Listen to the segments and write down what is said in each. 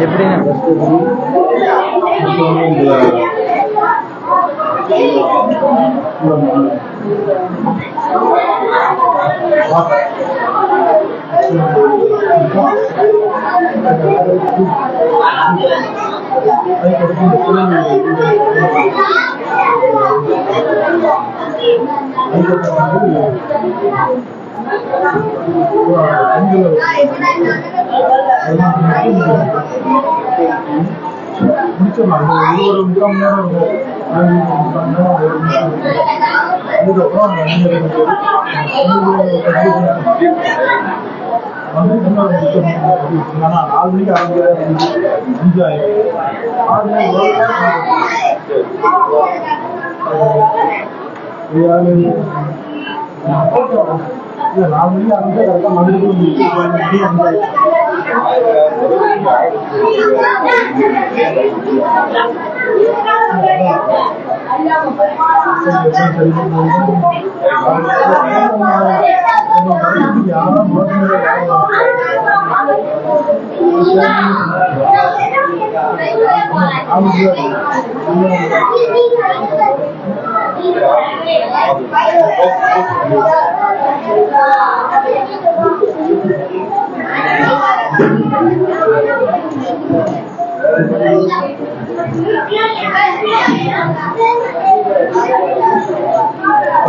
எப்படிங்க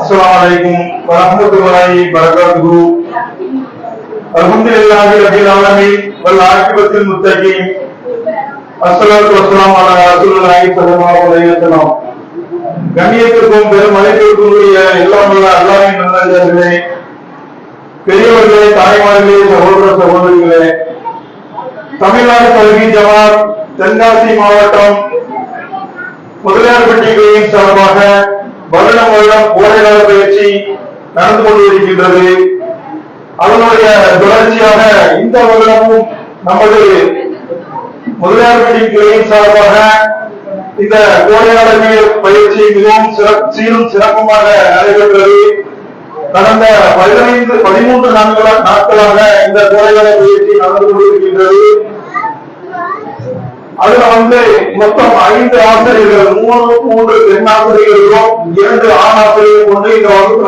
Assalamualaikum warahmatullahi wabarakatuh. Alhamdulillahi rabbil alamin wal aqibatul muttaqin. Assalatu wassalamu ala rasulillahi sallallahu alaihi wasallam. கண்ணியத்திற்கும் பெரும் மதிப்பிற்கும் எல்லாம் உள்ள அல்லாஹ்வின் நல்லடியார்களே, பெரியவர்களே, தாய்மார்களே, சகோதர சகோதரிகளே, தமிழ்நாடு கல்வி ஜமாத் தென்காசி மாவட்டம் முதலியார்பட்டியின் சார்பாக வருடம் வருடம் கோடைகால பயிற்சி நடந்து கொண்டிருக்கின்றது. அதனுடைய தொடர்ச்சியாக இந்த வருடமும் நமது முதலியார்பட்டி கிளையின் சார்பாக இந்த கோடைகால பயிற்சி மிகவும் சீரும் சிறப்புமாக நடைபெற்றது. கடந்த 13 நாட்களாக இந்த கோடைகால பயிற்சி நடந்து கொண்டிருக்கின்றது. அதுல மொத்தம் 5 ஆசிரியர்கள், 3 பெண் ஆசிரியர்களும் 2 ஆண் ஆசிரியர்கள் கொண்டு இந்த வகுப்பு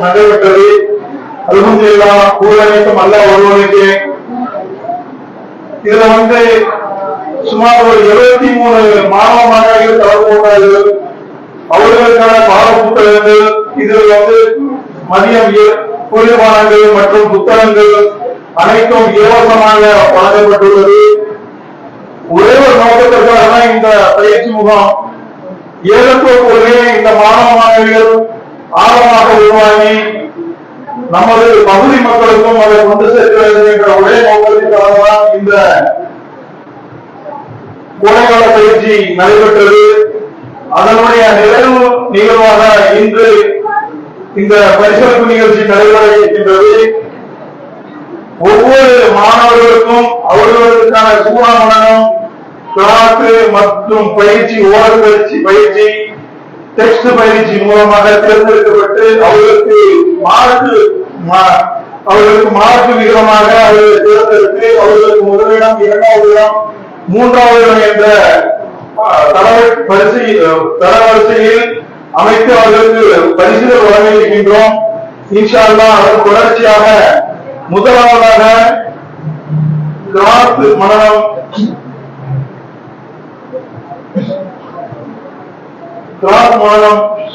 நடைபெற்றது. அல்ஹம்துலில்லாஹ், கூறனைக்கும் அல்லாஹ் ஒருவனுக்கு. இதுல சுமார் ஒரு 73 மாணவ மாணவிகள் கலந்து கொண்டார்கள். அவர்களுக்கான பாட புத்தகங்கள், இதில் மதியம் குளிர்பானங்கள் மற்றும் புத்தகங்கள் அனைத்தும் இலவசமாக வழங்கப்பட்டுள்ளது. ஒரே ஒரு நோக்கத்திற்காக இந்த பயிற்சி முகாம். ஏகத்துவ கொள்கையை இந்த மாணவ மாணவிகள் ஆழமாக உருவாக்கி நமது பகுதி மக்களுக்கும் அதை கொண்டு சேர்க்க வேண்டும் என்ற ஒரே நோக்கத்திற்காக தான் இந்த கோடைகால பயிற்சி நடைபெற்றது. அதனுடைய நிறைவு நிகழ்வாக இன்று இந்த பரிசளிப்பு நிகழ்ச்சி நடைபெற இருக்கின்றது. ஒவ்வொரு மாணவர்களுக்கும் அவர்களுக்கான சூழமனம், கிளாஸ் மற்றும் பயிற்சி, ஓரல் பயிற்சி, டெக்ஸ்ட் பயிற்சி மூலமாக தேர்ந்தெடுக்கப்பட்டு அவர்களுக்கு மார்க்கு விகிதமாக அவர்களை தேர்ந்தெடுத்து அவர்களுக்கு முதலிடம், 2வது இடம், 3வது இடம் என்ற தரவரிசையில் அமைத்து அவர்களுக்கு பரிசுகள் வழங்கியிருக்கின்றோம். இன்ஷா அல்லாஹ் அதன் தொடர்ச்சியாக முதலாவதாக கிராத் மனனம்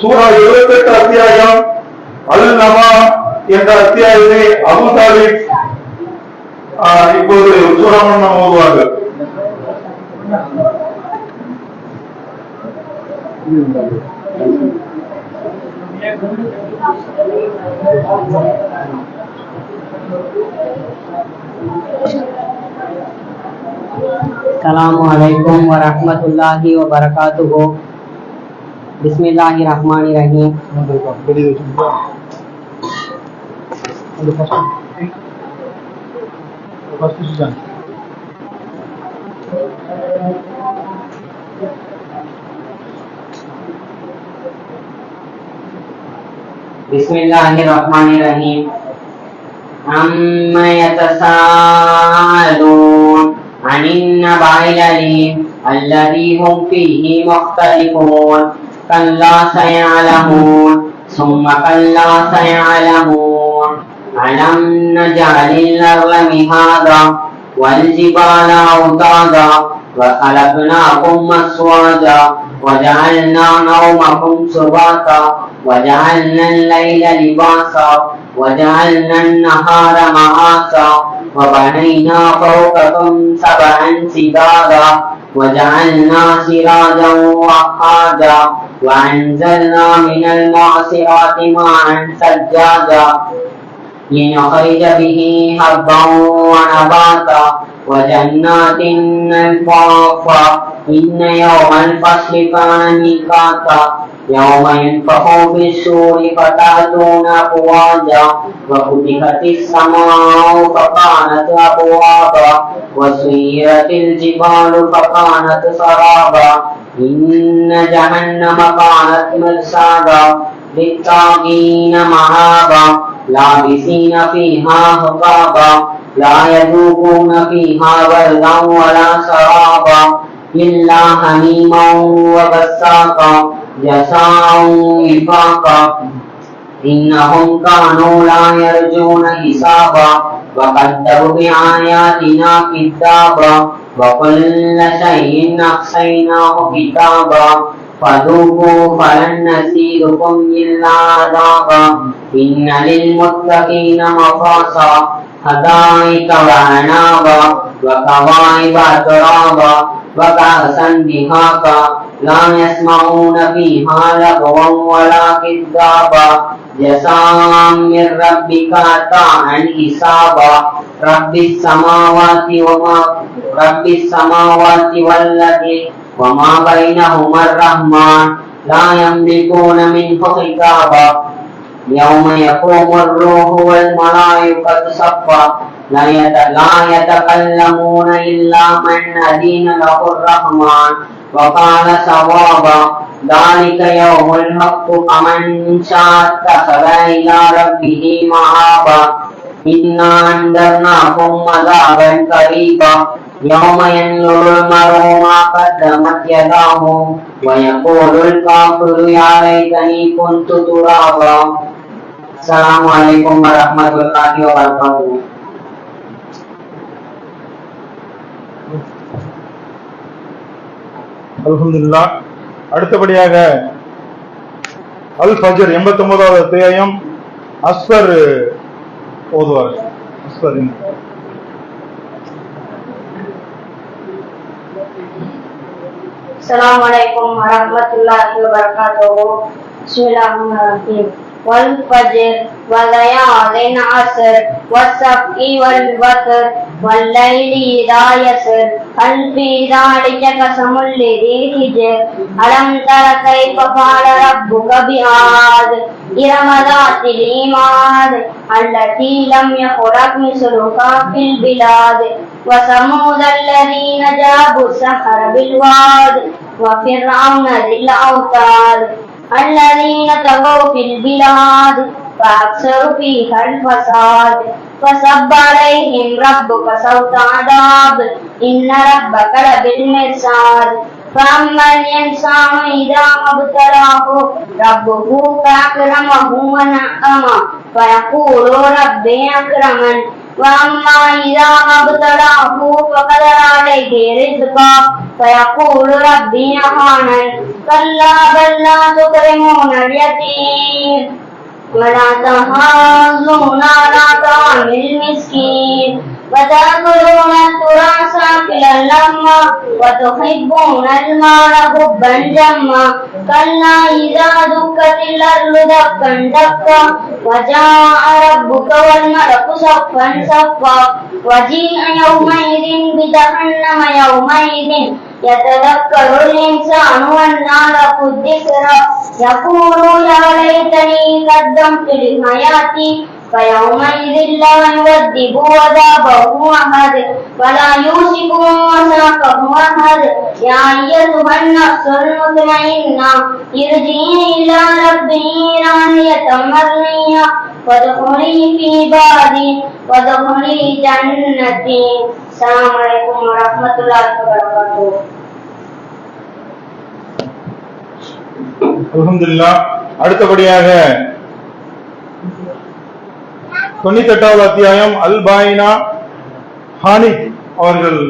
சூரா 78 அத்தியாயம் அல் நமா என்ற அத்தியாயத்தை அபு தாலிப் இப்போது சூரா மனனம் ஓதுவார்கள். Assalamualaikum warahmatullahi wabarakatuh. Bismillahirrahmanirrahim. Bismillahirrahmanirrahim. عما يتساءلون عن النبأ العظيم الذي هم فيه مختلفون كلا سيعلمون ثم كلا سيعلمون ألم نجعل الأرض مهادا والجبال أوتادا وخلقناكم أزواجا وجعلنا نومكم سباتا وجعلنا الليل لباسا وجعلنا النهار معاشا وبنينا فوقكم سبعا شدادا وجعلنا سراجا وهاجا وأنزلنا من المعصرات ماء ثجاجا لنخرج به حبا ونباتا وجنات ألفافا إن يوم الفصل كان ميقاتا يوم ينفخ في الصور فتأتون أفواجا وفتحت السماء فكانت أبوابا وسيرت الجبال فكانت سرابا إن جهنم كانت مرصادا للطاغين مآبا لابسين فيها حقابا لا يذوقون فيها بردا ولا شرابا إلا حميما وغساقا جزاء وفاقا إنهم كانوا لا يرجون حسابا وكذبوا بآياتنا كذابا وكل شيء أحصيناه كتابا فذوقوا فلن نزيدكم إلا عذابا إن للمتقين مفازا حدائق وأعنابا وكواعب أترابا وكأسا دهاقا لا يسمعون فيها لغوا ولا كذابا جزاء من ربك عطاء حسابا رب السماوات والذي وما بينهما الرحمن لا يملكون منه خطابا يوم يقوم الروح والملائكة صفا لا يتكلمون إلا من أذن له الرحمن وقال صوابا ذلك يوم الحق فمن شاء اتخذ إلى ربه مآبا إنا أنذرناكم عذابا قريبا يوم ينظر المرء ما قدمت يداه ويقول الكافر يا ليتني كنت ترابا السلام عليكم ورحمة الله وبركاته. அல்ஹம்துலில்லாஹ். அடுத்தபடியாக அல் ஃபஜர் 89வது அத்தியாயம் அஸ்பர் ஓதுவார். அஸ்பர் السلام عليكم ورحمة الله وبركاته. بسم الله الرحمن الرحيم. والفجر وليال عشر والصبح والوتر والليل إذا يسر هل في ذلك قسم لذي حجر ألم تر كيف فعل ربك بعاد إرم ذات العماد التي لم يخلق مثلها في البلاد وثمود الذين جابوا الصخر بالواد وفرعون ذي الأوتاد الذين طغوا في البلاد فأكثروا فيها الفساد فصب عليهم ربك صوت عذاب إن ربك لبالمرصاد فأما الإنسان إذا ما ابتلاه ربه فأكرمه ونعمه فيقول ربي أكرمن وأما إذا ما ابتلاه فقدر عليه رزقا فيقول ربي أهانن كلا بل لا تكرمون اليتيم ولا تحاضون على طعام المسكين وتأكلون التراث أكلا لما وتحبون المال حبا جما كلا إذا دكت الأرض دكا دكا وجاء ربك والملك صفا صفا وجيء يومئذ بجهنم يومئذ يتذكر الإنسان وأنى له الذكرى يقول يا ليتني قدمت لحياتي فيومئذ لا يعذب عذابه أحد ولا يوثق وثاقه أحد يا أيتها النفس المطمئنة ارجعي إلى ربك راضية مرضية فادخلي في عبادي وادخلي جنتي. السلام عليكم ورحمة الله وبركاته. அல்ஹம்துலில்லாஹ். அடுத்தபடியாக 98வது அத்தியாயம் அல் பாயினா ஹானிப் அவர்கள்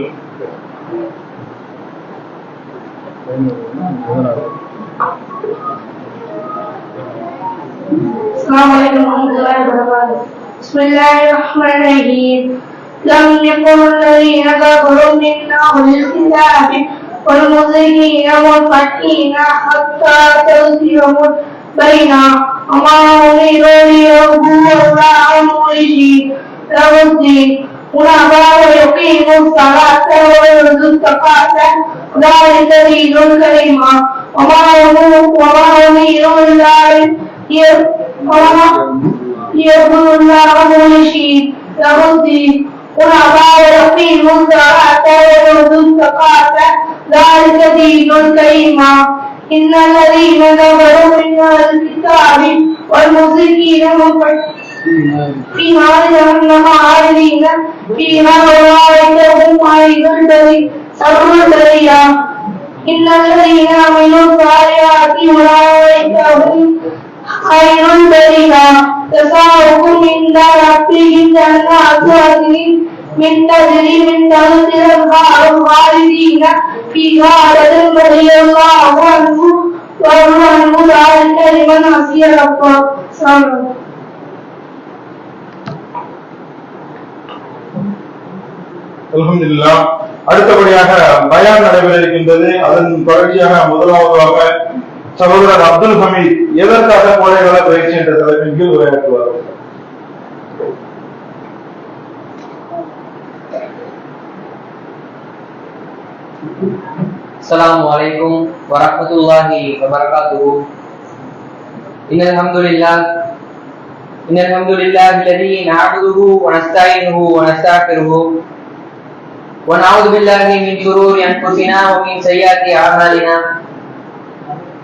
السلام عليكم ورحمة الله وبركاته. بسم الله الرحمن الرحيم. لم يكن الذين كفروا من أهل الكتاب والمشركين منفكين حتى تأتيهم البينة وما أمروا ليعبدوا الله مخلصين له الدين حنفاء ويقيموا الصلاة ويؤتوا الزكاة ذلك دين القيمة وما أمروا إلا ليعبدوا الله مخلصين له الدين حنفاء ويقيموا الصلاة ويؤتوا الزكاة ذلك دين القيمة إن الذين كفروا من أهل الكتاب والمشركين في نار جهنم خالدين فيها أولئك هم خير البرية. إن الذين عملوا الصالحات أولئك هم خير البرية. جزاؤهم عند ربهم جنات عدن من تجري من تحتها الأنهار خالدين فيها أبدا رضي الله عنه ورضي عنه ذلك لمن خشي ربه. அல்ஹம்துலில்லாஹ். அடுத்தபடியாக பயான் நடைபெற இருக்கின்றது. அதன் தொடர்ச்சியாக முதலாவதாக சகோதரர் அப்துல் ஹமீத் எதற்காக கோடைகால பயிற்சி என்ற தலைப்பின் கீழ் உரையாற்றுவார். السلام عليكم ورحمة الله وبركاته. إن الحمد لله الذي نعبده ونستعينه ونستغفره ونعوذ بالله من شرور أنفسنا ومن سيئات أعمالنا.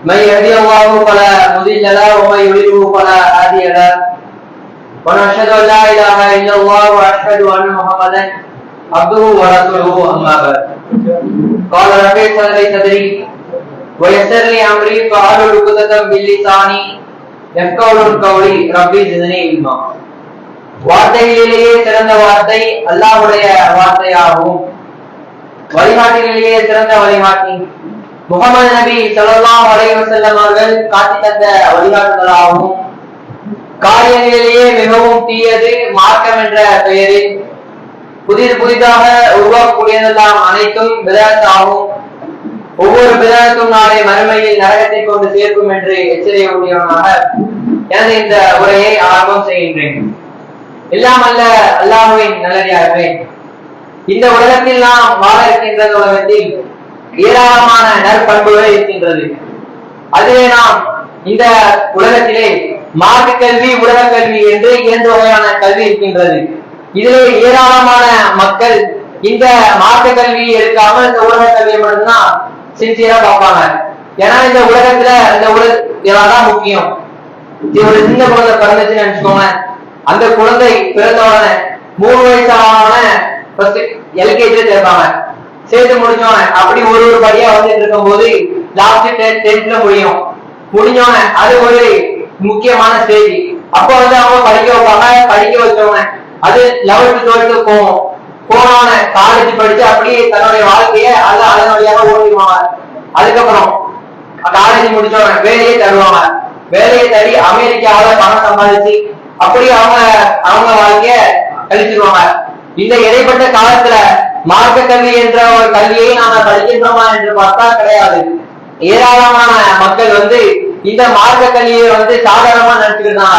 من يهدي الله فلا مضل له ومن يضلل فلا هادي له. ونشهد أن لا إله إلا الله وأشهد أن محمدا عبده ورسوله. أما بعد. قال ربي اشرح لي صدري ويسر لي أمري واحلل عقدة من لساني يفقهوا قولي. ربي زدني علما. வார்த்தைகளிலேயே சிறந்த வார்த்தை அல்லாஹ்வுடைய வார்த்தையாகும். வழிகாட்டிலேயே சிறந்த வழிகாட்டி முஹம்மது நபி ஸல்லல்லாஹு அலைஹி வஸல்லம் அவர்கள் காட்டி தந்த வழிகாட்டுதலாகும். காரியங்களிலேயே மிகவும் தீயது மார்க்கம் என்ற பெயரில் புதிதாக உருவாக்கக்கூடியதெல்லாம் அனைத்தும் பிதஅத் ஆகும். ஒவ்வொரு பிதஅத்தும் நாளை மறுமையில் நரகத்தை கொண்டு சேர்க்கும் என்று எச்சரிக்கையுடையவனாக எனது இந்த உரையை ஆரம்பம் செய்கின்றேன். எல்லாம் அல்ல அல்லாஹ்வின் நல்லடியார்களே, இந்த உலகத்தில் நாம் வாழ இருக்கின்ற உலகத்தில் ஏராளமான நற்பண்புகள் இருக்கின்றது. அதிலே நாம் இந்த உலகத்திலே மார்க்க கல்வி உலக கல்வி என்று 2 வகையான கல்வி இருக்கின்றது. இதிலே ஏராளமான மக்கள் இந்த மார்க்க கல்வியை எடுக்காமல் இந்த உலக கல்வியை மட்டும்தான் சின்சியரா பார்ப்பாங்க. ஏன்னா இந்த உலகத்துல இந்த உலகம் முக்கியம். ஒரு சின்ன குழந்தை பிறந்துச்சுன்னு நினைச்சுக்கோங்க, அந்த குழந்தை பிறந்தவன 3 வயசான எல்கேஜி சேர்ப்பாங்க. சேர்த்து முடிச்சோன அப்படி ஒரு படியா வந்துட்டு இருக்கும் போது லாஸ்ட் 10th முடிஞ்சோன அது ஒரு முக்கியமான ஸ்டேஜ். அப்ப அவங்க படிக்க வைப்பாங்க. படிக்க வச்சவங்க அது 11th 12th போகும். போனவன காலேஜ் படிச்சு அப்படியே தன்னுடைய வாழ்க்கைய அதன் வழியாக ஓடிடுவாங்க. அதுக்கப்புறம் காலேஜ் முடிச்சவன வேலையை தருவாங்க. வேலையை தடி அமெரிக்காவில பணம் சம்பாதிச்சு அப்படி அவங்க வாழ்க்கைய கழிச்சிருவாங்க. இந்த இடைப்பட்ட காலத்துல மார்க்க கல்வி என்ற ஒரு கல்வியை நாம படிக்கின்றோமா என்று பார்த்தா கிடையாது. ஏராளமான மக்கள் இந்த மார்க்க கல்வியை சாதாரணமா நினைச்சுக்கிறாங்க.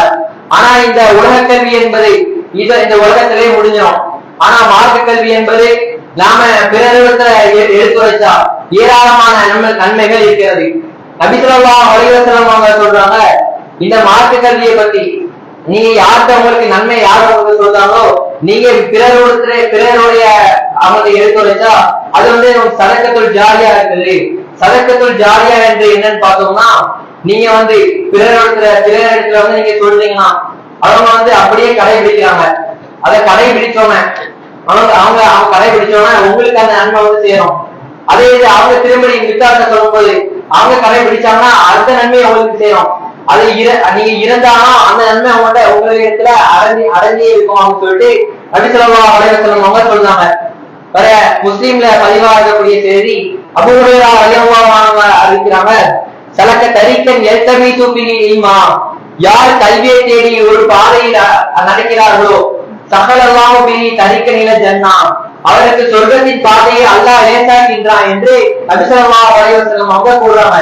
ஆனா இந்த உலக கல்வி என்பது இந்த உலகத்திலே முடிஞ்சிடும். ஆனா மார்க்க கல்வி என்பது நாம பிறரிடத்துல எடுத்துரைச்சா ஏராளமான நன்மைகள் இருக்கிறது. நபி ஸல்லல்லாஹு அலைஹி வஸல்லம் அவங்க சொல்றாங்க, இந்த மார்க்க கல்வியை பத்தி நீங்க யார்கிட்ட உங்களுக்கு நன்மை யார் உங்களுக்கு சொல்றாங்களோ நீங்க பிறருடைய அவங்களை எடுத்துரைச்சா அது சதக்கத்துல் ஜாரியா இருக்குது. சதக்கத்துல் ஜாரியா என்று என்னன்னு பார்த்தோம்னா, நீங்க பிறரிடத்துல நீங்க சொல்றீங்கன்னா அவங்க அப்படியே கடைபிடிக்கிறாங்க. அதை கடைபிடிச்சோன்னு அவங்க அவங்க அவங்க கடைபிடிச்சோன்னா உங்களுக்கு அந்த நன்மை வந்து சேரும். அதே இது அவங்க திரும்பி விசாரணை சொல்லும் போது அவங்க கடைபிடிச்சாங்கன்னா அந்த நன்மை அவங்களுக்கு சேரும். அது நீங்க இருந்தாலும் அந்த நன்மை அவங்கள்ட்ட உங்களிடத்துல அடங்கி இருக்கும் அப்படின்னு சொல்லிட்டு நபி ஸல்லல்லாஹு அலைஹி வஸல்லம் அவங்க சொல்றாங்க. வேற முஸ்லீம்ல பதிவாகக்கூடிய செய்தி அபூ ஹுரைரா ரலியல்லாஹு அன்ஹு அறிவிக்கிறாங்க, சலக்க தரிக்கன் எல்தமீது பிஹி இல்மா, யார் கல்வியை தேடி ஒரு பாதையில் நடக்கிறார்களோ சகலல்லாஹு பிஹி தரிக்கன் இல ஜன்னா, அவருக்கு சொர்க்கத்தின் பாதையை அல்லாஹ் லேசாக்கின்றான் என்று நபி ஸல்லல்லாஹு அலைஹி வஸல்லம் அவங்க கூறுறாங்க.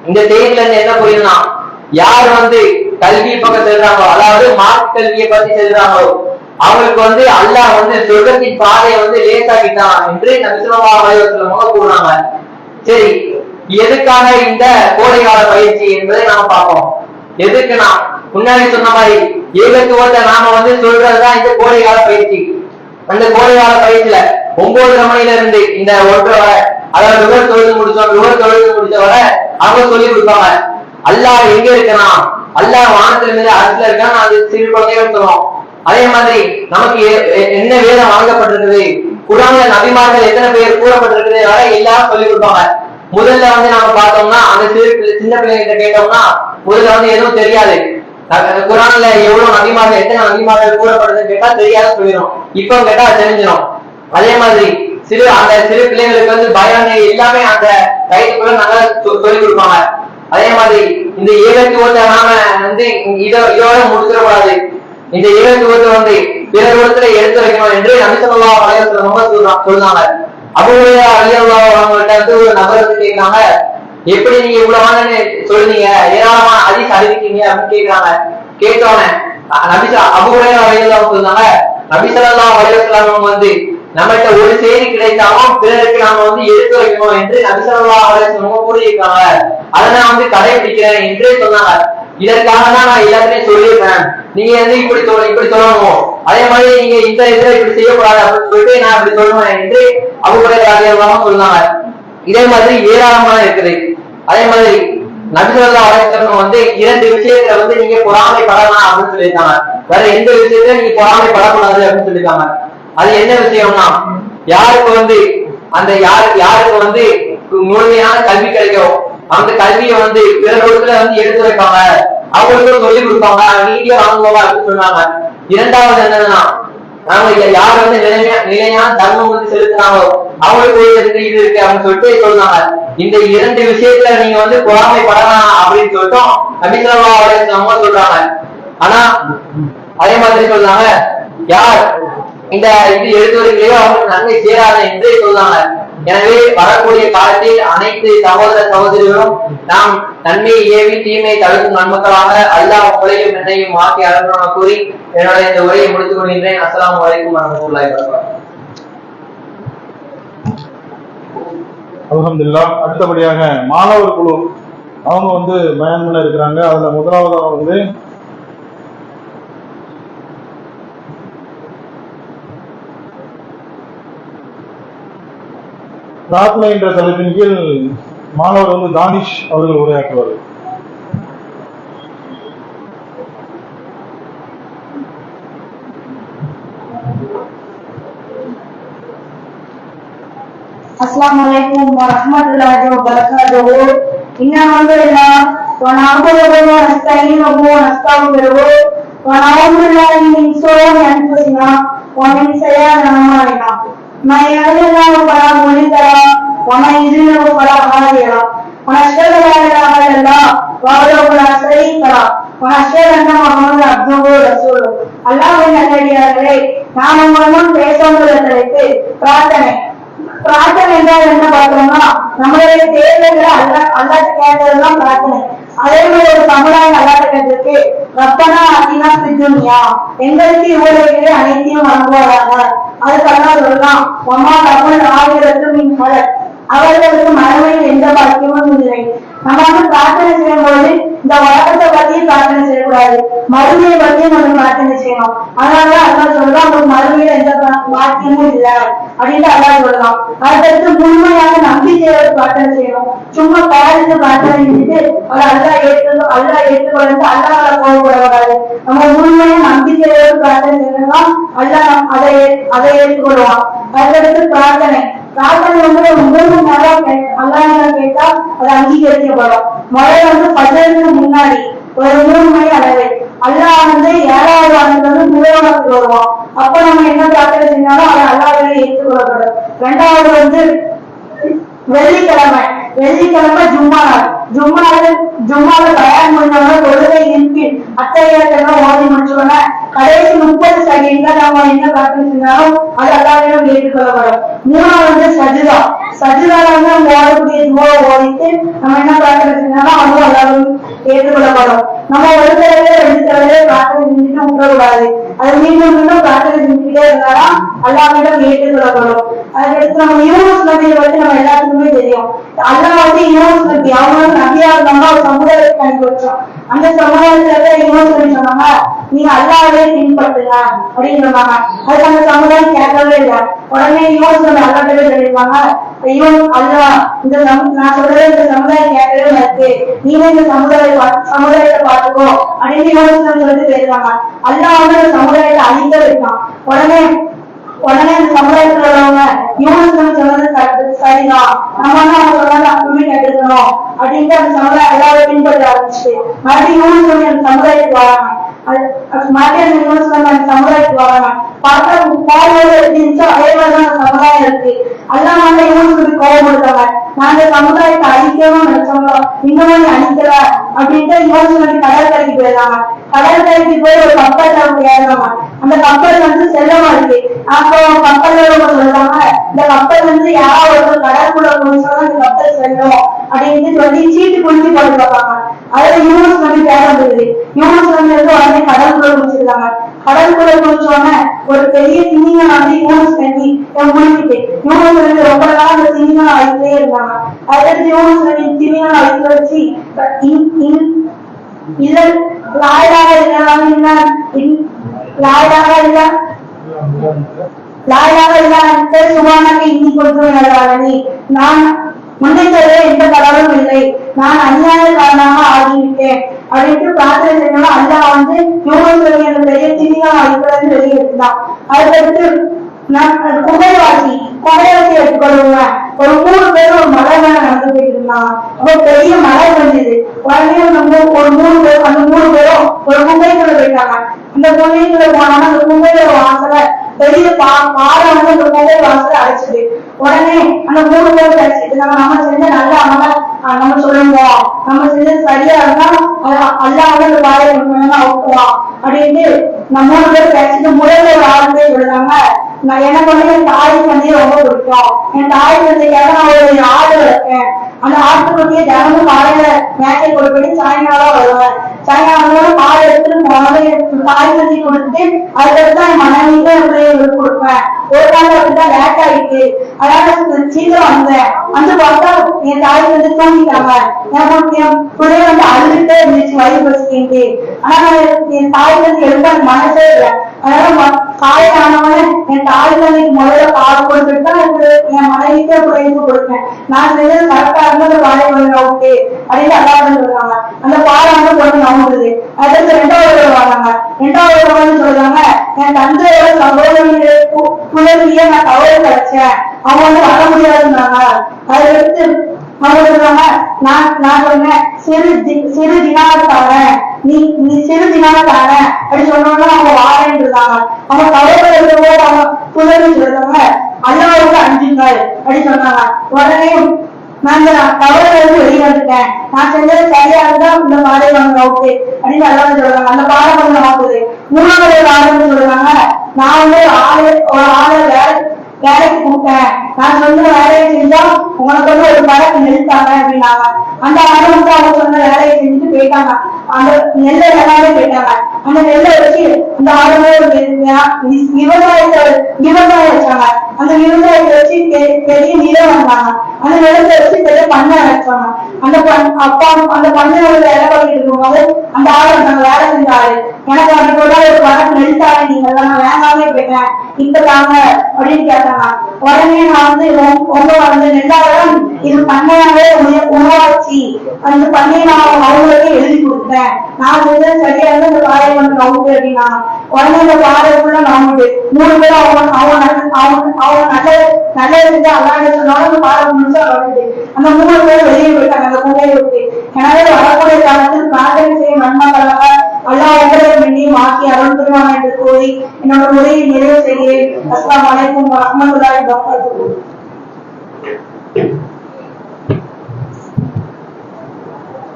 இந்த செய்தியில இருந்து என்ன புரியுதுன்னா, யார் வந்து கல்வி பக்கம் செல்றாங்களோ, அதாவது மார்க் கல்வியை பத்தி செல்றாங்களோ அவங்களுக்கு வந்து அல்லாஹ் வந்து சொர்க்கத்தின் பாதையை வந்து லேசாக்கிட்டான் என்று நபி ஸல்லல்லாஹு அலைஹி வஸல்லம் கூறுறாங்க. சரி, எதுக்காக இந்த கோடைகால பயிற்சி என்பதை நாம பார்ப்போம். எதுக்குன்னா முன்னாடி சொன்ன மாதிரி ஏகத்துவத்தை நாம வந்து சொல்றதுதான் இந்த கோடைகால பயிற்சி. அந்த கோடைகால பயிற்சியில 9:30 மணில இருந்து இந்த 1:30 வரை, அதாவது லுகர் தொழுது முடிச்ச வரை அவங்க சொல்லி கொடுப்பாங்க. அல்லாஹ் எங்க இருக்கான், அல்லாஹ் வானத்துல இருந்து அரசுல இருக்கான்னு அது சிறு குழந்தைகள் சொல்லுவோம். அதே மாதிரி நமக்கு என்ன வேதம் வழங்கப்பட்டிருக்குது, குர்ஆன்ல நபிமார்கள் எத்தனை பேர் கூறப்பட்டிருக்குது வரை எல்லாரும் சொல்லி கொடுப்பாங்க. முதல்ல வந்து நாம பார்த்தோம்னா அந்த சின்ன பிள்ளைகிட்ட கேட்டோம்னா முதல்ல வந்து எதுவும் தெரியாது. குர்ஆன்ல எவ்வளவு நபிமார்கள் எத்தனை நபிமார்கள் கூறப்படுதுன்னு கேட்டா தெரியாத சொல்லிடும். இப்ப கேட்டா தெரிஞ்சிடும். அதே மாதிரி அந்த சிறு பிள்ளைகளுக்கு வந்து பயான் எல்லாமே அந்த கைக்குள்ள நல்லா சொல்லிக் கொடுப்பாங்க. அதே மாதிரி இந்த ஏகத்துவத்தை நாம வந்து இதோட முடிச்சிடக்கூடாது. இந்த ஏகத்துவத்தை வந்து பிறரிடத்துல எடுத்து வைக்கணும் என்று நபி ஸல்லல்லாஹு அலைஹி வஸல்லம் சொல்றாங்க. அபூ ஹுரைரா ரலியல்லாஹு அன்ஹுட்ட வந்து ஒரு நபர் வந்து கேக்குறாங்க, எப்படி நீங்க இவ்வளவு சொல்றீங்க, ஏராளமான ஹதீஸ் அறிவிக்கீங்க அப்படின்னு கேக்குறாங்க. கேட்டோன்னே அபூ ஹுரைரா ரலியல்லாஹு சொல்றாங்க, நபி ஸல்லல்லாஹு அலைஹி வஸல்லம் வந்து நம்மகிட்ட ஒரு செய்தி கிடைத்தாலும் பிறருக்கு நாம வந்து எடுத்து வைக்கணும் என்று நபி ஸல்லல்லாஹு அலைஹி வஸல்லம் கூறியிருக்காங்க. அதை நான் வந்து கடைபிடிக்கிறேன் என்று சொன்னாங்க. இதற்காக தான் நான் எல்லாத்தையும் சொல்லியிருக்கேன், நீங்க வந்து இப்படி சொல்லணும், அதே மாதிரி நீங்க இந்த இதுல இப்படி செய்யக்கூடாது அப்படின்னு சொல்லிட்டு நான் இப்படி சொல்லுவேன் என்று அபூ ஹுரைரா ரலியல்லாஹு சொன்னாங்க. இதே மாதிரி ஏராளமான இருக்குது. அதே மாதிரி நபி ஸல்லல்லாஹு அலைஹி வஸல்லம் வந்து 2 விஷயத்துல வந்து நீங்க பொறாமைப்படலாம் அப்படின்னு சொல்லியிருக்காங்க. வேற எந்த விஷயத்துல நீங்க பொறாமைப்படக்கூடாது அப்படின்னு சொல்லியிருக்காங்க. அது என்ன விஷயம்னா, யாருக்கு வந்து யாருக்கு வந்து முழுமையான கல்வி கிடைக்கும் அந்த கல்வியை வந்து பிறரிடத்துல வந்து எடுத்து வைப்பாங்க, அவங்களுக்கும் சொல்லி கொடுப்பாங்க, நீங்களே வாங்குவாங்க அப்படின்னு சொன்னாங்க. இரண்டாவது என்னன்னா, நாங்க யார் வந்து நிலையான தர்மம் வந்து செலுத்தினாங்களோ அவங்களுக்கு இது இருக்கு அப்படின்னு சொல்லிட்டு சொன்னாங்க. இந்த 2 விஷயத்துல நீங்க வந்து பொறாமைப்படலாம் அப்படின்னு சொல்லிட்டோம் நபி ஸல்லல்லாஹு அலைஹி வஸல்லம் சொல்றாங்க. ஆனா அதே மாதிரி சொல்றாங்க, யார் இந்த இது எழுதுவதிலேயோ அவங்களுக்கு நன்மை சேராது என்று சொல்றாங்க. எனவே வரக்கூடிய காலத்தில் அனைத்து சகோதர சகோதரிகளும் நாம் நன்மையை ஏவி தீமையை தடுக்கும் நன்மக்களாக அல்லாஹ் உங்களையும் என்னையும் மாற்றி அனுப்பணும் கூறி என்னோட இந்த உரையை முடித்துக் கொள்கின்றேன். அஸ்ஸலாமு அலைக்கும் வரஹ்மத்துல்லாஹி வபரகாத்துஹு. அல்ஹம்துலில்லாஹ். அடுத்தபடியாக மாணவர் குழு அவங்க வந்து பயான் பண்ண இருக்கிறாங்க. அதுல முதலாவதாக வந்து பிரார்த்தனை என்ற தலைப்பின் கீழ் மாணவர் வந்து தானிஷ் அவர்கள் உரையாற்றுவார்கள். Assalamualaikum warahmatullahi wabarakatuh. Inna alhamdulillah wa na'budu wa nasta'inuhu wa nastaghfiruh wa na'udzu billahi min shururi anfusina wa min sayyiati a'malina. Man yahdihillahu fala mudilla lahu wa man yudlil fala hadiya lahu. Wa nashhadu an la ilaha illallah wahdahu la sharika lahu wa nashhadu anna Muhammadan abduhu wa rasuluh. அல்லாஹ்வின் நல்லடியார்களே, நாம் உங்களுடன் பேசுவதை தலைப்பு பிரார்த்தனை. பிரார்த்தனை என்றால் என்ன பார்த்தோம்னா, நம்மளுடைய தேவைகளை அல்லாஹ் கேட்டதுதான் பிரார்த்தனை. அதே மாதிரி ஒரு சமுதாயம் அல்லாஹ் கேட்டிருக்கு, ரப்பனா ஆத்தினா ஃபித் துன்யா, எங்களுக்கு இவ்வளவு அனைத்தையும் வழங்குவாராக. அதுக்கு அல்லாஹ் சொல்லலாம், வமா லஹுல் ஆகிரத்து மின் கலக், அவர்களுக்கு மறுமையில் எந்த பாக்கியமும் இல்லை. நம்ம வந்து பிரார்த்தனை செய்யும் பொழுது இந்த உலகத்தை பத்தியும் பிரார்த்தனை செய்யக்கூடாது, மறுமையை பத்தியும் நம்ம பிரார்த்தனை செய்யணும். அதனாலதான் அல்லாஹ் சொல்லலாம், ஒரு மறுமையில எந்த பாக்கியமும் இல்லை அப்படின்னு அல்லாஹ் சொல்லலாம். அடுத்தடுத்து முழுமையாக நம்பிக்கையோட பிரார்த்தனை செய்யணும். சும்மா பேரண்ட்ஸ் பிரார்த்தனை செஞ்சுட்டு அதை அல்லாஹ் ஏற்றுக்கொண்டு அல்லாஹ் போகக்கூடாது. நம்ம முழுமையா நம்பி நம்பிக்கையோடு பிரார்த்தனை செஞ்சோம்னா அல்லாஹ் அதை ஏற்றுக்கொள்வான். அதுக்கடுத்து பிரார்த்தனை வந்து 3 நாளா அல்லாஹ் கேட்டா அது அங்கீகரிக்கப்படும். முதல்ல வந்து பஜருக்கு முன்னாடி ஒரு 3 மணி அளவு அல்லாஹ் வந்து 7வது வாரத்துல வந்து முதல்வனுக்கு வருவான். அப்ப நம்ம என்ன பிரார்த்தனை செஞ்சாலும் அதை அல்லாஹ்வே ஏற்றுக்கொள்ளப்படும். 2வது வந்து வெள்ளிக்கிழமை ஜும்மால பயான் முடிஞ்சவங்க தொழுகை நிறுத்தி அத்தையெல்லாம் ஓதி முடிச்சோன்னா கடைசி 30 செகண்ட்ல நம்ம என்ன பிரார்த்தனை செஞ்சாலும் அது அல்லாஹ்விடம் ஏற்றுக்கொள்ளப்படும். 3வது வந்து சஜிதால வந்து நம்ம ஓடக்கூடிய துவாவை ஓதிட்டு நம்ம என்ன பிரார்த்தனை செஞ்சாலும் அதுவும் அல்லாஹ்விடம் ஏற்றுக்கொள்ளப்படும். நம்ம ஒரு தடவை 2 தடவை பிரார்த்தனை செஞ்சுட்டு விட்டுறக்கூடாது. அது மீண்டும் பிரார்த்தனை செஞ்சுக்கிட்டே இருந்தாலும் அல்லாஹ்விடம் ஏற்றுக்கொள்ளப்படும். அதுக்கடுத்து நம்ம யூனுஸ் நபியை பத்தி நம்ம எல்லாத்துக்குமே தெரியும். அல்லாஹ் வந்து யூனுஸ் நபி அவங்க நபியா இருந்தாங்க, ஒரு சமுதாயத்தை அனுப்பி வச்சோம். அந்த சமுதாயத்துல யூனுஸ் நபி சொன்னாங்க, நீங்க அல்லாஹ்வே பின்பற்றுங்க அப்படின்னு சொன்னாங்க. அதுக்கு அந்த சமுதாயம் கேட்கவே இல்லை. உடனே யூனுஸ் நபி அல்லாஹ்வே சொல்லிருக்காங்க, அல்லாஹ் நான் சொல்றதே இந்த சமுதாயம் கேட்கவே இருக்கு, நீங்க இந்த சமுதாயத்தை பார்த்துக்கோ அப்படின்னு யூனுஸ் நபி சொல்லிட்டு போயிருக்காங்க. அல்லாஹ் வந்து அந்த சமுதாயத்தை அழிக்க வைத்தான். உடனே அந்த சமுதாயத்துல உள்ளவங்க யூனுஸ் நபி சொன்னது சரிதான், நம்ம அவங்க சொன்னது அப்பவே கேட்டுக்கணும் அப்படின்ட்டு அந்த சமுதாயம் எல்லாரும் பின்பற்ற ஆரம்பிச்சு மறுபடியும் யூனுஸ் நபி அந்த சமுதாயத்துக்கு வராங்க. மறுபடியும் யூனுஸ் நபி அந்த சமுதாயத்துக்கு வராங்க. பார்த்தா கோவில் இருந்துச்சு, அதே மாதிரிதான் அந்த சமுதாயம் இருக்கு. அல்லாஹ் வந்து யூனுஸ் நபி கோவம் கொடுத்தாங்க, நான் அந்த சமுதாயத்தை அழிக்கணும்னு நினைச்சோம், இன்னும் அழிக்கல அப்படின்ட்டு யூனுஸ் நபி கடற்கரைக்கு போயிருந்தாங்க. கடற்கரைக்கு போய் ஒரு கப்பல் ஏறுறாங்க. அந்த கப்பல் வந்து செல்லமா இருக்கு. அப்போ கப்பல் சொல்றாங்க, இந்த கப்பல் வந்து யாராவது ஒரு கடற்குள்ள குளிச்சாலும் இந்த கப்பல் செல்லும் அப்படின்னு சொல்லி சீட்டு குளிச்சு போட்டு பார்ப்பாங்க. அதுல யூனுஸ் நபி தேவைப்படுது. யூனுஸ் நபி வந்து உடனே கடற்குள்ள குளிச்சிருக்காங்க. கடற்குள்ள குளிச்சோடனே ஒரு பெரிய திமிங்கலம் வந்து யூனுஸ் நபி குளிச்சுட்டு யூனுஸ் நபி ரொம்ப நாள் அந்த திமிங்கலம் வயிற்றுலயே இருந்தாங்க. அதுக்கு யூனுஸ் நபி திமிங்கலம் வயிற்றுல வச்சு இல்ல லாயராக நான் முன்னிட்டதே எந்த கடவுளும் இல்லை, நான் அநியாயக்காரனாக ஆகிவிட்டேன் அப்படின்ட்டு பிரார்த்தனை செய்யணும். அல்லாஹ் வந்து யூனுஸ் நபி என்ற பெரிய திமிங்கலம் வயிற்றுல வெளியெடுத்தான். அதுக்கடுத்து குகைவாசி எடுத்துக்கொள்ளுங்க. ஒரு 3 பேரும் ஒரு மலை மேல நடந்து போயிட்டு இருந்தாங்க. அப்ப பெரிய மழை வந்தது. உடனே ஒரு 3 பேரும் அந்த 3 பேரும் ஒரு குகைக்குள்ள போயிட்டாங்க. இந்த குகைக்குள்ள போனாங்க. அந்த குகையோட வாசலை பெரிய பாறை வந்து அந்த குகை வாசலை அடைச்சிது. உடனே அந்த 3 பேரும் கிடைச்சிட்டு நம்ம செஞ்ச நல்ல அமல நம்ம சொல்லுவோம், நம்ம செஞ்சது சரியா இருந்தா அல்லாஹ் வந்து அந்த பாறையை அவுக்குவான் அப்படின்ட்டு நம்ம 3 பேரும் கிடைச்சிட்டு முதல்ல ஒரு ஆளுமே சொல்றாங்க, எனக்கு வந்து என் தாய் தந்தையை ரொம்ப பிடிக்கும், என் தாய் தந்தைக்காக நான் ஒரு ஆடு வளர்ப்பேன், அந்த ஆட்டுக்குட்டியை தினமும் காலையில மேட்டை கொடுப்படி சாயங்காலம் வருவேன், சாயங்காலம் பால் எடுத்துட்டு தாய் தந்தை கொடுத்துட்டு அதுக்கடுத்து என் மனைவிக்கு பிள்ளைகளுக்கு கொடுப்பேன். ஒரு நாள் அப்படிதான் லேட் ஆயிட்டு அதனால சீக்கிரம் வந்தேன். வந்து பார்த்தா என் தாய் வந்து தூங்கிட்டாங்க. என் பிள்ளை வந்து அழுதுட்டே இருந்துச்சு வயிறு பசிக்கிட்டு. ஆனா என் தாய் வந்து எழுப்ப மனசே இல்லை. அதனால காலையில ஆனவன என் தாய் தந்தைக்கு முதல்ல பால் கொடுத்துட்டு தான் என் மனைவிக்கு பிள்ளைக்கு கொடுப்பேன். நான் செஞ்சது கரெக்டா இருந்தது பாலை வந்து ஓகே அப்படின்னு அல்லாஹ் சொல்றாங்க. அந்த பாலை வந்து கொண்டு நம்புது. அடுத்து 2வது வராங்க. 2வது வந்து சொல்றாங்க, என் தந்தையோட சகோதரியுடைய புலவிய நான் தவறு கிடைச்சேன், அவங்க வந்து வர முடியாதுன்னாங்க. அதுக்கடுத்து அவங்க சொல்றாங்க, நான் சொன்னேன் சிறு தினார் தாரேன், நீ சிறு தினார் தாரேன் அப்படி சொன்னோம்னா அவங்க வாரேன்னு இருக்காங்க. அவங்க தவறு போது அவங்க புலவி சொல்றாங்க, அல்லாஹ்வுக்கு அஞ்சுங்கள் அப்படி சொன்னாங்க. உடனே நான் தவறு வெளியே வந்துட்டேன், நான் செஞ்சது சரியா இருந்தா இந்த பாதை வாங்க ஓகே அப்படின்னு அல்லாஹ் சொல்றாங்க. அந்த பாடம் வந்து வாங்குது. 3வது பாடம் சொல்றாங்க, நான் வந்து ஒரு ஆளை வேலைக்கு கூப்பிட்டேன், நான் சொன்ன வேலையை செஞ்சா உங்களுக்கு வந்து ஒரு படத்தை நிறுத்தாங்க அப்படின்னாங்க. அந்த ஆளை வந்து அவங்க சொன்ன வேலையை செஞ்சுட்டு போயிட்டாங்க. அந்த நெல்லை எல்லாமே போயிட்டாங்க. அந்த நெல்லை வச்சு அந்த ஆளுமே விவசாயம் வச்சாங்க. அந்த விவசாயத்தை வச்சு பெரிய நிலம் வந்தாங்க. அந்த நிலத்தை வச்சு பெரிய பண்ணை வச்சாங்க. அந்த பண்ணையோட வேலை பண்ணிட்டு இருக்கும்போது அந்த ஆளு நாங்க வேலை செஞ்சாரு, எனக்கு அப்படி கூட ஒரு படம் நெல்தாரு நீங்க எல்லாம் வேண்டாமே போயிட்டேன் கொடுத்தேன், இப்ப தாங்க அப்படின்னு கேட்டாங்க. உடனே நான் வந்து ரொம்ப வந்து 2வது இது பண்ணையாவே உணவாச்சு அந்த பண்ணையை நான் அவங்களுக்கே எழுதி கொடுத்தேன், நான் வந்து சரியா இருந்து இந்த பாறை வந்து நவுண்டு அப்படின்னா உடனே இந்த பாறைக்குள்ள நவுண்டு 3 பேரும் அவங்க நல்ல இருந்து அல்லாண்டு சொன்னாலும் அந்த பாறை முடிச்சா வருது. அந்த 3 பேரும் வெளியே போயிட்டாங்க அந்த குகையை விட்டு. எனவே வரக்கூடிய காலத்தில் பிரார்த்தனை செய்யும் நன்மக்களாக அல்லாஹ் எங்களை மின்னியும் ஆக்கி அருள் புரிவான் என்று கூறி என்னோட உரையை நிறைவு செய்கிறேன். அஸ்ஸலாமு அலைக்கும் வரஹ்மத்துல்லாஹி வபரகாத்துஹு.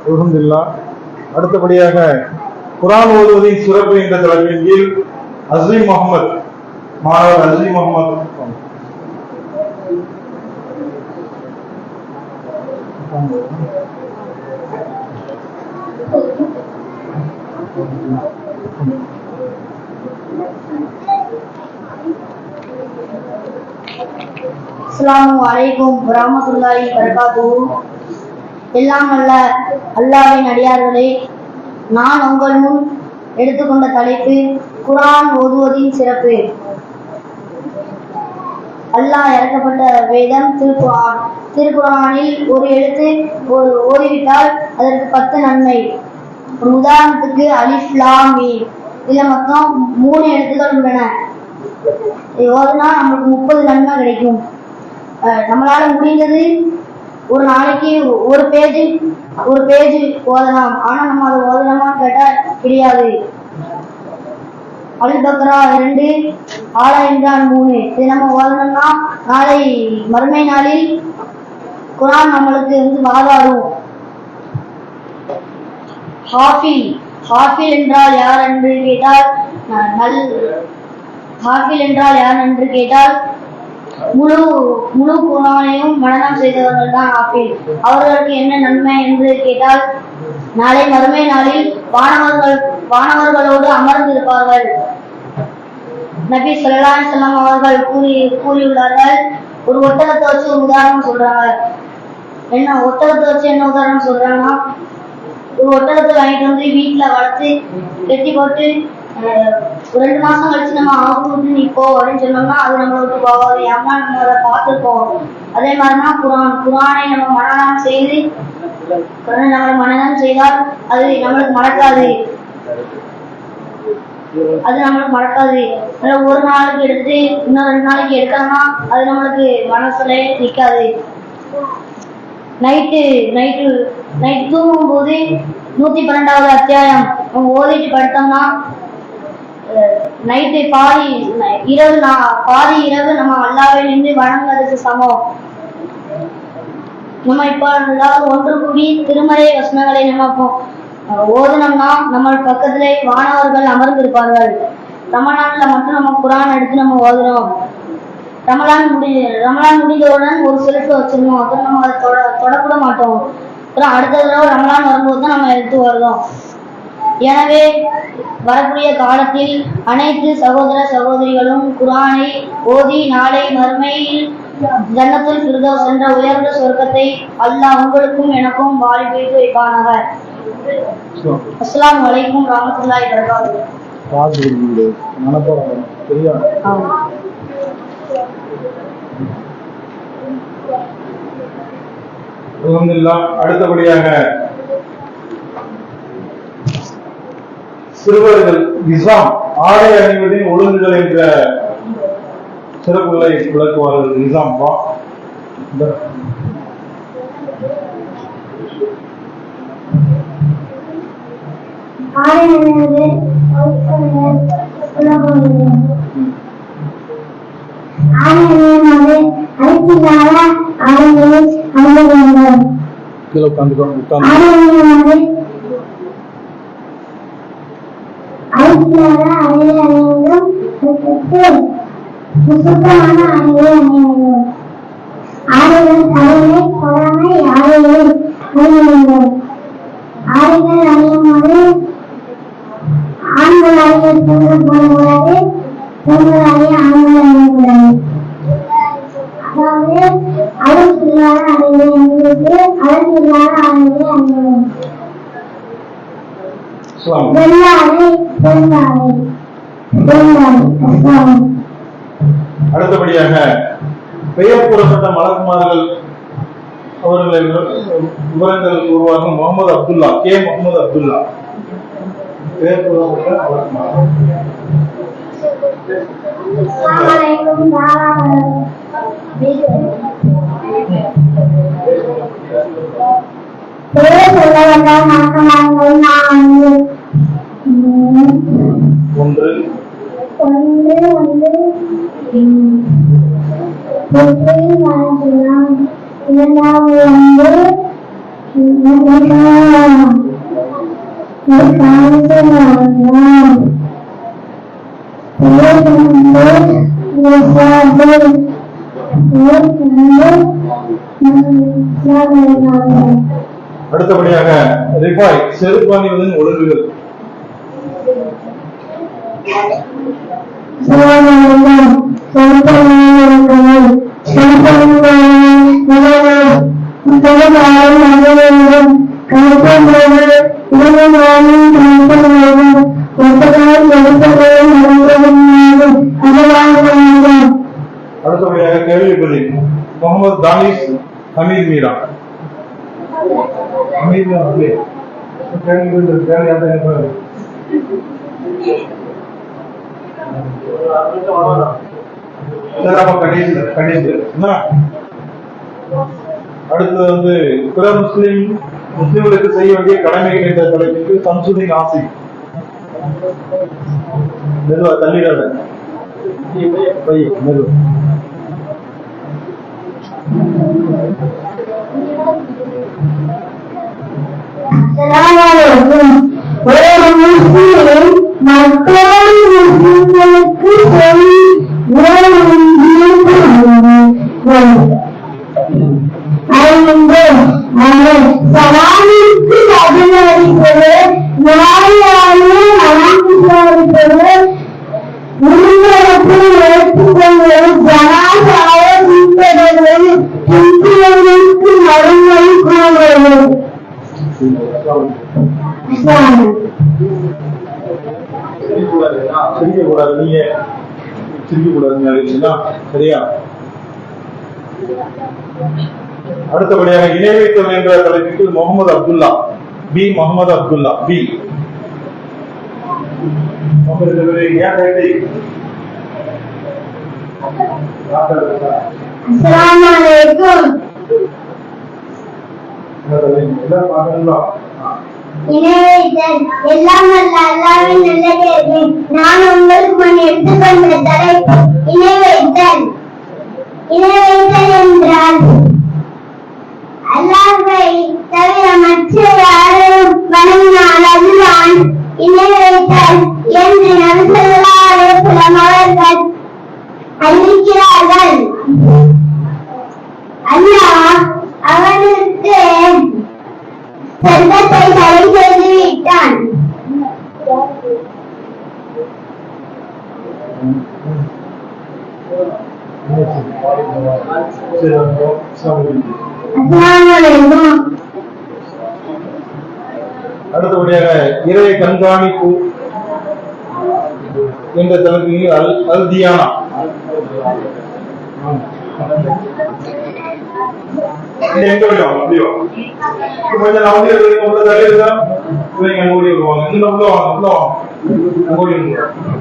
அல்ஹம்துலில்லாஹ். அடுத்தபடியாக குர்ஆன் ஓதுவதின் சிறப்பு என்ற தலைப்பின் கீழ் அஸ்லீம் முகமது மாணவர் அஸ்லீம் முகமது அஸ்ஸலாமு அலைக்கும் வரஹ்மத்துல்லாஹி வபரகாத்துஹு. எல்லாம் அல்ல அல்லாஹ்வின் அடியார்களே, நான் உங்கள் முன் எடுத்துக்கொண்ட தலைப்பு குர்ஆன் ஓதுவதின் சிறப்பு. அல்லாஹ் இறக்கப்பட்ட வேதம் திருக்குர்ஆன். திருக்குர்ஆனில் ஒரு எழுத்து ஓதிவிட்டால் அதற்கு 10 நன்மை. ஒரு உதாரணத்துக்கு அலிஃப் லாம் மீம், இதுல மொத்தம் 3 எழுத்துக்கள் உள்ளன. ஓதுனா நம்மளுக்கு 30 நன்மை கிடைக்கும். நம்மளால முடிந்தது ஒரு நாளைக்கு ஒரு பேஜ் ஓதலாம். ஆனா நம்ம அதை ஓதலாமான்னு கேட்டா கிடையாது. அல் பக்ரா 2, ஆல இம்ரான் 3 இது நம்ம ஓதணும்னா நாளை மறுமை நாளில் குர்ஆன் நம்மளுக்கு வந்து வாதாடும். ஹாஃபில் என்றால் யார் என்று கேட்டால் முழு குர்ஆனையும் மனனம் செய்தவர்கள் தான் ஹாஃபில். அவர்களுக்கு என்ன நன்மை என்று கேட்டால் நாளை மறுமை நாளில் வானவர்களோடு அமர்ந்திருப்பார்கள். நபி ஸல்லல்லாஹு அலைஹி வஸல்லம் அவர்கள் கூறியுள்ளார்கள். ஒரு ஒட்டகத்தை வச்சு ஒரு உதாரணம் சொல்றாங்க. ஒட்டகத்தை வச்சு என்ன உதாரணம் சொல்றாங்கன்னா, ஒரு ஒட்டகத்தை வாங்கிட்டு வந்து வீட்டுல வளர்த்து கட்டி போட்டு ஒரு 2 மாசம் கழிச்சு நம்ம ஆவுக்கு விட்டு நிப்போ அப்படின்னு சொன்னோம்னா அது நம்மளை விட்டு போகாது. ஏன்னா நம்ம அதை பார்த்துருக்கோம். அதே மாதிரிதான் குர்ஆனை நம்ம மனனம் செய்தால் அது நம்மளுக்கு மறக்காது. ஒரு நாளைக்கு எடுத்து இன்னும் 2 நாளைக்கு எடுக்கணும்னா அது நம்மளுக்கு மனசுல நிற்காது. நைட்டு தூங்கும் போது 112வது அத்தியாயம் நம்ம ஓதிட்டு படுத்தோம்னா நைட்டு பாதி இரவு நம்ம அல்லாஹ்வை நின்று வணங்குறதுக்கு சமம். நம்ம இப்ப ஒன்று கூடி திருமறை வசனங்களை நம்ம ஓதுனோம்னா நம்ம பக்கத்திலே வானவர்கள் அமர்ந்திருப்பார்கள். ரமலான்ல மட்டும் நம்ம குர்ஆன் எடுத்து நம்ம ஓதுறோம். ரமலான் முடிந்தவுடன் ஒரு சிலருக்கு வச்சிருந்தோம். அப்புறம் நம்ம அதை தொடக்கூட மாட்டோம். அப்புறம் அடுத்த தடவை ரமலான் வரும்போது தான் நம்ம எடுத்து வருவோம். எனவே வரக்கூடிய காலத்தில் அனைத்து சகோதர சகோதரிகளும் குர்ஆனை ஓதி நாளை மறுமையில் ஜன்னத்துல் ஃபிர்தௌஸ் என்ற உயர்ந்த சொர்க்கத்தை அல்லாஹ் உங்களுக்கும் எனக்கும் வாலிபைத்து வைப்பானாக. அஸ்ஸலாமு அலைக்கும் வரஹ்மத்துல்லாஹி வபரகாத்துஹு. அடுத்தபடியாக சிறுவர்கள் நிசாம் ஆடை அணிவதின் ஒழுங்குகள் என்ற சிறப்புகளை விளக்குவார்கள். நிசாம் வா. ஆடை அணிவது சுத்தமான அணியை அணிய ஆடைகள் தலைமை பொறாமை ஆடைகள் அணிய வேண்டும். ஆடைகள் அணியும்போது ஆண்கள் அணிய பெண்கள் போடக்கூடாது, பெண்கள் அணிய ஆண்கள் அணியக்கூடாது. அதாவது அழகு இல்லாத அணியை அணிவிட்டு அழகு இல்லாத ஆடைகளை அணிய வேண்டும். வெள்ளாடை பெண்ணாடை வெள்ளாடை அடுத்தபடியாக பெயர் கூறப்பட்ட மலக்குமார்கள் அவர்களை விவரங்கள் உருவாக்கும் முகமது அப்துல்லா, கே முகமது அப்துல்லா. பெயர் கூறப்பட்ட மலக்குமார்கள். ஒன்று அடுத்தபடியாக ரிஃபாய், செருப்பாணிவதன் ஒழுங்குகள். அடுத்தபடியாக கேள்வி பதில். முகமது தானிஷ் ஹமீத் மீரா. அடுத்தது வந்து பிற முஸ்லிம்களுக்கு செய்ய வேண்டிய கடமைகள் என்ற தலைப்புக்கு சம்சுதீன் ஆசிப். மெதுவா தள்ளிடாத. சிரிக்கக்கூடாது, நீங்க சிரிக்கக்கூடாது, சரியா? அடுத்தபடியாக இணை வைத்தல் என்ற தலைப்புக்கு முகமது அப்துல்லா, பி முகமது அப்துல்லா, பி. எல்லாம் அல்ல அல்லாஹ்வின் நல்லடியார்களே, நான் உங்களுக்கு முன் எடுத்துக்கொண்ட தலைப்பு இணை வைத்தல். இணை வைத்தல் என்றால் அல்லாஹ்வை தவிர மற்ற யாரையும் வணங்கினால் அதுதான் இணை வைத்தல் என்று நபி ஸல்லல்லாஹு அலைஹி வஸல்லம் அவர்கள் அறிவிக்கிறார்கள். அல்லாஹ் அவனுக்கு சொர்க்கத்தை தடை செய்து விட்டான். அடுத்தபடியாக இறை கண்காணிப்பு என்ற தலைப்பில் அல் தியானா. எங்க விடுவோம் அப்படியோ கொஞ்சம் நம்பி உள்ள தலையில இவங்க ஓடி வருவாங்க. இன்னும் உள்ள வாங்க, உள்ள வாங்க, ஓடி வருவாங்க.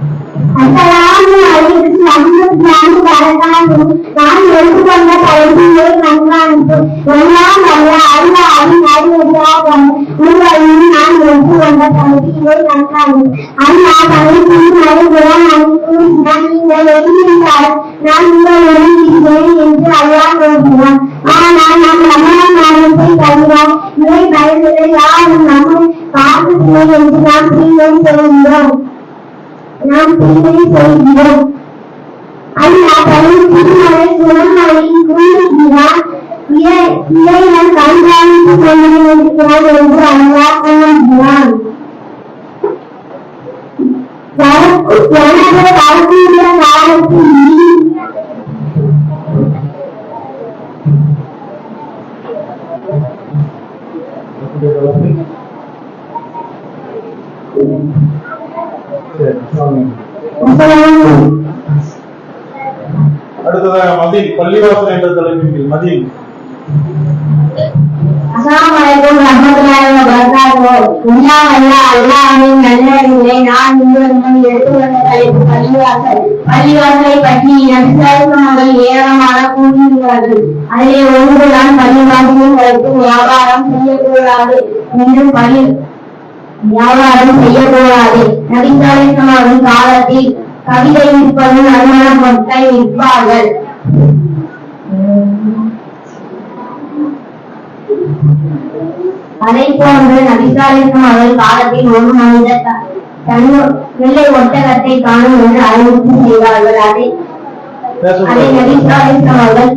நான் எடுத்துக்கொண்ட தலைப்பிலே கண்காணிப்பு எல்லாம் அல்ல அல்லாஹ்வின் அருளாகும். உங்களையும் நான் எடுத்துக்கொண்ட தலைப்பிலே கண்காணிப்பு அல்லாஹ் தலைப்பின் மறுபுறம் கூறினான், நீங்கள் எழுதியிருந்தால் நான் உங்களுடன் இருக்கிறேன் என்று அல்லாஹ் கூறுகிறான். ஆனால் நாம் ரமலான் மாதத்தை தவிர இறை பயன்களை யாரும் நம்மை பார்க்கவில்லை என்று நாம் தீமை செய்கிறோம். அல்லாஹ் தனது திருமலை குணங்களை கூறுகிறான். இறைவன் கண்காணித்து கொண்டிருக்கிறான் என்று அல்லாஹ் கூறுகிறான். எனது வரக்கூடிய காலத்தில் சரி, அடுத்ததாக மதீன் பள்ளிவாசல் என்ற தலைப்பின் மதீன். அஸ்ஸலாமு அலைக்கும் வரஹ்மத்துல்லாஹி வபரகாத்துஹு. அல்லாஹ்வின் நல்லடியார்களே, நான் உங்களிடம் எடுத்து வந்த தலைப்பு பள்ளிவாசல். பள்ளிவாசலை பற்றி நபிகள் ஏராளமான கூறியுள்ளார்கள். அதிலே ஒன்றுதான் பள்ளிவாசலில் வைத்து வியாபாரம் செய்யக்கூடாது என்றும் வியாபாரம் செய்யக்கூடாது. நபிகள் காலத்தில் கவிதை விற்பது நறுமண பொருட்களை விற்பார்கள். அதை போன்று நபிசாலிக்கும் அவர்கள் காலத்தில் ஒரு மனிதர் வெள்ளை ஒட்டகத்தை காணும் என்று அறிவிப்பு செய்தார்கள். அதை நபிசாலிக்கும் அவர்கள்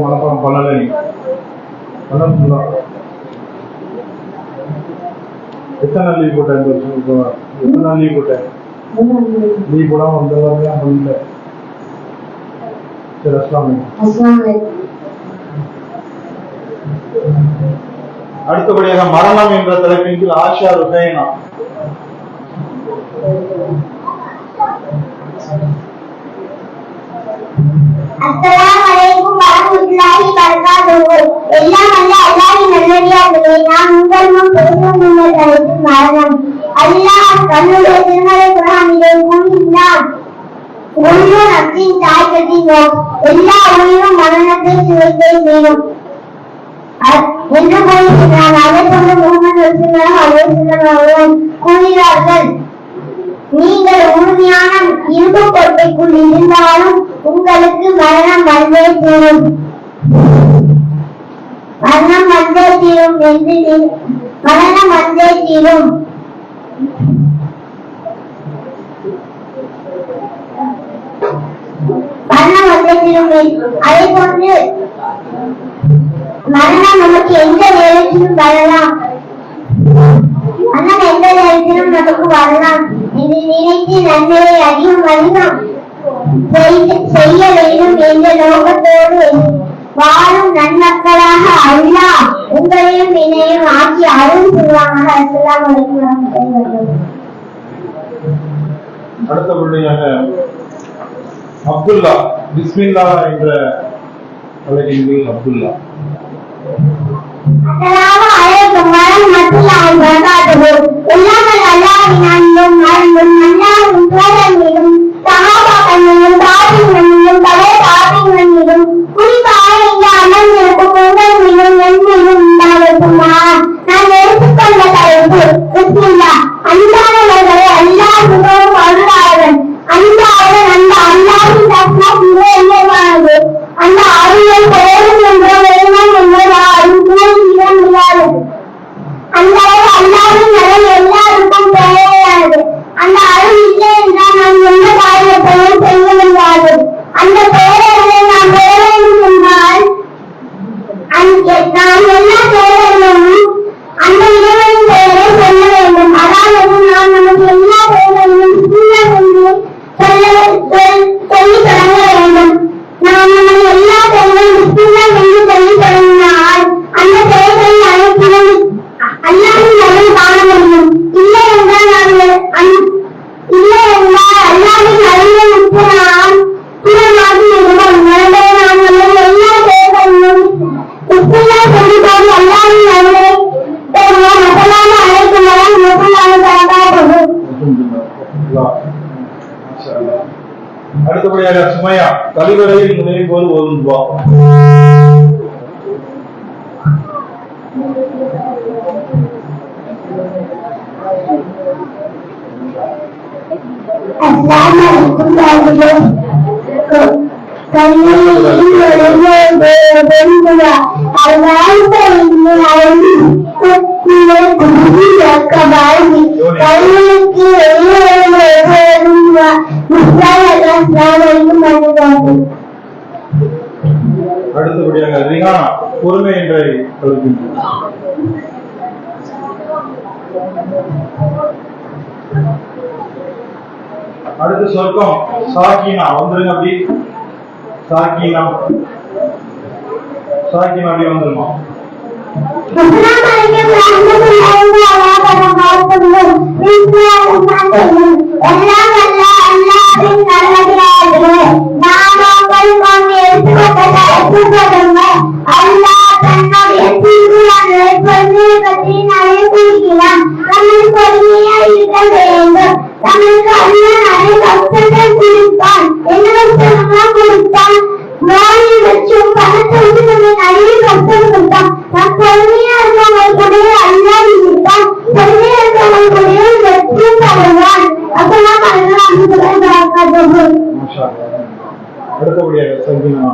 மனப்பாடம் பண்ணலை. எத்தனை லீவ் போட்டேன்? எத்தனை லீவ் போட்டேன்? லீவ் போடாம வந்தவங்க பண்ணல. சரி, அஸ்ஸலாமு அலைக்கும். அடுத்தபடியாக மரணம் என்ற தலைப்பின் கீழ் ஆஷா ருஹைனா. அஸ்ஸலாமு அலைக்கும் வரஹ்மத்துல்லாஹி வபரகாத்துஹு. எல்லாம் வல்ல அல்லாஹ்வின் நல்லடியார்களே, நான் உங்கள் முன் பேசும் இந்த தலைப்பு மரணம். அல்லாஹ் தன்னுடைய திருமறை குர்ஆனிலே கூறுகிறான், ஒன்று நப்சின் தாய்கத்தினோ எல்லா உயிரும் மரணத்தை சுவைத்தே வேணும் என்று கூறுகிறான். அதை கொண்டு முஹம்மது ஸல்லல்லாஹு அலைஹி வஸல்லம் அவர்கள் கூறுகிறார்கள், நீங்கள் உறுதியான இரும்பு கோட்டைக்குள் இருந்தாலும் உங்களுக்கு மரணம் வந்தே தீரும். மரணம் வந்தே தீரும் என்று மரணம் வந்தே தீரும். மரணம் வந்தே தீரும். அதே போன்று மரணம் நமக்கு எந்த நேரத்திலும் வரலாம். மரணம் எந்த நேரத்திலும் நமக்கு வரலாம் என்று நினைத்து நன்மையை அதிகம் அதிகம் செய்ய வேண்டும் என்ற நோக்கத்தோடு வாழும் நன்மக்களாக அல்லாஹ் உங்களையும் என்னையும் ஆக்கி அருள் புரிவாங்க. அஸ்ஸலாமு அலைக்கும் வரஹ்மத்துல்லாஹி. அடுத்தபடியாக அப்துல்லா பிஸ்மில்லா என்ற தலைப்பின் அப்துல்லா. அஸ்ஸலாமு அலைக்கும் வரஹ்மத்துல்லாஹி வபரகாத்துஹு. எல்லாம் அல்லாஹ்வின் அன்பும் அருளும் அல்லாஹ்வின் தூதர் மீதும் சஹாபாக்கள் மீதும் தாபிகள் மீதும் பழைய தாபிகள் மீதும் குறிப்பாக இந்த அமர்ந்திருக்கும் உங்கள் மீதும் என் மீதும் உண்டாகட்டுமா. நான் எடுத்துக்கொண்ட தலைப்பு பிஸ்மில்லா. அன்பானவர்களை அல்லாஹ் மிகவும் அருளாளன். அன்பாளன் அந்த அல்லாஹ்வின் ரஹ்மத் மிக உயர்வானது. அந்த அருளை போதும் என்ற வேணும் என்ற யாரும் கூறிவிட முடியாது. அந்த அல்லாஹ்வின் அருள் எல்லாருக்கும் தேவையானது. அந்த அருள் இல்லை என்றால் நாம் எந்த காரியத்தையும் செய்ய முடியாது. அந்த பேரர்களை நாம் பெற வேண்டும் என்றால் நாம் எல்லா பேரர்களும் அந்த இறைவனின் பெயரை சொல்ல வேண்டும். அதாவது நாம் நமக்கு எல்லா பேர்களையும் சொல்லி தொடங்க வேண்டும். நாம் நமது எல்லா பேர்களையும் சொல்லி தொடங்கினால் அந்த பெயர்களை அனைத்திலும் அல்லாஹ்வின் அருள் காண முடியும். இல்லை என்றால் அல்லாஹ்வின் அருளை விட்டு நாம் தூரமாகி விடுவோம். எனவே நாம் நமது எல்லா பெயர்களையும் சொல்லிக்கொண்டு அல்லாஹ்வின் அருளை பெறுவோம். அஸ்ஸலாமு அலைக்கும் வரஹ்மத்துல்லாஹி வபரகாத்துஹு. அடுத்தபடியாக சுமையா கலிவரையில் நுழையும் போது ஓதும் துஆ. அஸ்ஸலாமு அலைக்கும் வரஹ்மத்துல்லாஹி அடுத்தபடியாக ரிஹானா பொறுமை என்ற அடுத்த சொர்க்கம் சாக்கினா வந்துருங்க. அப்படி சாக்கினா அப்படி வந்துருமா? அடுத்தபடியாக சங்கீனா.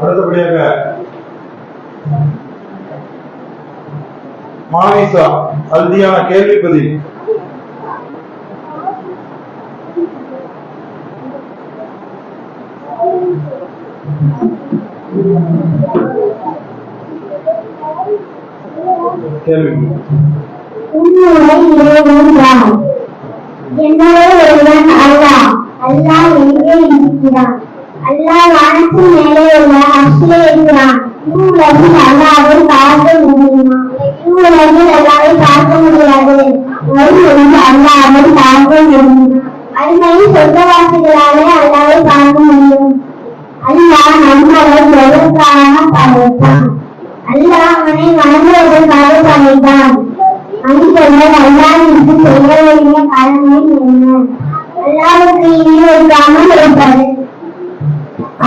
அடுத்தபடியாக மானிசா அல்தியான கேள்விப்பதிவு. கேள்வி அல்லாஹ் எங்கே இருக்கிறான்? அல்லாஹ் வானத்தின் மேலே உள்ள அர்ஷிலே இருக்கிறான். இவ்வுலகில் அல்லாஹ்வை பார்க்க முடியுமா? இவ்வுலகில் அல்லாஹ்வை பார்க்க முடியாது. மறுமையில் அல்லாஹ்வை பார்க்க முடியுமா? அருமையில் சொர்க்கவாசிகளாலே அல்லாஹ்வை பார்க்க முடியும். அல்லாஹ் நம்மளை எதற்காக படைத்தான்? அல்லாஹ் அவனை வணங்குவதற்காக படைத்தான். மனிதர்கள் அல்லாஹ்விற்கு செய்ய வேண்டிய கடமை என்ன? அல்லாஹ்வுக்கு இணை வைக்காமல் இருப்பது.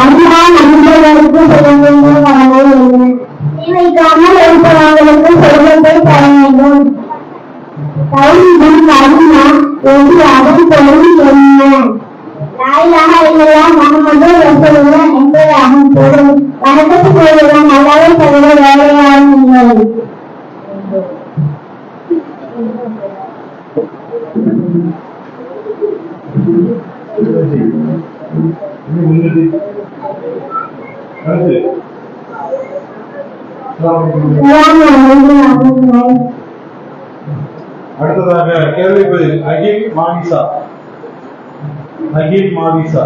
அல்லாஹ் மனிதர்களுக்கு செய்ய வேண்டிய கடமை என்ன? இணை வைக்காமல் இருப்பவர்களுக்கு செல்வத்தை தர வேண்டும். தௌஹீதுல் கலிமா என்று அதன் பொருள் என்ன? லா இலாஹ இல்லல்லாஹ் முஹம்மது ரசூலுல்லாஹ் என்பதாகும் பொருள். வணக்கத்துக்கு கோருவன் அல்லாஹ்வை தவிர வேறு யாரும் இல்லை. அடுத்ததாக கேள்விப்பதில் அகில் மாவிசா. அகில் மாவிசா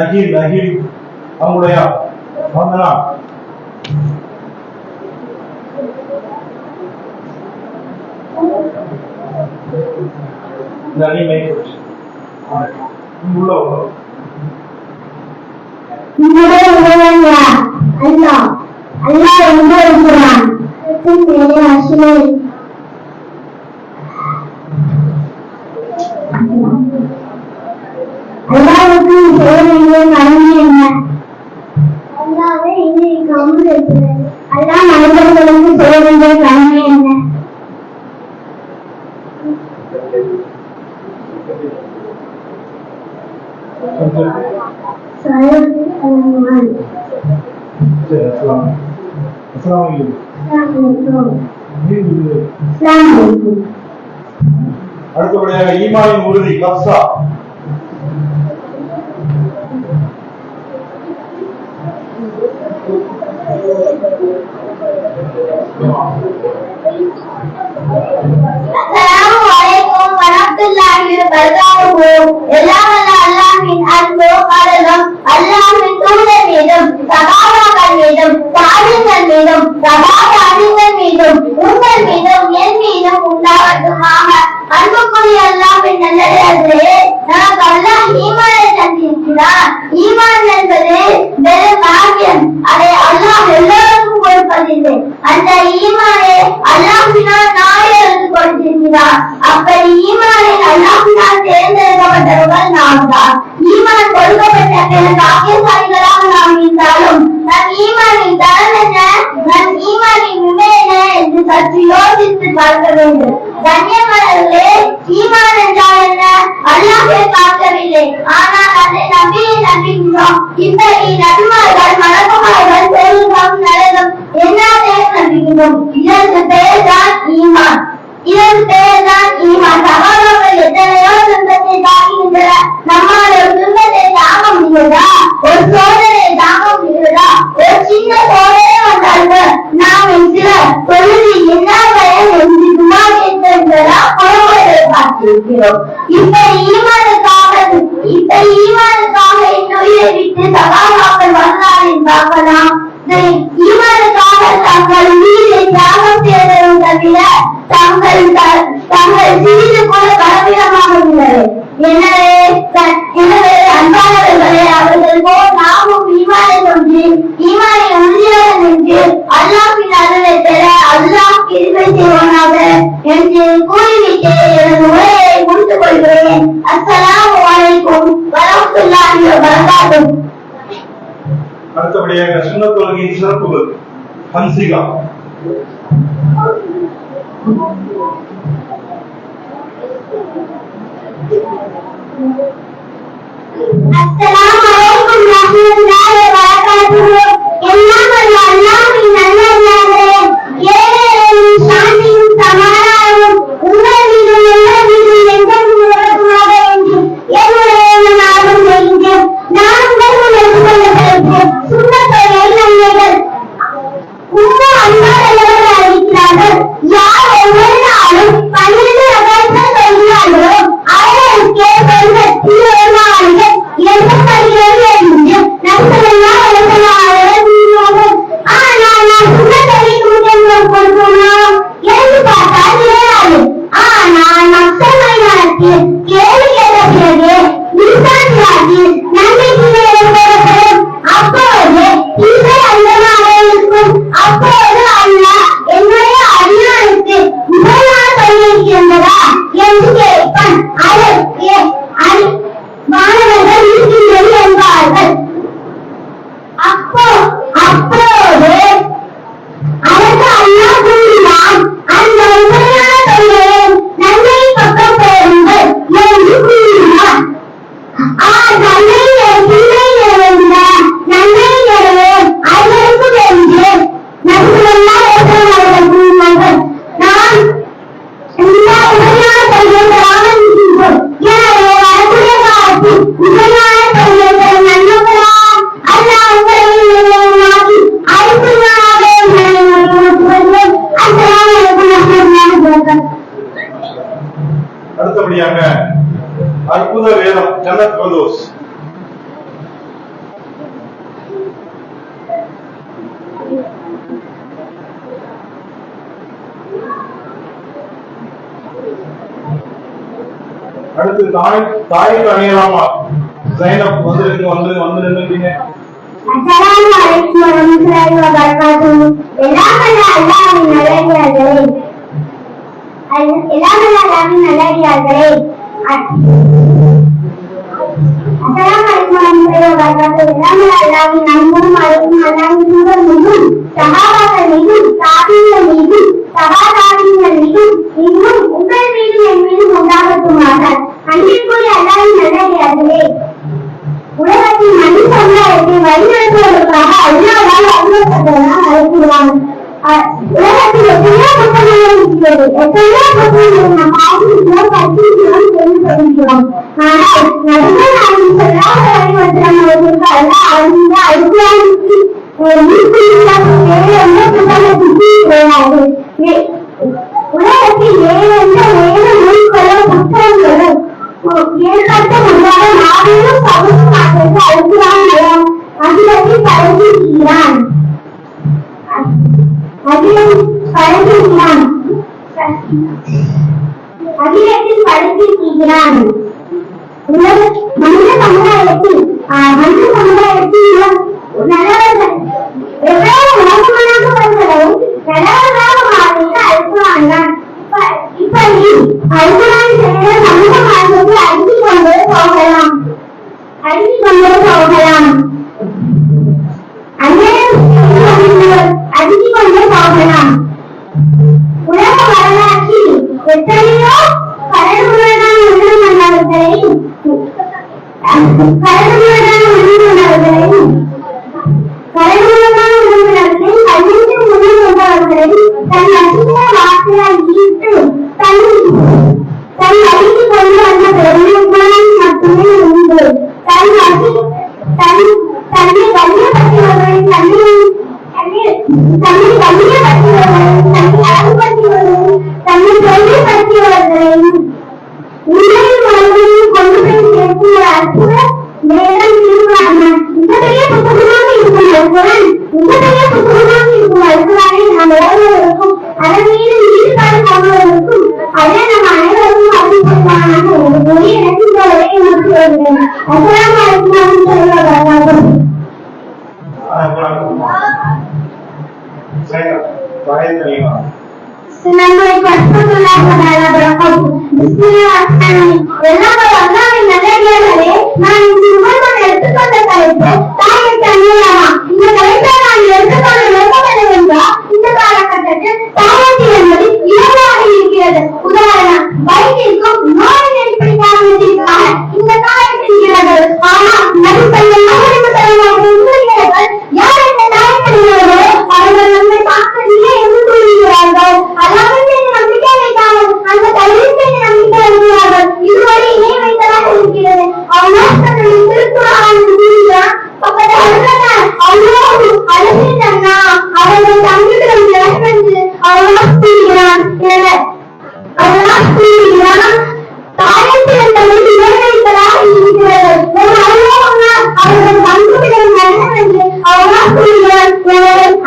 அகில் அகில் அவங்களுடைய அவங்களா அல்லாஹ் எங்கே இருக்கிறான்? அல்லாஹ்வுக்கு செய்ய வேண்டிய கடமை என்ன? அல்லாஹ்வை இணை வைக்காமல் இருக்கிறது. அல்லாஹ் மனிதர்களுக்கு செய்ய வேண்டிய கடமை என்ன? அடுத்தபடியாக ஈமானின் உறுதி கப்சா. அஸ்ஸலாமு அலைக்கும் வரஹ்மத்துல்லாஹி வபரகாத்துஹு. எல்லாம் வல்ல அல்லாஹ்வின் அன்பும் அருளும் அல்லாஹ்வின் தூதர் சகாதாரிகள் மீதும் உங்கள் மீதும் என் மீதும் உண்டாகட்டுமாக. அன்புக்குரிய அல்லாஹ்வின் நல்லடியார்களே, நமக்கு அல்லாஹ் ஈமானை தந்திருக்கிறார். ஈமான் என்பது வெறும் பாக்கியம். அதை அல்லாஹ் எல்லோருக்கும் கொடுப்பதில்லை. அந்த ஈமானை அல்லாஹ்வினால் நாயருக்கு கொடுத்திருக்கிறார். அப்படி ஈமானில் அல்லாஹ்வினால் தேர்ந்தெடுக்கப்பட்டவர்கள் நாம் தான். ஈமான் கொடுக்கப்பட்ட பிற பாக்கியசாலிகளாக நாம் இருந்தாலும் நம் ஈமானின் தரம் என்ன, நம் ஈமானின் விலை என்ன என்று சற்று யோசித்து பார்க்க வேண்டும். கண்ணியமானவர்களே, ஈமான் என்றால் என்ன? அல்லாஹ்வை பார்க்கவில்லை, ஆனால் அதை நம்பியை நம்புகின்றோம். இப்படி நபிமார்கள், மலக்குமார்கள், பெருகம், நரகம் எல்லாத்தையும் நம்புகின்றோம். இதற்கு பெயர் தான் ஈமான். இதற்கு பெயர் தான் ஈமான். சகாபாக்கள் எத்தனையோ துன்பத்தை தாக்குகின்றனர். நம்மால் ஒரு துன்பத்தை தாங்க முடிகிறதா? ஒரு சோதனை தாங்க முடிகிறதா? ஒரு சின்ன சோதனை வந்தார்கள் நாம் சிலர் பொழுது என்ன பயன் என்று சும்மா கேட்கிறதா குழந்தைகளை பார்த்திருக்கிறோம். இப்படி ஈமானுக்காக இந்நுயிரை விட்டு சகாபாக்கள் வரலாற்றில் பார்க்கலாம். ஈமானுக்காக தங்கள் உயிரை தியாகம் செய்ததும் தவிர தங்கள் சிறிது கூட பலவீனமாக உள்ளது. எனவே அன்பானவர்களே, அவர்கள் போல் நாமும் ஈமானை கொண்டு ஈமானை உறுதியாக நின்று அல்லாஹ்வின் அருளை பெற அல்லாஹ் கிருபை செய்வானாக என்று கூறிவிட்டு எனது உரையை முடித்துக் கொள்கிறேன். அஸ்ஸலாமு அலைக்கும் வரஹ்மத்துல்லாஹி வபரகாத்துஹு. அடுத்தபடியாக சுன்னத் தொழுகையின் சிறப்புகள். ஹன்சிகா. அஸ்ஸலாமு அலைக்கும் வரஹ்மத்துல்லாஹி வபரகாத்துஹு. எல்லாம் வல்ல அல்லாஹ்வின் நல்லடியார்களே, ஏழைகளின் சாந்தியும் சமாதானமும் உங்கள் மீதும் எங்கள் மீதும் என்றென்றும் நிலவுமாக என்று என்னுடைய நாளும் செய்கின்றேன். நான் உங்கள் எடுத்துக்கொள்ளப்படுகிறேன். சுன்னத் தொழுகை நன்மைகள். உம்மா அன்பாளர்கள் அறிவிக்கிறார்கள், யார் ஒவ்வொரு நாளும் 12 ரகாத்கள் தொழுகிறார்களோ அவர்களுக்கே சொர்க்கத்தில் ஏமாளிகள் எழுதப்படுகிறது என்று நபிஸல்லல்லாஹு அலைஹி வஸல்லம் அவர்கள் கூறினார்கள். ஆனால் நாம் சுன்னத் தொழுகைக்கு முக்கியத்துவம் கொடுப்போமா என்று பார்த்தால் கிடையாது. ஆனால் மக்கள் மைதானத்தில் கேள்வி கேட்ட பிறகு நிசாந்தியாகில் நன்மைக்கு போடப்படும். அப்போது இசை அந்தமாக இருக்கும். அப்போது அல்லாஹ் என்னுடைய அடியானுக்கு முதலாக சொல்லியிருக்கிறதா என்று கேட்பான். அதற்கு மாணவர்கள் இருக்கின்றது என்பார்கள். அப்போது அதற்கு அல்லாஹ் கூறினான், அந்த உண்மையான தொழிலை நன்மை பக்கம் போடுங்கள் என்று கூறினான். நன்மை பிள்ளை நிறைந்த நன்மை நிறைவே அதற்கு என்று நபிஸல்லல்லாஹு அலைஹி வஸல்லம் அவர்கள் கூறினார்கள். நான் இந்த உண்மையான தொழிலை பராமரிக்கின்றோம். எனவே வரக்கூடிய காலத்தில் உண்மையான தொழிலை நன்மைகளா அல்லாஹ் உங்களை மாற்றி அழைப்புகளாக அஸ்ஸலாமு அலைக்கும் வரஹ்மத்துல்லாஹி வபரகாத்துஹு. அடுத்தபடியாக அற்புத வேதம் ஜன்னத் ஃபர்தௌஸ். அடுத்து தாய்க்கு அணியலாமா? ஜைனப் வந்து நின்றுட்டீங்க. அஸ்ஸலாமு அலைக்கும் வரஹ்மத்துல்லாஹி வபரகாத்துஹு. எல்லாம் வல்ல அல்லாஹ்வின் நல்லடியார்களே, அஸ்ஸலாமு அலைக்கும் வரஹ்மத்துல்லாஹி வபரகாத்துஹு. எல்லாம் அல்லாஹ்வின் அன்பும் அருளும் அல்லாஹ்வின் தூதர் மீதும் சஹாபாக்கள் மீதும் தாபீன்கள் மீதும் தபாதாபீன்கள் மீதும் இன்னும் உங்கள் மீதும் என் மீதும் உண்டாகட்டுமாக. அன்பிற்குரிய அல்லாஹ்வின் நல்லடியார்களே, உலகத்தின் மனித சமுதாயத்தை வழிநடத்துவதற்காக அல்லாஹ்வால் அருளப்பட்டவராக அழைக்கிறான். உலகத்தில் எத்தனையோ புத்தகங்கள் இருக்கிறது, எத்தனையோ புத்தகங்கள் நாம் ஆசிரியர்களும் கற்பிக்கிறோம் தெரிந்து கொள்கிறோம். ஆனால் நபிகள் நாயகம் ஸல்லல்லாஹு அலைஹி வஸல்லம் அவர்களுக்கு அல்லாஹ் அறிந்த அத்தியாயத்திற்கு புத்தகத்திற்கு கிடையாது. உலகத்தில் ஏழென்ற நூல்களும் புத்தகங்களும் ஏற்பட்ட முடியாத மாபெரும் சமூகத்திற்கு அழைக்கிறான். அதில் பரப்பியிருக்கிறான். அகிலத்தில் படைத்திருக்கிறான். மனித சமுதாயத்தில் நல்லவர்கள் எவ்வளவு மோசமானவர்களை நல்லவர்களாக மாறிக்க அழுக்குவான். இப்படி அழுக்குவான் செய்த சமூக மாற்றத்தை அழித்துக் கொண்டே போகலாம். அழித்துக் கொண்டே போகலாம். உலக வரலாற்றில் எத்தனையோ கடற்குறதான உணர்வுள்ளவர்களையும் கல்விக்கு முதல் கொண்டவர்களையும் தன் நட்சத்திர வார்த்தையால் ஈர்த்து தன் அழித்துக் கொண்டு வந்த பெருமைக்குணம் மட்டுமே உண்டு. தன்னை வலியப்பட்டவர்களின் தன்னை வலியப்பட்டவர்களையும் தன்னை அழகுபடுத்தியவர்களையும் தன்னை பெருமைப்படுத்தியவர்களையும் உண்மையும் மனதையும் கொண்டு போய் சேர்க்கும் ஒரு அற்புத நேரம் திருக்குறான். மிகப்பெரிய புத்தகமாக இருக்கும் அல்குரானை நாம் ஓடுவதற்கும் அதன் மீது ஈடுபாடு கொள்வதற்கும் அதை நம் அனைவருக்கும் அறிவிப்பதற்கான ஒரு மொழி எனக்கு உரையை முடித்து வருகிறேன். அஸ்ஸலாமு அலைக்கும் வரஹ்மத்துல்லாஹி வபரகாத்துஹு. நம்மை பற்றுதலாக நான் இந்த விமர்சனம் எடுத்துக்கொண்ட தலைப்பு தாயை தண்ணீராமா. இந்த தலைப்பை நான் எடுத்துக்கொண்ட நோக்கம் என்னவென்றால் இந்த காலகட்டத்தில் தாயத்தி என்பது இலவாக இருக்கிறது. உதாரணம், வயிற்றிற்கும் நோய் நெருப்படி காரணத்திற்காக இந்த தாயத்திருக்கிறது. ஆனால் நடுப்பையில் யார் இந்த தாயத்திருக்கிறார்களோ அவர்கள் நம்மை பார்க்கவில்லை என்று கூறுகிறார்கள். அதாவது நம்பிக்கை வைக்காமல் அந்த தலைவருக்கு நம்பிக்கை வருகிறார்கள். இதுவரை இணை வைத்ததாக இருக்கிறது. அவனால் தன்னுடைய திருக்குறான் கூறுகிறான், அவர்கள் தங்கிடம் கூறுகிறான் தாயத்தில் என்பது இணை வைத்ததாக இருக்கிறது. அவர்கள் தங்குமிடம் என்று அவனால் கூறுகிறான்.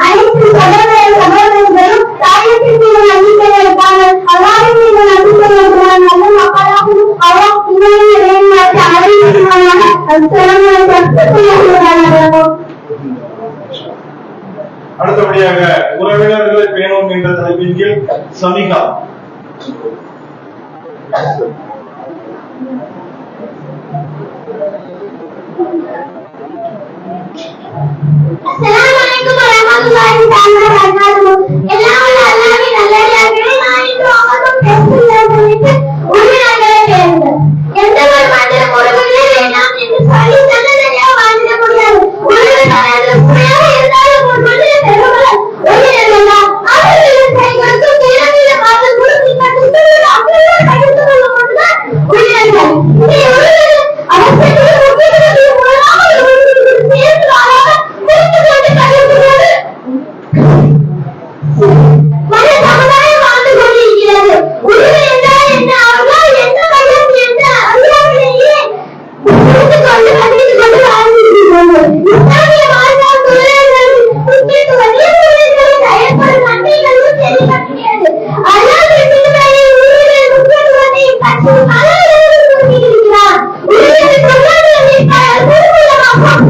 அனைத்து சகோதரர்களும் தாயத்தின் மீது நம்பிக்கை வைப்பார்கள். அல்லாஹ்வின் மீது நம்பிக்கை வைக்கிறான். நல்ல மக்களாகவும் அவன் உண்மையை வேண்டாட்டு அறிவிக்கிறான். அடுத்தபடியாக உறவினர்களை பேணும் என்ற தலைப்பின் கீழ் சமிகா. அஸ்ஸலாமு அலைக்கும் வரஹ்மத்துல்லாஹி வபரகாத்துஹு. எல்லாம் அல்லாஹ்வின் நல்லடியார்களே, நான் இன்று உங்களுடன் பேசுகிறேன் உறவினர்களை பேணுங்கள். எந்த ஒரு மனிதனும் உறவுகளே வேண்டாம் என்று சொல்லி தன்னந்தனியாக வாழ்ந்திட முடியாது. உறவினர் என்று முறையாக இருந்தாலும் ஒரு மனிதன் பெறுவர்கள் உறவினர்கள் தான். அவர்களின் கை கொடுக்கும் நேரத்தில் அவர்கள் குடும்பத்தை கட்டுப்படுத்த அவர்களோடு பகிர்ந்து கொள்ளும் போதுதான் உறவினர்கள். இந்த உறவினர்கள் அவர்களுக்கு முக்கியத்துவத்தின் மூலமாக சேர்ந்து மன சமுதாயம் வாழ்ந்து கொண்டிருக்கிறது. உறவு என்றால் என்ன, அவர்களால் என்ன பயம் என்று அறியாமலேயே புரிந்து கொண்டு அறிந்து கொண்டு வாழ்ந்திருக்கிறார்கள். இஸ்லாமிய வாழ்நாள் தொழிலாளர்கள் முக்கியத்துவம் செயல்படும் நன்மைகளும் தெளிவாகிறது. அல்லாஹ் திருமறையில் உறவுகளின் முக்கியத்துவத்தை பற்றி பலரும் கூறியிருக்கிறார். உறவுகளின் கொண்டாடுவதை மூலமாக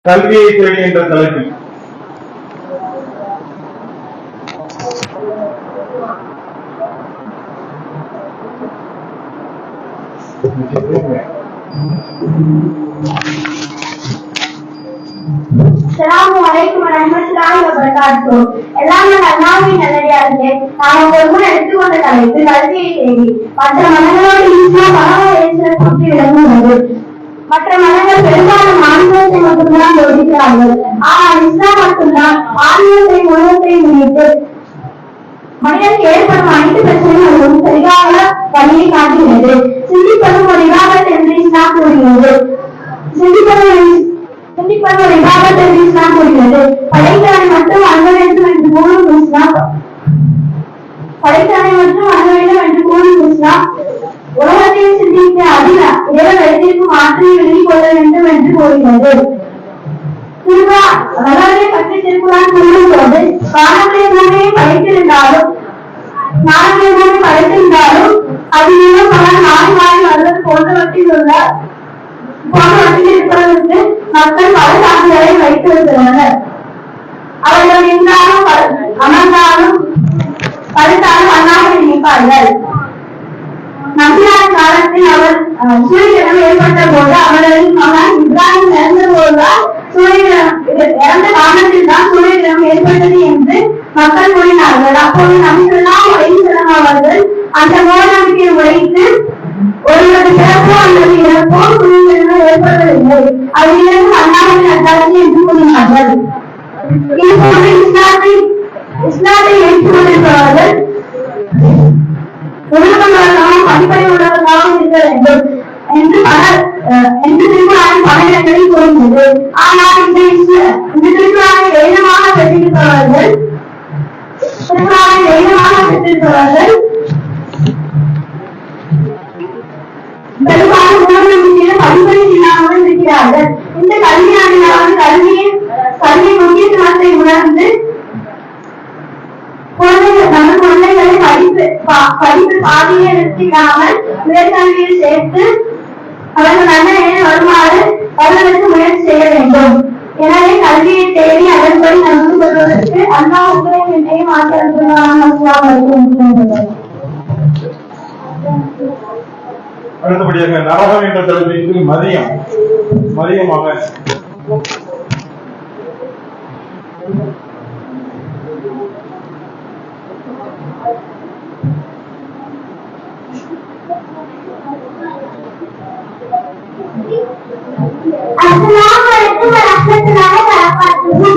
கல்வியை தேடி என்ற தலைப்பில். அஸ்ஸலாமு அலைக்கும் வரஹ்மத்துல்லாஹி வபரகாத்துஹு. எல்லாமே அல்லாஹ்வின் நல்லடியார்களே, நாம் ஒருவர் எடுத்துக்கொண்ட தலைப்பு கல்வியை தேடி. மற்ற மதங்களோடு இஸ்லாம் பல பற்றி விளங்குகிறது. மற்ற மதங்கள் பெரும்பாலும் ஆன்மீகத்தை மட்டும்தான் போதிக்கிறார்கள். ஆனால் இஸ்லாம் மட்டும்தான் ஆன்மீகத்தை உலகத்தை முன்னிட்டு மனிதனுக்கு ஏற்படும் அனைத்து பிரச்சனைகளும் சரியாக வழியை காட்டுகிறது. சிந்திப்பதும் ஒரு இபாதத் என்று இஸ்லாம் கூறுகிறது. சிந்திப்பது ஒரு இபாதத் என்று இஸ்லாம் கூறுகிறது. படைத்தவனை மட்டும் அணுக வேண்டும் என்று கூறும் இஸ்லாம் உலகத்தையும் சிந்திக்க அதிக இறைவன் வைத்திருக்கும் ஆற்றலை வெளிக் கொள்ள வேண்டும் என்று கூறுகிறது. வரலாற்றை பற்றி திருக்குறான் கூறும் போது வானத்தை பூமியை படைத்திருந்தாலும் அதிலும் பல நாடு வருவது போன்றவற்றில் இருப்பதற்கு மக்கள் பல சான்றுகளை வைத்திருக்கிறார்கள். அவர்கள் நின்றாலும் அமர்ந்தாலும் படுத்தாலும் அண்ணாக நினைப்பார்கள். நம்பினார் காலத்தில் அவர் சூரியகிரகம் ஏற்பட்ட போது அவர்களின் மகன் இப்ராஹிம் இறந்த போதுதான் இறந்த காரணத்தில் தான் சூரியகிரகம் ஏற்பட்டது என்று மக்கள் கூறினார்கள். அப்போது நம்பிக்கைலாம் உடைந்து அவர்கள் அந்த மூடநம்பிக்கையை உடைத்து ஒருவரது பிறப்போ அல்லது இறப்போ சூரியகிரகம் ஏற்படவில்லை, அதிலிருந்து அண்ணாவின் அட்டாட்சி என்று கூறினார்கள். இதுபோன்று இஸ்லாத்தை ஏற்றுக்கொண்டிருப்பவர்கள் உலகங்களாகவும் அடிப்படை உள்ளவர்களாகவும் இருக்க வேண்டும் என்று திருக்குறான் பல இடங்களில் கூறுகிறது. ஆனால் இந்த திருக்குறானை வேதமாக பெற்றிருப்பவர்கள் பெரும்பாலும் மூடநம்பிக்கையில் படிப்படி இல்லாமல் இருக்கிறார்கள். இந்த கல்வியாளர்கள் கல்வி முக்கியத்துவத்தை உணர்ந்து குழந்தைகளை படிப்பு பாதியை நிறுத்திடாமல் உயர்கல்வியில் சேர்த்து அவர்கள் நல்ல நிலையில் வருமாறு அவர்களுக்கு முயற்சி செய்ய வேண்டும். எனவே கல்வியை தேடி அதன்படி நடந்து கொள்வதற்கு அல்லாஹ் உங்களையும் என்னையும் அடுத்தபடியாக நரகம் என்ற தலைப்பில் மரியமாக அஸ்ஸலாமு அலைக்கும் வரஹ்மத்துல்லாஹி வபரகாத்துஹு.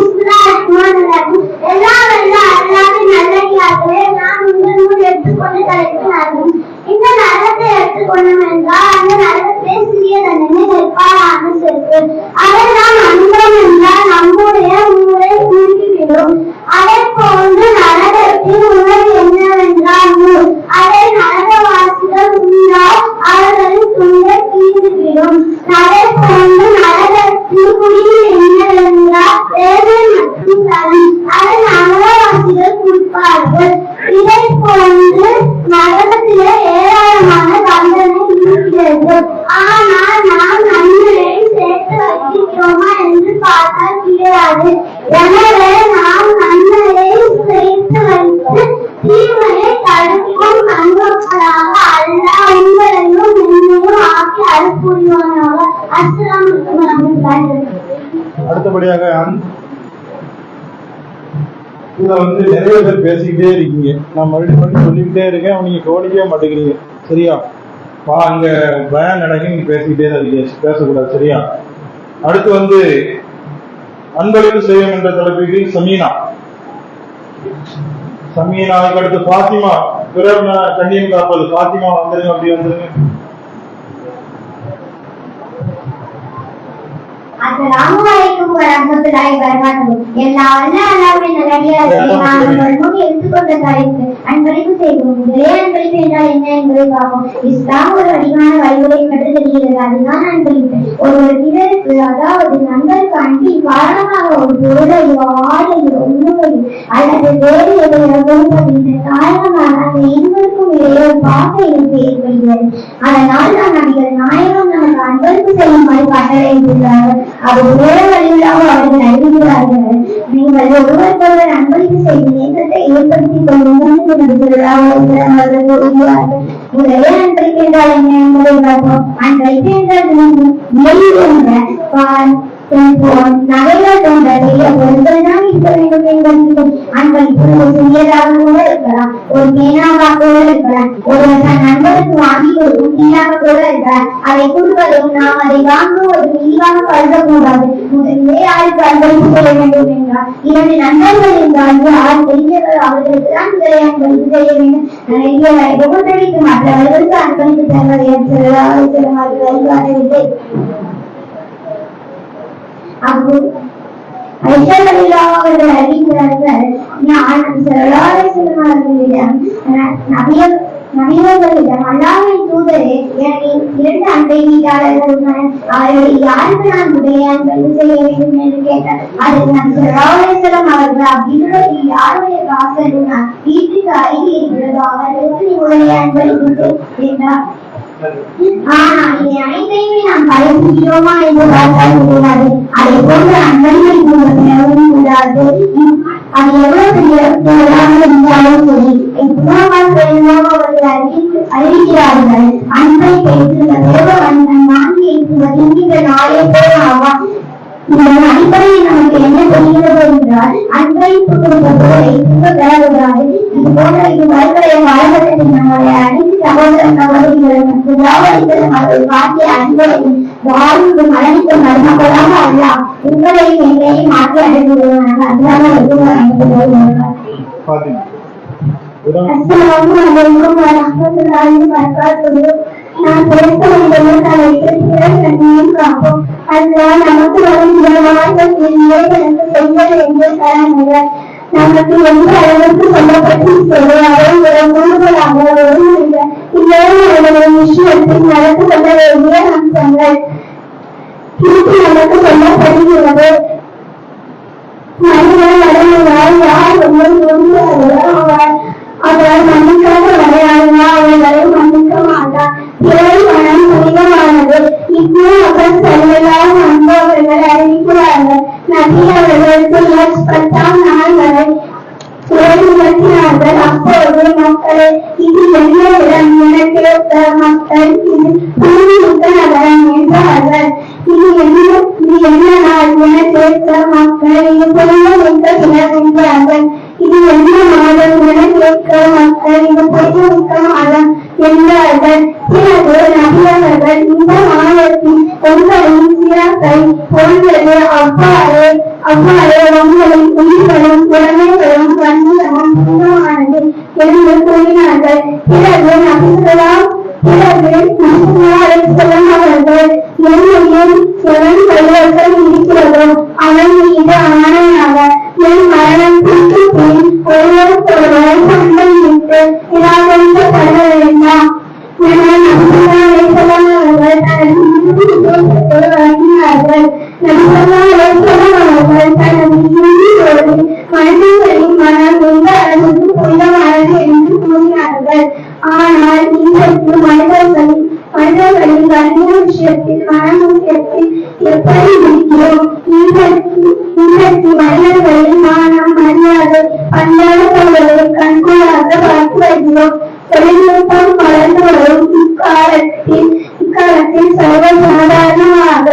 எல்லாம் வல்ல அல்லாஹ்வின் நல்லடியார்களே, நான் உங்கள் முன் எடுத்துக்கொண்ட தலைப்பு நரகம். இந்த நரகத்தை எடுத்துக்கொண்டோம் என்றால் அந்த நரகத்தை சிறிய தண்டனை நெருப்பாலான செருக்கு. அதை நாம் அனுபவம் என்றால் நம்முடைய ஊரை உருக்கிவிடும். அதை போன்று நரகத்தின் உணவு என்னவென்றால் நூல். அதை நரகவாசிகள் உண்டால் அவர்களின் துண்டை கீழ்ந்துவிடும். அதை போன்று நரகத்தின் குடியில் என்னவென்றால் வேலை மற்றும் தரம். அதை நரகவாசிகள் கொடுப்பார்கள். இதை போன்று நரகத்திலே ஏராளமான தண்டனை இருக்கிறது. ஆனால் நாம் நன்மையை சேர்த்து வைக்கிறோமா என்று பார்த்தால் கிடையாது. எனவே நாம் நன்மையை சேர்த்து வைத்து தீமையை தடுக்கும் அன்பர்களாக அல்லாஹ் உங்களையும் என்னையும் ஆக்கி அருள் புரிவானாக. அஸ்ஸலாமு அலைக்கும் வரஹ்மத்துல்லாஹி. அடுத்தபடியாக இதுல நிறைய பேர் பேசிக்கிட்டே இருக்கீங்க. நான் மறுபடியும் சொல்லிக்கிட்டே இருக்கேன், நீங்க கவனிக்கவே மாட்டேங்கிறீங்க. சரியா? அங்க பயான் நடக்க நீங்க பேசிக்கிட்டே தான் இருக்கீங்க, பேசக்கூடாது. சரியா? அடுத்து அன்பளிப்பு செய்யும் என்ற தலைப்புக்கு சமீனாவுக்கு அடுத்து பாத்திமா, பிறர் கண்ணியம் காப்பது. பாத்திமா வந்துருங்க, அப்படி வந்துருங்க. அஸ்ஸலாமு அலைக்கும் வரஹ்மத்துல்லாஹி வபரகாத்துஹு. எல்லா வல்ல அல்லாஹ்வின் நல்லடியார்களே, நான் உங்கள் முன் எடுத்துக்கொண்ட தலைப்பு அன்பளிப்பு செய்வோம். அன்பளிப்பு என்றால் என்ன என்பதை பார்ப்போம். இஸ்லாம் ஒரு வடிவான வழிமுறை கற்றுத் தருகிறது. அதுதான் அன்பளிப்பு. ஒரு பிறருக்கு, அதாவது நண்பருக்கு அன்பின் காரணமாக ஒரு பொருளையோ ஆடையோ உணவையோ அல்லது வேறு எதையோ கொடுப்பதின் காரணமாக அந்த இருவருக்கும் இடையே ஒரு பாச இழப்பு ஏற்படுகிறது. அதனால் தான் நபிகள் நாயகம் நமக்கு அன்பளிப்பு செய்யுமாறு கட்டளையிட்டுள்ளார்கள். அது வேற வழியில்லாமல் அவர்கள் அறிவிக்கிறார்கள். நீங்கள் ஒருவருக்கொருவர் அன்பளிப்பு செய்து நேசத்தை ஏற்படுத்திக் கொள்ளுங்கள் அவர்கள் கூறுகிறார்கள். முதலே அன்பளிப்பு என்றால் என்ன என்பதை பார்ப்போம். அன்பளிப்பு என்றால் நகைகள் போன்ற பெரிய பொருட்கள் தான் இருக்க வேண்டும் என்பது அன்பளிப்பு ஒரு சிறியதாக கூட இருக்கலாம், ஒரு பேனாவாக கூட இருக்கலாம், ஒருவர் தன் நண்பருக்கு வாங்கி கொடுக்கும் பேனாக கூட இருக்கலாம். அதை கொடுப்பதும் நாம் அதை வாங்கும் ஒரு தெளிவாக கருதக்கூடாது. முதலிலே யாருக்கு அன்பளிப்பு செய்ய வேண்டும் என்றால் 2 நண்பர்கள் என்றால் யார் தெரிந்தவர் அவர்களுக்கு தான் முதலே அன்பளிப்பு செய்ய வேண்டும். புகழ்ந்தளித்து மற்றவர்களுக்கு அன்பளிப்பு தருவதை அவர்கள் அறிவிக்கிறார்கள். நபியர்களிடம் அல்லாஹ்வின் தூதரே, எனக்கு 2 அண்டை வீட்டாளர்கள் உள்ளனர். அவர்களில் யாருக்கு நான் முதலே அன்பளிப்பு செய்ய வேண்டும் என்று கேட்டார். அதற்கு நபி ஸல்லல்லாஹு அலைஹி வஸல்லம் அவர்கள் அவ்விருவரில் யாருடைய காசு நான் வீட்டுக்கு அருகே இருக்கிறதோ அவர்களுக்கு நீ முதலே அன்பளிப்பு செய் என்றார். ஆனால் இதை அனைத்தையுமே நாம் கடைபிடிக்கிறோமா என்று பார்த்தால் முடியாது. அதை போன்ற அன்பளிப்பை பெறவும் கூடாது. அது எவ்வளவு பெரிய இருந்தாலும் சரி, அவர்கள் அறிவிக்கிறார்கள். அன்பை பேசுகிற தேவவண்ணன் வாங்கி என்கின்ற நாளே போல ஆவான். இதன் அடிப்படையில் நமக்கு என்ன தெரிகிறது என்றால் அன்பளிப்பு கொடுப்பதோடு பெறக்கூடாது. இது போன்ற இவ்வருடைய காலகட்டத்தில் நம்முடைய அனைத்து சகோதரர்களும் அவர்கள் காட்டிய அன்பையும் வாழ்ந்து மரணிக்க மருமகளாக அல்ல உங்களையும் எங்களையும் மாற்றி அடைந்துள்ளனர். நான் பேச வேண்டும் காப்போம். அதுதான் நமக்கு வரும் செய்வது என்று தரமுடியாது. நமக்கு எந்த அளவுக்கு சொல்லப்பட்டு விஷயத்தில் நடந்து கொள்ள வேண்டிய அம்சங்கள் திருப்பி நமக்கு சொல்லப்படுகிறது. மனிதன் அடையாள் யார் ஒருவர் அவர் மன்னிக்காத வரையாளா அவர்களை மன்னிக்க மாட்டார். பிறகு மனம் புனிதமானது. அவர் செல்லலாம் அன்பு அவர்கள் அறிவிக்கிறார்கள். நபி அவர்களுக்கு 10ஆம் நாள் வரை நிறுத்தினார்கள். அப்போது மக்களே, இது என்ன இடம் என கேட்ட மக்கள் இது புனிதமிக்க நகரம் என்றார்கள். இது என்ன நாள் என கேட்ட மக்கள் இது புனிதமிக்க இடம் என்றார்கள். இது என்ன மாதம் என கேட்க மக்கள் இது புனிதமிக்க மாதம் என்றார்கள். பிறகு நபி அவர்கள் இந்த மாதத்தின் உங்களின் சிறப்பை பொருள்களே அவ்வாறே உங்களின் உயிர்களும் உடமைகளும் கண்களும் புனிதமானது என்று கூறினார்கள். பிறகு நபி அவர்கள் என்னையும் எவன் கைவர்கள் இருக்கிறதோ அவன் மீது ஆணையாக என் மரணத்திற்கு பின் ஒருவருக்கொருவர் சண்டை விட்டு நிராகரிக்கப்பட வேண்டாம் என அவர்கள் வழங்கினார்கள். அவர்கள் தனது இறுதியோடு மனிதர்களின் மனம் எந்த அளவுக்கு புனிதமானது என்று கூறினார்கள். ஆனால் இன்றைக்கு மனிதர்களின் கல்விய விஷயத்தில் மன விஷயத்தில் எப்படி இருக்கிறோம்? இன்றைக்கு மனிதர்களின் மானம் மரியாதை பண்பாடுகளை கண்கூடாக பார்த்து வருகிறோம். தொழில்நுட்பம் வளர்ந்து வரும் இக்காலத்தில் சர்வசாதாரணமாக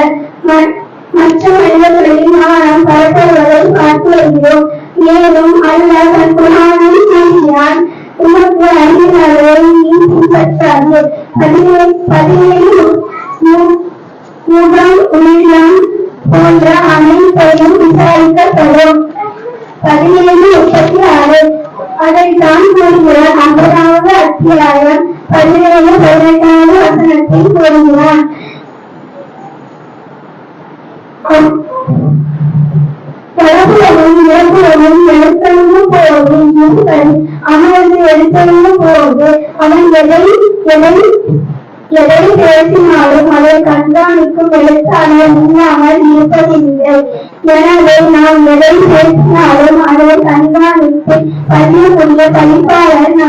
மற்ற மனிதர்களின் மானம் பரப்புவதை பார்த்து வருகிறோம். மேலும் அல்லாஹ் தன் குர்ஆனில் கூறுகிறான், உமக்கு அறிவினாலே நீ பின்பற்றாதே. 17 முகம் உள்ளம் போன்ற அனைத்தையும் விசாரிக்கப்படும். 17:36 அதைத்தான் கூறுகிறார். 50வது அத்தியாயம் 17-18வது வசனத்தில் கூறுகிறார். பரப்புலவும் இறப்புலவும் எடுத்தெழுந்து போவது அவனது எடுத்தெழுந்து போவது அவன் எதை பேசினாலும் அதை கண்காணிக்கும் எழுத்தாளர் இல்லாமல் இருப்பதில்லை. எனவே நாம் எதை பேசினாலும் அதை கண்காணித்து பதியக்கூடிய பதிப்பாளர்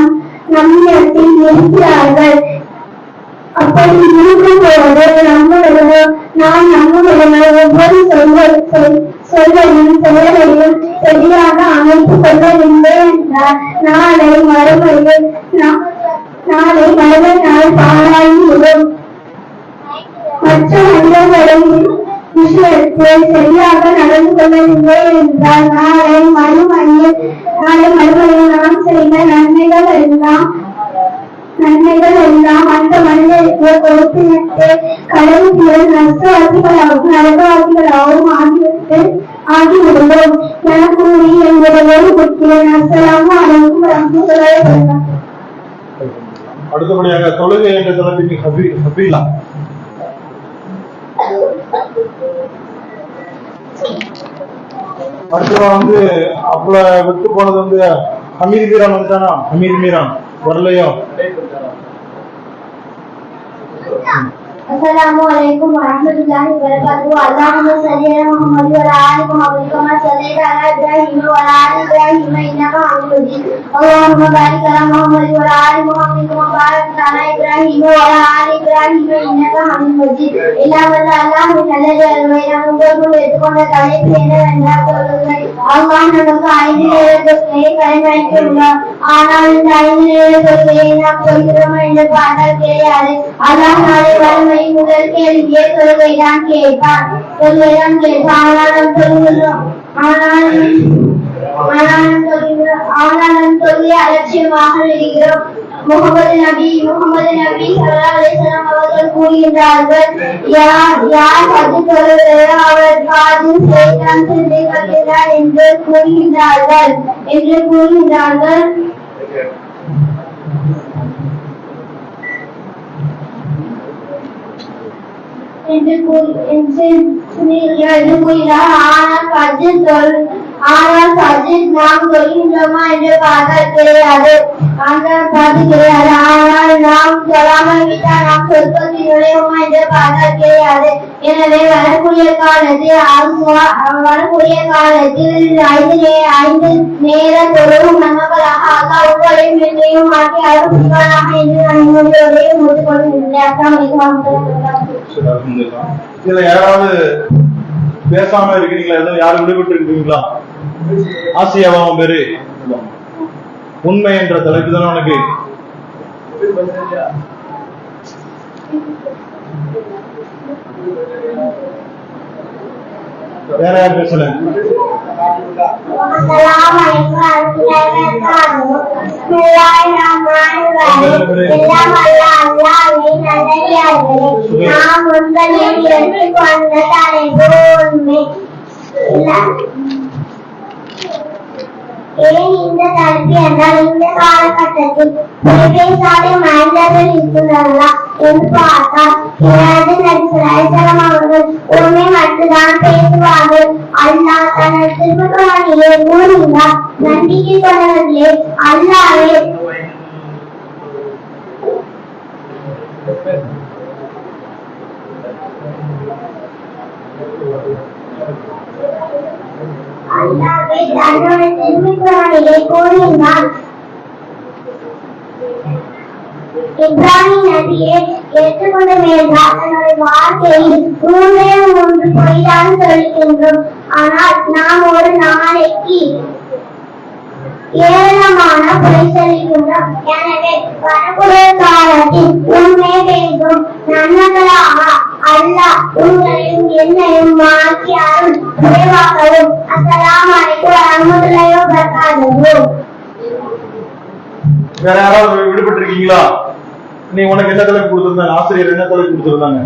நம்மிடத்தில் இருக்கிறார்கள். அப்படி இருக்கும் போது நம்முடைய நாம் நம்முடைய ஒவ்வொரு சொல்லையும் செயலையும் சரியாக அமைத்துக் கொள்ளவில்லை என்றால் நாளை மறுமை நாள் பாழாகிவிடும். மற்ற மனிதர்களின் விஷயத்தில் சரியாக நடந்து கொள்ளவில்லை என்றால் நாளை மறுமையில் நாம் செய்த நன்மைகள் எல்லாம் அந்த மனிதருக்கு கொடுப்பினத்தை கடவுள் நரகவாசிகளாகவும் ஆகிவிடுவோம் என கூறி எங்களுடைய குட்டியன் அஸ்ஸலாமு அலைக்கும் வரஹ்மத்துல்லாஹி வபரகாத்துஹு. அடுத்தபடியாக தொழுகை என்ற தலைப்பிற்கு ஹபீலா. அடுத்தவன் அப்பல விட்டு போனது ஹமீர் மீரான் வந்துட்டானா? ஹமீர் மீரான் வரலையோ? Assalamualaikum warahmatullahi wabarakatuh. Allahumma salli ala Muhammad wa ala ali Muhammad kama sallaita ala Ibrahim wa ala ali Ibrahim innaka Hamidum Majid. Allahumma barik ala Muhammad wa ala ali Muhammad kama barakta ala Ibrahim wa ala ali Ibrahim innaka Hamidum Majid. Eல்லாம் வல்ல அல்லாஹ்வின் நல்லடியார்களே, நாம் உங்களுக்குள் எடுத்துக்கொண்ட தலைப்பு என்னவென்றால் தொழுகை. அல்லாஹ் நமக்கு 5 நேர தொழுகையை கடமையாக்கியுள்ளார். ஆனால் இந்த 5 நேர தொழுகையை நாம் தொழுகிறோமா என்று பார்த்தால் கிடையாது. அல்லாஹ் நாளை வறுமை முதல் கேள்வியே தொழுகைதான் கேட்பான். ஆனாலும் தொழுகை அலட்சியமாக இருக்கிறோம். முகமது நபி ஸல்லல்லாஹு அலைஹி வஸல்லம் அவர்கள் கூறுகின்றார்கள், யார் பத்து தொழுகிறாரோ அவர் காதில் ஷைத்தான் சிந்தை கட்டுகிறார் என்று கூறுகின்றார்கள். ஆனால் ஃபஜ்ர் நாம் தொழுகின்றோமா என்று பார்த்தால் கிடையாது. ஆனால் நாம் தொழாமல் விட்டால் நாம் சொர்க்கத்தில் நுழைவோமா என்று பார்த்தால் கிடையாது. எனவே வரக்கூடிய காலத்தில் 5 நேர தொழுவும் நன்மைகளாக அல்லாஹ் உங்களையும் என்னையும் மாற்றி அருள் புரிவானாக என்று நான் உங்களுடைய முடித்துக் கொள்கின்றேன். அஸ்ஸலாமு அலைக்கும். இதுல யாராவது பேசாம இருக்கிறீங்களா? ஏதோ யாரும் விடுபட்டு இருக்கீங்களா? ஆசியாவா உன் பேரு? உண்மை என்ற தலைப்பு தானே உனக்கு? வேற யார் பேசல? இந்த தலைப்பு என்றால் இந்த காலகட்டத்தில் தொலைபேசாத மனிதர்கள் இருக்கிறார்களா என்று பார்த்தால் அவர்கள் உண்மை மட்டும்தான் பேசுவார்கள். அல்லாஹ் தனது திருக்குர்ஆனிலே கூறுகிறார், நம்பிக்கை கொண்டவர்களே, அல்லாஹ்வே தன்னுடைய திருக்குர்ஆனிலே கூறுகிறார், இப்ராஹிம் நபியை ஏற்றுக்கொண்ட வேண்டாம் தன்னுடைய வாழ்க்கையில் 3 பொய்தான் சொல்கின்றோம். ஆனால் நாம் ஒரு நாளைக்கு ஏராளமான பொய் சொல்கின்றோம். எனவே வரக்கூடிய காலத்தில் உண்மை பேசும் நன்மைகளாக அல்லாஹ் உங்களையும் என்னையும் மாற்றி அருள் புரிவாகவும். அஸ்ஸலாமு அலைக்கும் வரஹ்மத்துல்லாஹி வபரகாத்துஹு. வேற யாராவது விடுபட்டு இருக்கீங்களா? நீ உனக்கு என்ன தலைப்பு கொடுத்திருந்தாங்க? ஆசிரியர் என்ன தலைப்பு கொடுத்திருந்தாங்க?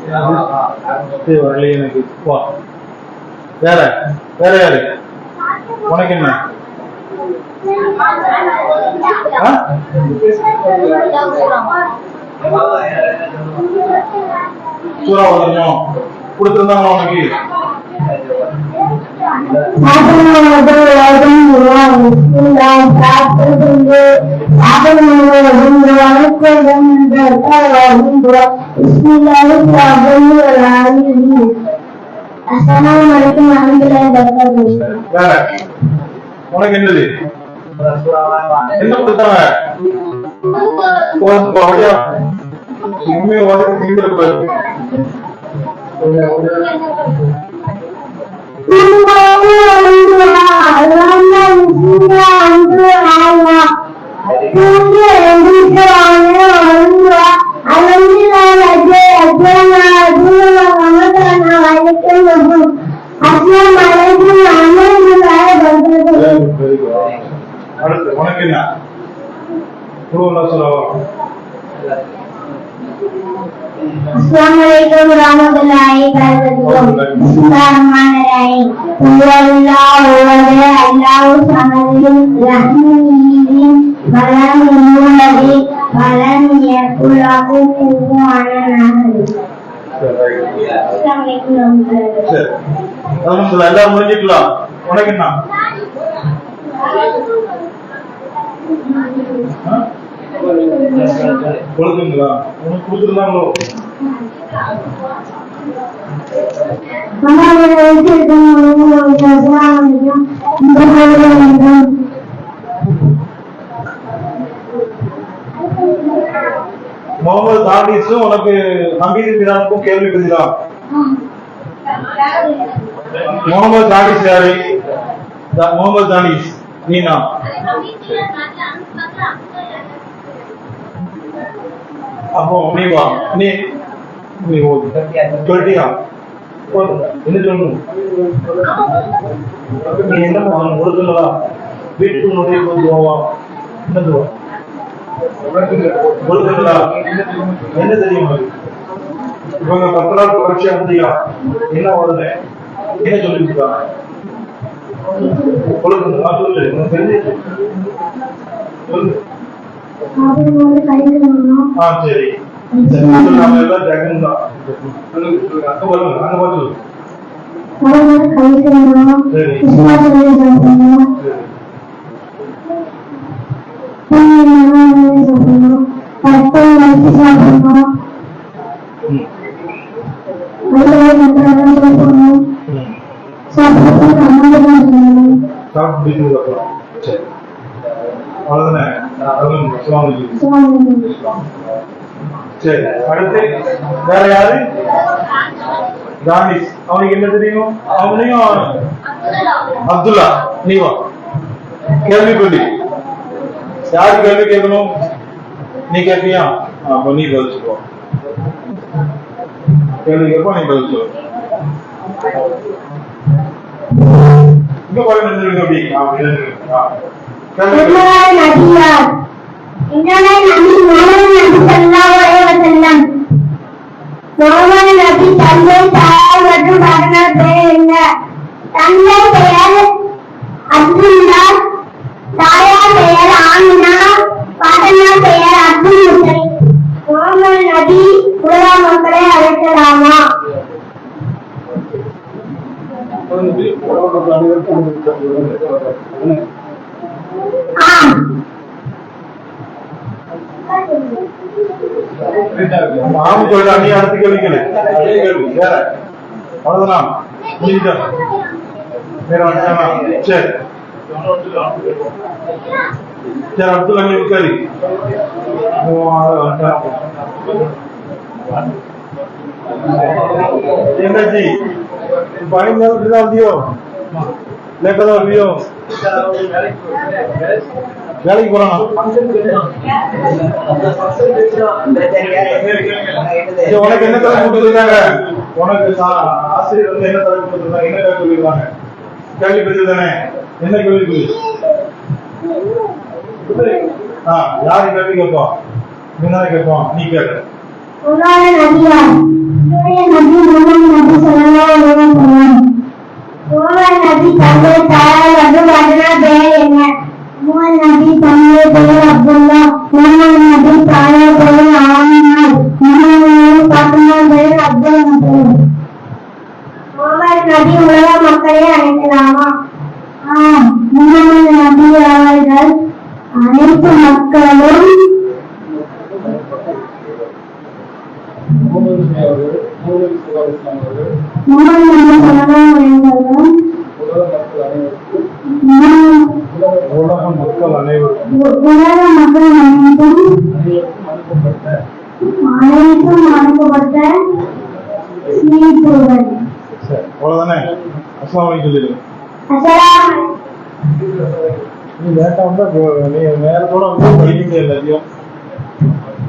எனக்கு வேற வேற யாரு? உனக்கு என்ன? சூறா வரையும் கொடுத்திருந்தாங்க உனக்கு? உனக்கு என்னது? என்ன கொடுத்தாங்க? அடுத்து உனக்கு என்ன சொல்லலாம்? Assalamualaikum warahmatullahi wabarakatuh. Bismillahirrahmanirrahim. Wallahu Allahu samad rahim walam yulad walam yakul lahu kufuwan ahad. Assalamualaikum warahmatullahi wabarakatuh. எல்லாரும் முடிஞ்சுக்கலாம். உனக்கு என்ன? கொடுக்குங்களா? உனக்கு கொடுத்துருந்தாங்களோ? முகமது தானிஸும் உனக்கு ஹமீது பிரானுக்கும் கேள்வி பதிலா? முகமது தானிஸ் யாரு? முகமது தானிஸ் நீனா? அப்போ நீ வா, நீ சொல்லிட்டியா? என்ன சொல்லணும்? நீ என்ன கொடுக்குங்களா? வீட்டுக்கு நுழைய போவா? என்னது கொடுக்குங்களா? என்ன தெரியும்? இவங்க 10 நாள் பரீட்சை முடியா? என்ன வருது? என்ன சொல்லிருக்கா? கொடுக்குங்களா? சொல்லு, தெரிஞ்சு சொல்லு. சரி நாம எல்லாம் ஜெகன் தான். அங்க பாருங்க, அங்க பாத்து சரி சரி அடுத்து வேற யாரு? தானிஸ். அவனுக்கு என்ன தெரியும்? அவனையும் அப்துல்லா. நீ வா, கேள்வி சொல்லி. யாரு கேள்வி கேட்கணும்? நீ கேட்பியா? நீ பதில் சொல்லுவா. கேள்வி கேட்பா, நீ பதில் சொல்லுவ. இங்க பாருங்க அப்படி முகமது நபி தந்தை தாயார் மற்றும் பாட்டனார் பெயர் என்ன? தந்தை பெயர் அப்துல்லா, தாயார் பெயர் ஆமினா, பாட்டனார் பெயர் அப்துல் முத்தலிப். முகமது நபி உலக மக்களை அழைக்கலாமா? மாமு சொல்றா, நீ அடுத்த கேள்வி கேளு. அதே கேள்வி வேற அவ்வளவுதான். முடிஞ்சா வேற வந்தாமா? சரி சரி அப்துல்லா நீ உட்காரி. என்னாச்சு? பயங்கர வந்தியோ? லேட்டா வந்தியோ? வேலைக்கு போறானா? உனக்கு என்ன தலைப்பு கொடுத்துருக்காங்க? உனக்கு ஆசிரியர் வந்து என்ன தலைப்பு கொடுத்துருக்காங்க? என்ன கேள்வி சொல்லிருக்காங்க? கேள்வி பதில் தானே? என்ன கேள்வி? யாரு கேள்வி கேட்பான்? நீங்க கேட்பான். நீ கேட்க நபி தந்தை தாயார் மற்றும் பாட்டனார் பெயர் என்ன? முகமது நபி தந்தை பெயர் அப்துல்லா, முகமது நபி தாயார் பெயர் ஆமினா, முகமது நபி பாட்டனார் பெயர் அப்துல் முத்தலிப். முகமது நபி உலக மக்களை அழைக்கலாமா? முகமது நபி அவர்கள் அனைத்து மக்களும் உலக மக்கள் மக்கள் அனைவருக்கும் உலக மக்கள் அனைத்தும் அனுப்பப்பட்ட சீர்தூதன். சரி, அவ்வளவுதானே? அஸ்ஸலாமு அலைக்கும் சொல்லிடுங்க. நீ லேட்டா வந்தா நீ நேரத்தோட வந்து படிக்க முடியாது எல்லாத்தையும்.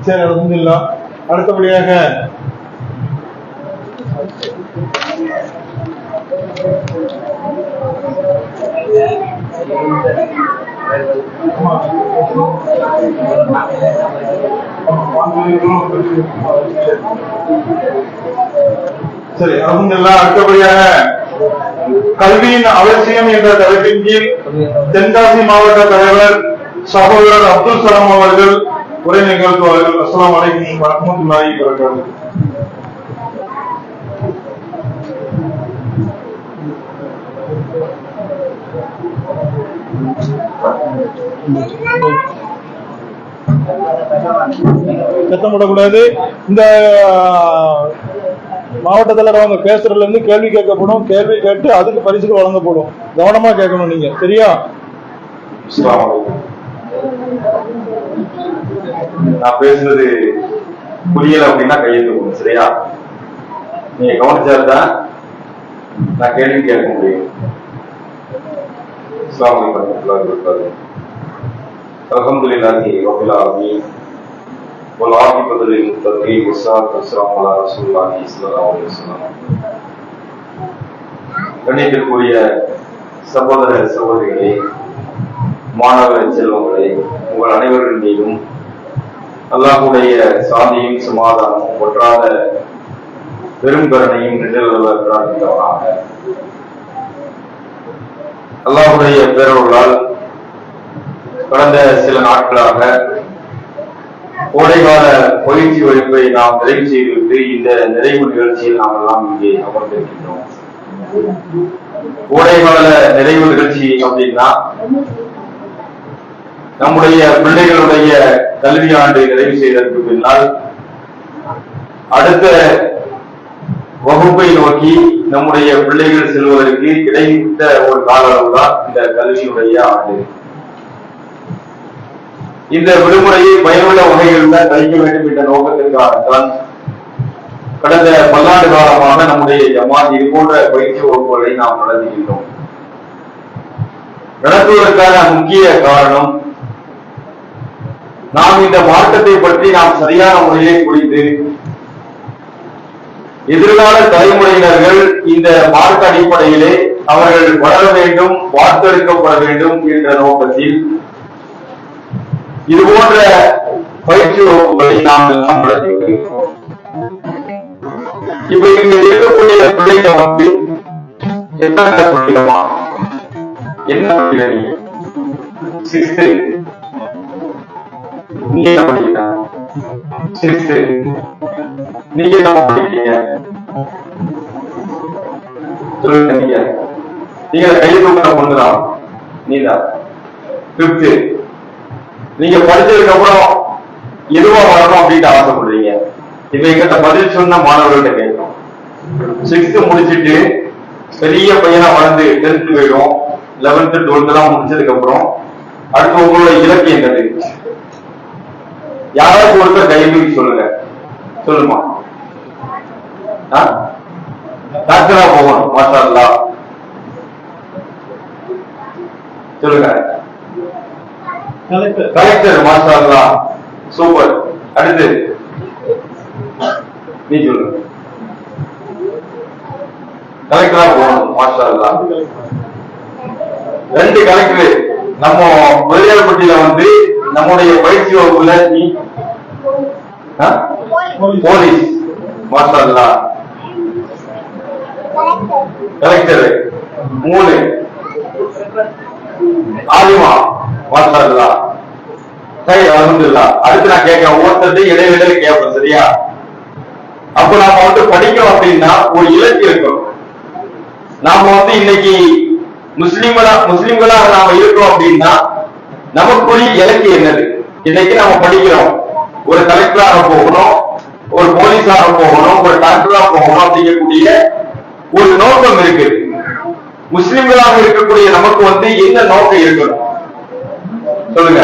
சரி, அல்ஹம்துலில்லாஹ். அடுத்தபடியாக சரி, அல்ஹம்துலில்லாஹ். அடுத்தபடியாக கல்வியின் அவசியம் என்ற தலைப்பின் கீழ் தென்காசி மாவட்ட தலைவர் சகோதரர் அப்துல் சலாம் அவர்கள் உரை நிகழ்த்துவார்கள். அஸ்ஸலாமு அலைக்கும் வரஹ்மத்துல்லாஹி வபரகாத்துஹு. சத்தமிடக்கூடாது. இந்த மாவட்டத்தில் அவங்க பேசுறதுல இருந்து கேள்வி கேட்கப்படும். கேள்வி கேட்டு அதுக்கு பரிசுகள் வழங்கப்படும். கவனமா கேட்கணும் நீங்க, சரியா? நான் பேசுறது புரியல அப்படின்னா கையெழுத்து, சரியா? நீங்க கவனிச்சாதான் நான் கேள்வி கேட்க முடியும். அஸ்ஸலாமு அலைக்கும் வரஹ்மத்துல்லாஹி வபரகாத்துஹு. அல்ஹம்துலில்லாஹி ரப்பில் ஆலமீன் வல் ஆகிபத்து லில் முத்தகீன் வஸ்ஸலாத்து வஸ்ஸலாமு அலா ரசூலில்லாஹி ஸல்லல்லாஹு அலைஹி வஸல்லம். கண்ணியத்திற்குரிய சகோதர சகோதரிகளே, மாணவ செல்வங்களே, உங்கள் அனைவரின் மீதும் அல்லாஹ்வுடைய சாந்தியும் சமாதானமும் ஒன்றாத பெரும் கருணையும் நிகழ்வுள்ள பிரார்த்தித்தவனாக அல்லாஹ்வுடைய பேரருளால் கடந்த சில நாட்களாக கோடைகால பயிற்சி வகுப்பை நாம் நிறைவு செய்துவிட்டு இந்த நிறைவு நிகழ்ச்சியில் நாம் எல்லாம் இங்கே அமர்ந்திருக்கின்றோம். கோடைகால நிறைவு நிகழ்ச்சி அப்படின்னா நம்முடைய பிள்ளைகளுடைய கல்வி ஆண்டு நிறைவு செய்ததற்கு பின்னால் அடுத்த வகுப்பை நோக்கி நம்முடைய பிள்ளைகள் செல்வதற்கு கிடைத்த ஒரு கால அளவுதான் இந்த கல்வியுடைய ஆண்டு. இந்த விடுமுறையை பயனுள்ள வகைகளில் கழிக்க வேண்டும் என்ற நோக்கத்திற்காகத்தான் கடந்த பல்லாண்டு காலமாக நம்முடைய ஜமாத் இது போன்ற பயிற்சி வகுப்புகளை நாம் நடத்துகின்றோம். நடத்துவதற்கான முக்கிய காரணம், நாம் இந்த மார்க்கத்தை பற்றி நாம் சரியான முறையை புரிந்து எதிர்கால தலைமுறையினர்கள் இந்த மார்க்க அடிப்படையிலே அவர்கள் வளர வேண்டும், வார்த்தெடுக்கப்பட வேண்டும் என்ற நோக்கத்தில் இது போன்ற பயிற்சி வகுப்புகளை நாம் எல்லாம் நடத்தி வருகிறோம். இப்ப இங்க இருக்கக்கூடிய பிள்ளைங்க வந்து என்ன படிக்கலாமா, என்ன படிக்கிறீங்க? சிக்ஸ்த். நீங்க என்ன படிக்கிறீங்க? சிக்ஸ்த். நீங்க என்ன படிக்கிறீங்க? சொல்லுங்க. நீங்க கையை தூக்கின பொண்ணுதான், நீதான் ஃபிஃப்த். நீங்க படிச்சதுக்கு அப்புறம் எதுவா வரணும் அப்படின்னு ஆசைப்படுறீங்க? இப்ப எங்கிட்ட பதில் சொன்ன மாணவர்கள்ட்ட கேட்கிறோம். சிக்ஸ்த் முடிச்சுட்டு பெரிய பையனா வளர்ந்து 10th போயிடும், 11th 12th எல்லாம் முடிச்சதுக்கு அப்புறம் அடுத்து உங்களோட இலக்கு என்னது? யாராவது ஒருத்தர் கைவிட்டு சொல்லுங்க. சொல்லுமா? டாக்டரா போகணும், மாஷா அல்லாஹ். சொல்லுங்க. கலெக்டர், மாஷா அல்லாஹ், சூப்பர். அடுத்து நீ சொல்லு. கலெக்டரா போகணும், மாஷா அல்லாஹ். 2 கலெக்டர் நம்ம முதலியார்பட்டியில வந்து நம்முடைய பயிற்சி வகுப்புல நீ போலீஸ், மாஷா அல்லாஹ். கலெக்டர் 3 ஆலிமா, மாஷா அல்லாஹ். சரி, அல்ஹம்துலில்லாஹ். அடுத்து நான் கேட்கிறேன், ஒவ்வொருத்தருடைய இடைவெளியில கேட்பேன், சரியா? அப்ப நாம வந்து படிக்கணும் அப்படின்னா ஒரு இலக்கு இருக்கணும். நாம வந்து இன்னைக்கு முஸ்லிம்களாக நாம இருக்கோம் அப்படின்னா நமக்குரிய இலக்கு என்னது? இன்னைக்கு நாம படிக்கிறோம், ஒரு கலெக்டராக போகணும், ஒரு போலீஸாக போகணும், ஒரு டாக்டராக போகணும் அப்படிங்கக்கூடிய ஒரு நோக்கம் இருக்குது. முஸ்லிம்களாக இருக்கக்கூடிய நமக்கு வந்து என்ன நோக்கம் இருக்கணும்? சொல்லுங்க.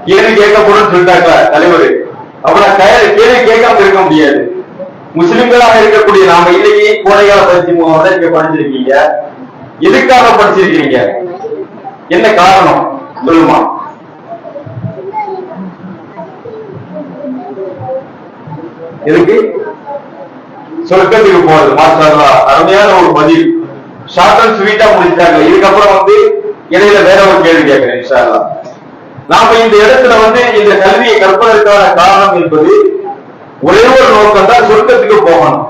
கேள்வி கேட்கப்படும் சொல்லிட்டாங்களா தலைவர்? அப்புறம் கேள்வி கேட்காம இருக்க முடியாது. முஸ்லிம்களாக இருக்கக்கூடிய நாம இல்லையே கோடைகால பயிற்சி மூலம் இங்க படிச்சிருக்கீங்க. எதுக்காக படிச்சிருக்கீங்க? என்ன காரணம் சொல்லுமா? எதுக்கு? சொர்க்கத்துக்கு போறது. மாஷா அருமையான ஒரு பதில். ஷார்ட் அண்ட் ஸ்வீட்டா முடிச்சாங்க. இதுக்கப்புறம் இடையில வேற ஒரு கேள்வி கேட்கிறேன் இன்ஷா அல்லாஹ். நாம இந்த இடத்துல இந்த கல்வியை கற்பதற்கான காரணம் என்பது ஒரே ஒரு நோக்கம் தான், சொர்க்கத்துக்கு போகணும்.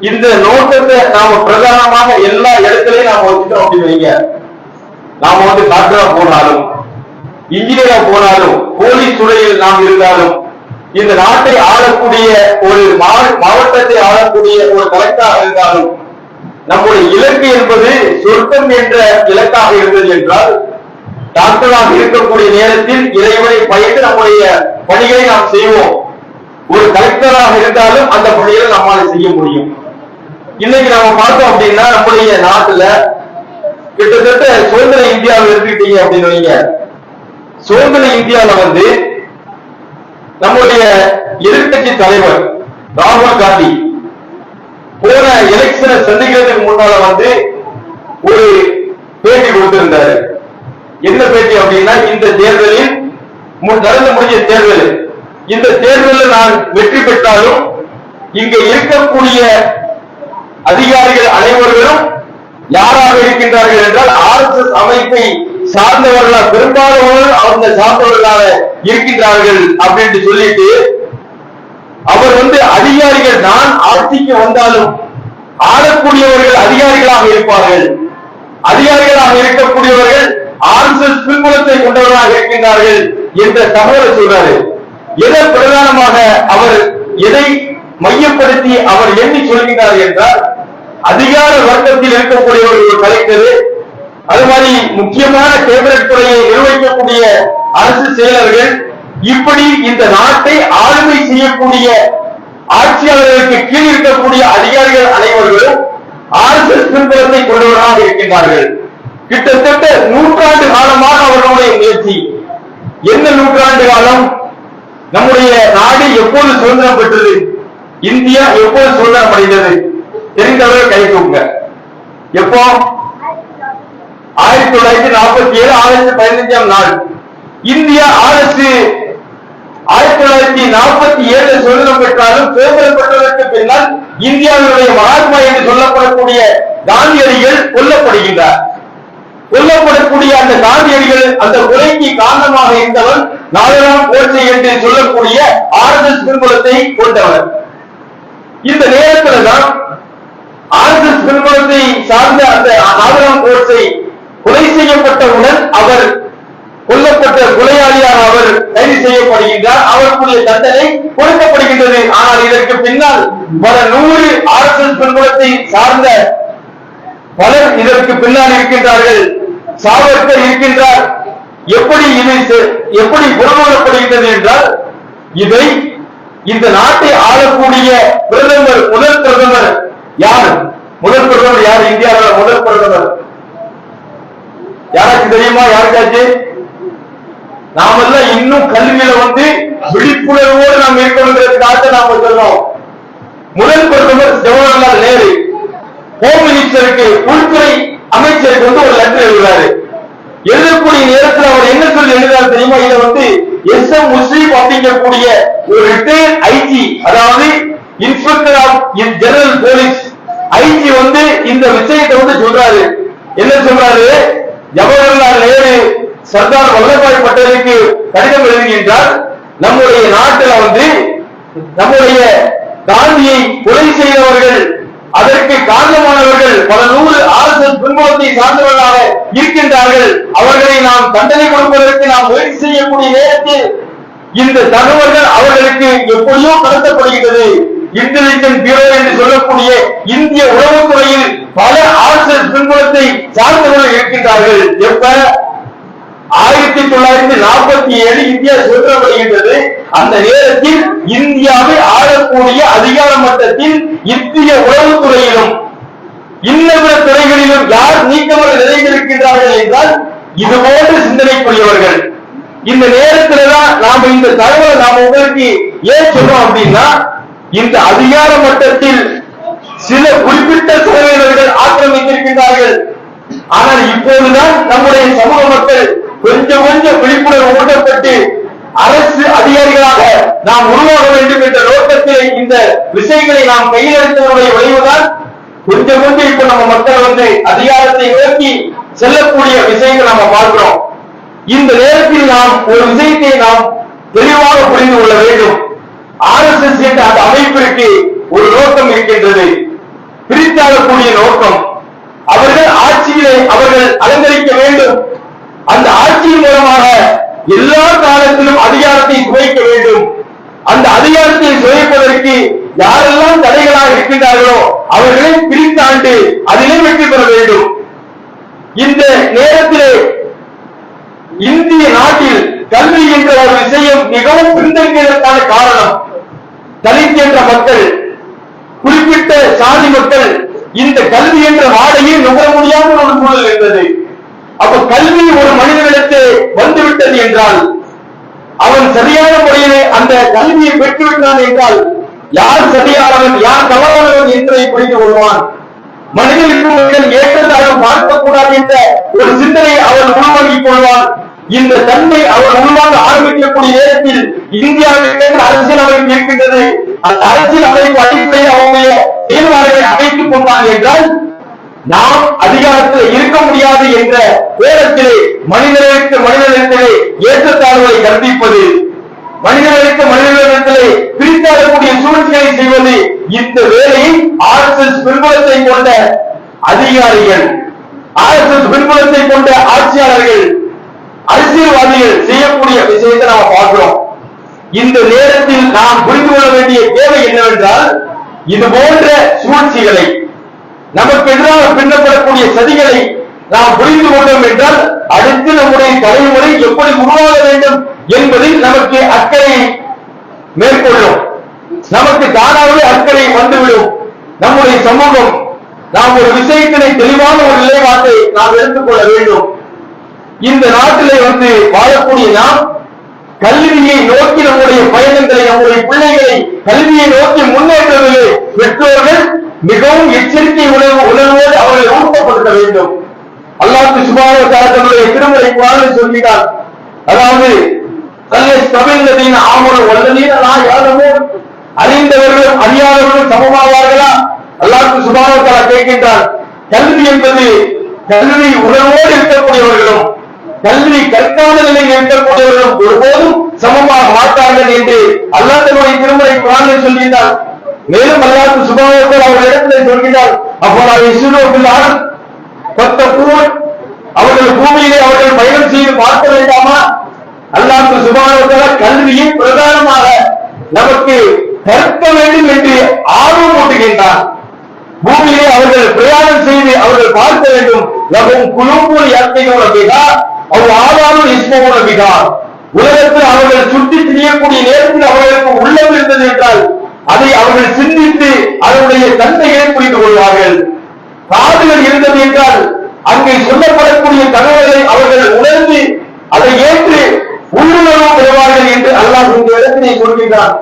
இந்த நோக்கத்தை நாம பிரதானமாக எல்லா இடத்துலயும் நாம வச்சுட்டோம் அப்படின்னு வைங்க. நாம டாக்டரா போனாலும், இன்ஜினியரா போனாலும், போலீஸ் துறையில் நாம் இருந்தாலும், இந்த நாட்டை ஆளக்கூடிய ஒரு மாவட்டத்தை ஆளக்கூடிய ஒரு கலெக்டராக இருந்தாலும், நம்முடைய இலக்கு என்பது சொர்க்கம் என்ற இலக்காக இருந்தது என்றால், டாக்டராக இருக்கக்கூடிய நேரத்தில் இறைவனை பயந்து நம்முடைய பணிகளை நாம் செய்வோம். ஒரு கலெக்டராக இருந்தாலும் அந்த பணிகளை நம்மால செய்ய முடியும். இன்னைக்கு நாம பார்த்தோம் அப்படின்னா நம்முடைய நாட்டுல கிட்டத்தட்ட சுதந்திர இந்தியாவில் எடுத்துக்கிட்டீங்க அப்படின்னு வைங்க. சுதந்திர இந்தியாவில நம்முடைய எதிர்கட்சி தலைவர் ராகுல் காந்தி போன எலெக்ஷனை சந்திக்கிறதுக்கு முன்னால ஒரு பேட்டி கொடுத்திருந்தாரு. என்ன பேட்டி அப்படின்னா, இந்த தேர்தலில் நடந்து முடிஞ்ச தேர்தல், இந்த தேர்தலில் நான் வெற்றி பெற்றாலும் இங்க இருக்கக்கூடிய அதிகாரிகள் அனைவர்களும் யாராக இருக்கின்றார்கள் என்றால் RSS அமைப்பை சார்ந்தவர்களாக, பெரும்பாலானவர்கள் அவங்க சார்ந்தவர்களாக இருக்கின்றார்கள் அப்படின்னு சொல்லிட்டு அவர் அதிகாரிகள் நான் ஆட்சிக்கு வந்தாலும் ஆளக்கூடியவர்கள் அதிகாரிகளாக இருப்பார்கள், அதிகாரிகளாக இருக்கக்கூடியவர்கள் RSS பின்புலத்தை கொண்டவர்களாக இருக்கின்றார்கள் என்ற தகவலை சொல்றாரு. எதை பிரதானமாக அவர் எதை மையப்படுத்தி அவர் எண்ணி சொல்கிறார் என்றால், அதிகார வர்க்கத்தில் இருக்கக்கூடியவர்கள் ஒரு கலெக்டர், அது மாதிரி முக்கியமான கேபினட் துறையை நிர்வகிக்கக்கூடிய அரசு செயலர்கள், இப்படி இந்த நாட்டை ஆளுமை செய்யக்கூடிய ஆட்சியாளர்களுக்கு கீழ் இருக்கக்கூடிய அதிகாரிகள் அனைவர்களும் RSS பின்புலத்தை கொண்டவர்களாக இருக்கின்றார்கள். கிட்டத்தட்ட நூற்றாண்டு காலமாக அவர்களுடைய முயற்சி. என்ன நூற்றாண்டு காலம்? நம்முடைய நாடு எப்போது சுதந்திரம் பெற்றது? இந்தியா எப்போது சுதந்திரம் அடைந்தது? தெரிந்தவர்கள் கை தூக்குங்க. எப்போ? 1947 ஆகஸ்ட் 15ஆம் நாள். இந்தியா அரசு 1947 சுதந்திரம் பெற்றாலும், சுதந்திரம் பெற்றதற்கு பின்னால் இந்தியாவினுடைய மகாத்மா என்று சொல்லப்படக்கூடிய காந்தியடிகள் கொல்லப்படுகின்றார். கொல்லப்படக்கூடிய அந்த காந்தியடிகள் அந்த கொலைக்கு காரணமாக இருந்தவர் நாதராம் கோட்சே என்று சொல்லக்கூடிய RSS பின்புலத்தை கொண்டவர். இந்த நேரத்தில் தான் RSS பின்புலத்தை சார்ந்த அந்த நாதராம் கோட்சே கொலை செய்யப்பட்டவுடன் அவர் கொல்லப்பட்ட கொலையாளியாக அவர் கைது செய்யப்படுகின்றார். அவருடைய தண்டனை கொடுக்கப்படுகின்றது. ஆனால் இதற்கு பின்னால் பல 100 RSS பின்புலத்தை சார்ந்த பலர் இதற்கு பின்னால் இருக்கின்றார்கள். சாவர்கர் இருக்கின்றார். எப்படி புறமூடப்படுகின்றது என்றால், இதை இந்த நாட்டை ஆளக்கூடிய பிரதமர், முதல் பிரதமர் யார்? முதல் பிரதமர் யார்? இந்தியாவில் முதல் பிரதமர் யாராச்சும் தெரியுமா? யாருக்காச்சு? நாமெல்லாம் இன்னும் கல்வியில விழிப்புணர்வோடு நாம் இருக்கணுங்கிறதுக்காக நாம சொல்றோம். முதல் பிரதமர் ஜவஹர்லால் நேரு ஹோம் மினிஸ்டருக்கு, உள்துறை அமைச்சருக்கு ஒரு லெட்டர் எழுதுறாரு. எழுதக்கூடிய நேரத்தில் அவர் என்ன சொல்லி எழுதுறாரு தெரியுமா? இதை SM முஸ்லீம் அப்படிங்கக்கூடிய ஒரு ரிட்டையர்ட் ஐஜி, அதாவது inspector of general police IG இந்த விஷயத்தை சொல்றாரு. என்ன சொல்றாரு? ஜவஹர்லால் நேரு சர்தார் வல்லபாய் பட்டேலுக்கு கடிதம் எழுதுகின்றார். நம்முடைய நாட்டில் நம்முடைய காந்தியை கொலை செய்தவர்கள், அதற்கு காரணமானவர்கள் பல 100 RSS பின்புலத்தை சார்ந்தவர்களாக இருக்கின்றார்கள். அவர்களை நாம் தண்டனை கொடுப்பதற்கு நாம் முயற்சி செய்யக்கூடிய நேரத்தில் இந்த தகவல்கள் அவர்களுக்கு எப்படியோ கடத்தப்படுகிறது. இன்டெலிஜென்ஸ் பியூரோ என்று சொல்லக்கூடிய இந்திய உளவுத்துறையில் பல RSS பின்புலத்தை சார்ந்தவர்கள் இருக்கின்றார்கள். எப்ப? 1947 இந்தியா சுதந்திரம் அடைகின்றது. அந்த நேரத்தில் இந்தியாவை ஆளக்கூடிய அதிகார மட்டத்தில் இந்திய உளவுத்துறையிலும் இன்னபிற துறைகளிலும் யார் நீக்கமர நிறைந்திருக்கின்றார்கள் என்றால் இது போன்ற சிந்தனைக்குரியவர்கள். இந்த நேரத்துலதான் நாம இந்த தகவலை நாம உங்களுக்கு ஏன் சொல்றோம் அப்படின்னா, இந்த அதிகார மட்டத்தில் சில குறிப்பிட்ட சதவீதர்கள் ஆக்கிரமித்திருக்கின்றார்கள். ஆனால் இப்போதுதான் நம்முடைய சமூக மக்கள் கொஞ்சம் கொஞ்சம் விழிப்புணர்வு ஊட்டப்பட்டு அரசு அதிகாரிகளாக நாம் உருவாக வேண்டும் என்ற நோக்கத்தில் இந்த விஷயங்களை நாம் கையில் எடுத்ததனுடைய விளைவுதான் கொஞ்சம் கொஞ்சம் இப்ப நம்ம மக்கள் அதிகாரத்தை நோக்கி செல்லக்கூடிய விஷயங்கள் நாம பார்க்கிறோம். இந்த நேரத்தில் நாம் ஒரு விஷயத்தை நாம் தெளிவாக புரிந்து கொள்ள வேண்டும். RSS என்ற அந்த அமைப்பிற்கு ஒரு நோக்கம் இருக்கின்றது, பிரித்தாளக்கூடிய நோக்கம். அவர்கள் ஆட்சியிலே அவர்கள் அலங்கரிக்க வேண்டும். அந்த ஆட்சியின் மூலமாக எல்லா காலத்திலும் அதிகாரத்தை சுவைக்க வேண்டும். அந்த அதிகாரத்தை சுவைப்பதற்கு யாரெல்லாம் தடைகளாக இருக்கின்றார்களோ அவர்களை பிரித்தாண்டு அதிலே வெற்றி பெற வேண்டும். இந்த நேரத்திலே இந்திய நாட்டில் கல்வி என்ற ஒரு விஷயம் மிகவும் பின்தங்கியதற்கான காரணம், தலித் என்ற மக்கள், குறிப்பிட்ட சாதி மக்கள் இந்த கல்வி என்ற வாடையை நுகர முடியாத ஒரு சூழல் இருந்தது. அப்ப கல்வி ஒரு மனிதனிடத்தை வந்துவிட்டது என்றால், அவன் சரியான முறையிலே அந்த கல்வியை பெற்றுவிட்டான் என்றால், யார் சரியானவன் யார் தவறானவன் என்பதை புரிந்து கொள்வான். மனிதனுக்கு ஏற்றதாக பார்க்கக்கூடாது என்ற ஒரு சிந்தனை அவன் உள்வாங்கிக் கொள்வான். இந்த தன்மை அவர் உள்வாங்க ஆரம்பிக்கக்கூடிய நேரத்தில் இந்தியாவில் அரசியல் அமைப்பு இருக்கின்றது. அந்த அரசியல் அமைப்பு அடிப்படையில் அவங்களுடைய செயல்பாடுகளை அமைத்துக் கொண்டாங்க என்றால், நாம் அதிகாரத்தில் இருக்க முடியாது என்ற நேரத்திலே மனிதனிடத்திலே ஏற்றத்தாழ்வுகளை கற்பிப்பது, மனிதனிடத்திலே பிரித்தாடக்கூடிய சூழ்ச்சிகளை செய்வது, இந்த வேலையை RSS பின்புலத்தை கொண்ட அதிகாரிகள், RSS பின்புலத்தை கொண்ட ஆட்சியாளர்கள், அரசியல்வாதிகள் செய்யக்கூடிய விஷயத்தை நாம் பார்க்கிறோம். இந்த நேரத்தில் நாம் புரிந்து கொள்ள வேண்டிய தேவை என்னவென்றால், இது போன்ற சூழ்ச்சிகளை, நமக்கு எதிராக பின்னப்படக்கூடிய சதிகளை நாம் புரிந்து கொண்டோம் என்றால், அடுத்து நம்முடைய தலைமுறை எப்படி உருவாக வேண்டும் என்பதில் நமக்கு அக்கறை மேற்கொள்ளும். நமக்கு தானாகவே அக்கறை வந்துவிடும். நம்முடைய சமூகம், நாம் ஒரு விஷயத்தினை தெளிவான ஒரு நிலைப்பாட்டை நாம் எடுத்துக்கொள்ள வேண்டும். இந்த நாட்டிலே வாழக்கூடிய நாம் கல்வியை நோக்கி நம்முடைய பயணங்களை, நம்முடைய பிள்ளைகளை கல்வியை நோக்கி முன்னேற்றுவதிலே பெற்றோர்கள் மிகவும் எச்சரிக்கை உணர்வோடு அவர்களை ஊக்கப்படுத்த வேண்டும். அல்லாஹ் சுப்ஹானஹு வ தஆலா தன்னுடைய திருமறை குர்ஆனில் சொல்கிறார், அதாவது அறிந்தவர்களும் அறியாதவர்களும் சமமாவார்களா? அல்லாஹ் சுப்ஹானஹு வ தஆலா கேட்கின்றார். கல்வி என்பது கல்வி உணர்வோடு இருக்கக்கூடியவர்களும் கல்வி கற்காத நிலையில் இருக்கக்கூடியவர்களும் ஒருபோதும் சமமாக மாட்டார்கள் என்று அல்லாஹ் தன்னுடைய திருமறை குர்ஆனில் சொல்கிறார். மேலும் அல்லாஹ் சுப்ஹானஹு வ தஆலா அவர்களிடத்தில் சொல்கிறார், அப்போது அவர்கள் பூமியிலே அவர்கள் பயணம் செய்து பார்க்க வேண்டாமா? அல்லாஹ் சுப்ஹானஹு வ தஆலா கல்வியை பிரதானமாக நமக்கு கற்க வேண்டும் என்று ஆர்வம் ஊட்டுகின்றார். பூமியிலே அவர்கள் பிரயாணம் செய்து அவர்கள் பார்க்க வேண்டும். உலகத்தில் அவர்கள் சுற்றி திரியக்கூடிய நேரத்தில் அவர்களுக்கு உள்ளம் இருந்தது என்றால் அதை அவர்கள் சிந்தித்து அதனுடைய தன்மையை புரிந்து கொள்வார்கள். காதுகள் இருந்தது என்றால் அங்கே சொல்லப்படக்கூடிய தகவல்களை அவர்கள் உணர்ந்து அதை ஏற்று உள்ளுணர்வு பெறுவார்கள் என்று அல்லாஹ் இந்த இடத்திலே சொல்கின்றார்.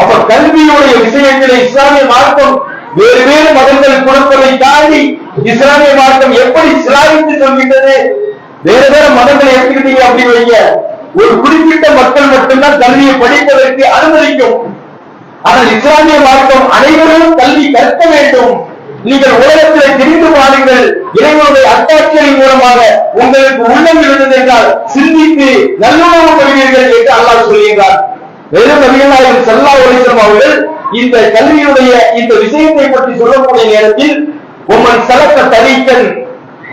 அப்ப கல்வியுடைய விஷயத்திலே இஸ்லாமிய மார்க்கம் வேறு வேறு மதங்கள் கொடுப்பதை தாண்டி இஸ்லாமிய மார்க்கம் எப்படி சிலாகித்து சொல்கின்றது? வேறு வேறு மதங்களை எடுத்துக்கிட்டீங்க அப்படி வைங்க, ஒரு குறிப்பிட்ட மக்கள் மட்டும்தான் கல்வியை படிப்பதற்கு அனுமதிக்கும். ஆனால் இஸ்லாமிய மார்க்கம் அனைவரும் கல்வி கற்க வேண்டும். நீங்கள் உலகத்தில் தெரிந்து பாருங்கள், இறைவனுடைய அத்தாட்சியின் மூலமாக உங்களுக்கு உள்ளம் இருந்தது என்றால் சிந்தித்து நல்லுணர்வு பெறுவீர்கள் என்று அல்லாஹ் சொல்கிறார். வெறும் நபிகள் ஸல்லல்லாஹு அலைஹி வஸல்லம் அவர்கள் இந்த கல்வியுடைய இந்த விஷயத்தை பற்றி சொல்லக்கூடிய நேரத்தில் உமன் சலக்க தரீக்கன்,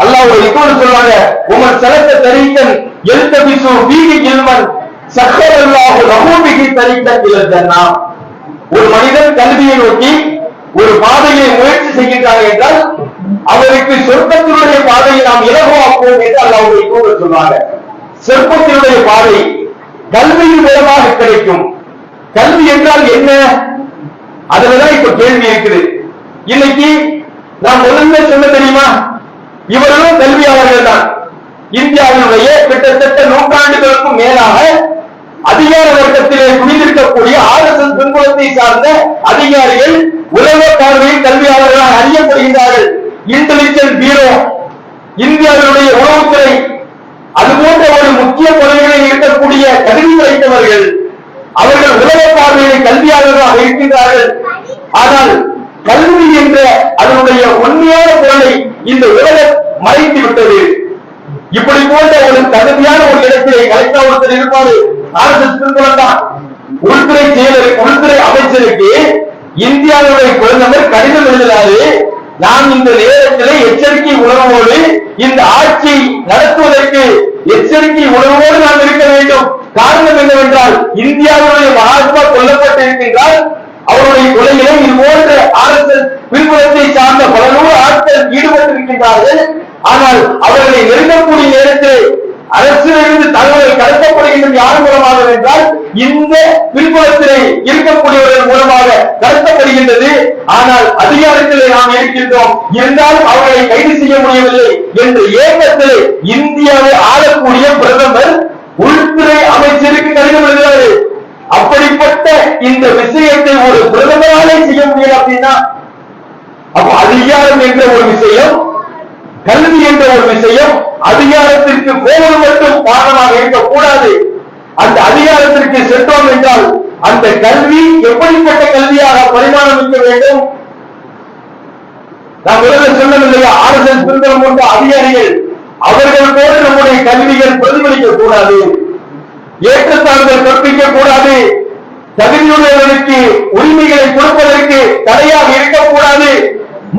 அல்லாஹ் ஒரு இப்போது சொல்றாங்க, உமன் சலக்க தரீக்கன் எல்தபிசு ஃபீஹி இல்மன் சக்கரல்லாஹு லஹு பிஹி தரீக்கன் இலல் ஜன்னah. ஒரு மனிதன் கல்வியை நோக்கி ஒரு பாதையை முயற்சி செய்கின்றார் என்றால் அவருக்கு சொர்க்கத்தினுடைய பாதையை நாம் இலகுவாக்குவோம் என்று அல்லாஹ் இப்போது சொல்றாங்க. சொர்க்கத்தினுடைய பாதை கல்வியின் மூலமாக கிடைக்கும். கல்வி என்றால் என்ன? அதுலதான் இப்ப கேள்வி இருக்குது. இன்னைக்கு நாம் ஒழுங்கு சொல்ல தெரியுமா? இவர்களும் கல்வியாளர்கள் தான். இந்தியாவினுடைய கிட்டத்தட்ட நூற்றாண்டுகளுக்கும் மேலாக அதிகார வர்க்கத்திலே குடியிருக்கக்கூடிய RSS பின்புலத்தை சார்ந்த அதிகாரிகள் உலக பார்வையில் கல்வியாளர்களாக அறியப்படுகின்றார்கள். இன்டெலிஜென்ஸ் பியூரோ, இந்தியாவினுடைய உளவுத்துறை, அதுபோன்ற ஒரு முக்கிய பதவிகளில் இருக்கக்கூடிய தகுதி வைத்தவர்கள் அவர்கள் உலக பார்வையில் கல்வியாளர்களாக இருக்கின்றார்கள். ஆனால் கல்வி என்ற அதனுடைய உண்மையான பொருளை இந்த உலகம் மறைத்து விட்டது. இப்படி போன்ற ஒரு தகுதியான ஒரு இடத்திலே கலெக்டர் ஒருத்தர் இருப்பாரு, RSS பின்புலம் தான். உள்துறை செயலருக்கு, உள்துறை அமைச்சருக்கு இந்தியாவுடைய பிரதமர் கடிதம் எழுதுகிறாரு, நாம் இந்த நேரத்திலே எச்சரிக்கை உணர்வோடு இந்த ஆட்சி நடத்துவதற்கு எச்சரிக்கை உணர்வோடு நாம் இருக்க வேண்டும். காரணம் என்னவென்றால் இந்தியாவுடைய மகாத்மா கொல்லப்பட்டிருக்கின்றால் அவருடைய கொலையிலே இது போன்ற RSS பின்புலத்தை சார்ந்த பல நூறு ஆட்கள் ஈடுபட்டிருக்கின்றார்கள். ஆனால் அவர்களை நெருங்கக்கூடிய நேரத்தில் அரசிலிருந்து தகவல் கடத்தப்படுகின்றது யார் மூலமாக என்றால் இந்த பின்புலத்திலே இருக்கக்கூடியவர்கள் மூலமாக கடத்தப்படுகின்றது. ஆனால் அதிகாரத்திலே நாம் இருக்கின்றோம், இருந்தாலும் அவர்களை கைது செய்ய முடியவில்லை என்ற ஏக்கத்திலே இந்தியாவை ஆளக்கூடிய பிரதமர் உள்துறை அமைச்சருக்கு கடிதம் எழுதுகிறார். அப்படிப்பட்ட இந்த விஷயத்தை ஒரு பிரதமராலே செய்ய முடியல அப்படின்னா அப்ப அதிகாரம் என்ற ஒரு விஷயம், கல்வி என்ற ஒரு விஷயம் அதிகாரத்திற்கு போவது மட்டும் காரணமாக இருக்கக்கூடாது. அந்த அதிகாரத்திற்கு சென்றோம் என்றால் அந்த கல்வி எப்படிப்பட்ட கல்வியாக பரிமாணமிக்க வேண்டும். நாம் முதல்ல சொல்லவில்லையா, RSS பின்புலம் கொண்ட அதிகாரிகள் அவர்கள் போல நம்முடைய கல்விகள் பிரதிபலிக்க கூடாது, ஏற்றத்தாழ்வுகள் கற்பிக்க கூடாது, தகுதியுள்ளவர்களுக்கு உரிமைகளை கொடுப்பதற்கு தடையாக இருக்கக்கூடாது,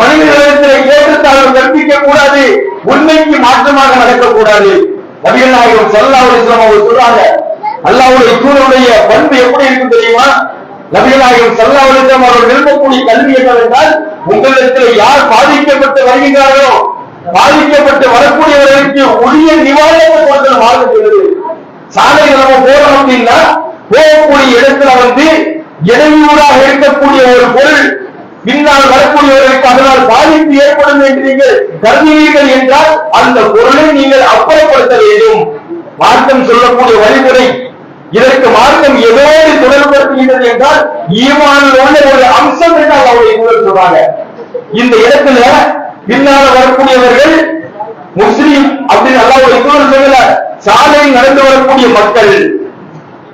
மனிதர்களிடத்தில் ஏற்றத்தாழ்வு கற்பிக்க கூடாது, உண்மைக்கு மாற்றமாக நடக்கக்கூடாது. நபிகள் நாயகம் ஸல்லல்லாஹு அலைஹி வஸல்லம் அவர் சொல்றாங்க, அல்லாஹ்வுடைய தூதருடைய பண்பு எப்படி இருக்கும் தெரியுமா? நபிகள் நாயகம் ஸல்லல்லாஹு அலைஹி வஸல்லம் அவர்கள் விரும்பக்கூடிய கல்வி என்னவென்றால், உங்களிடத்தில் யார் பாதிக்கப்பட்டு வருகிறார்களோ பாதிக்கப்பட்டு வரக்கூடியவர்களுக்கு உரிய நிவாரணத்தை கொடுக்கிற மார்க்கம். சாலையில் நம்ம போறோம் அப்படின்னா போகக்கூடிய இடத்துல இடையூறாக இருக்கக்கூடிய ஒரு பொருள் பின்னால் வரக்கூடியவர்களுக்கு அதனால் பாதிப்பு ஏற்படும் என்று நீங்கள் கருதுவீர்கள் என்றால் அந்த பொருளை நீங்கள் அப்புறப்படுத்த வேண்டும். மார்க்கம் சொல்லக்கூடிய வழிமுறை. இதற்கு மார்க்கம் எதோடு தொடர்படுத்துகிறது என்றால் ஈமானில் ஒரு அம்சம் என்றால் அவருடைய குரல் சொல்றாங்க. இந்த இடத்துல பின்னால வரக்கூடியவர்கள் முஸ்லீம் அப்படின்னு அல்லாஹ்வுடைய தூதர் சொல்லல, சாலையில் நடந்து வரக்கூடிய மக்கள்,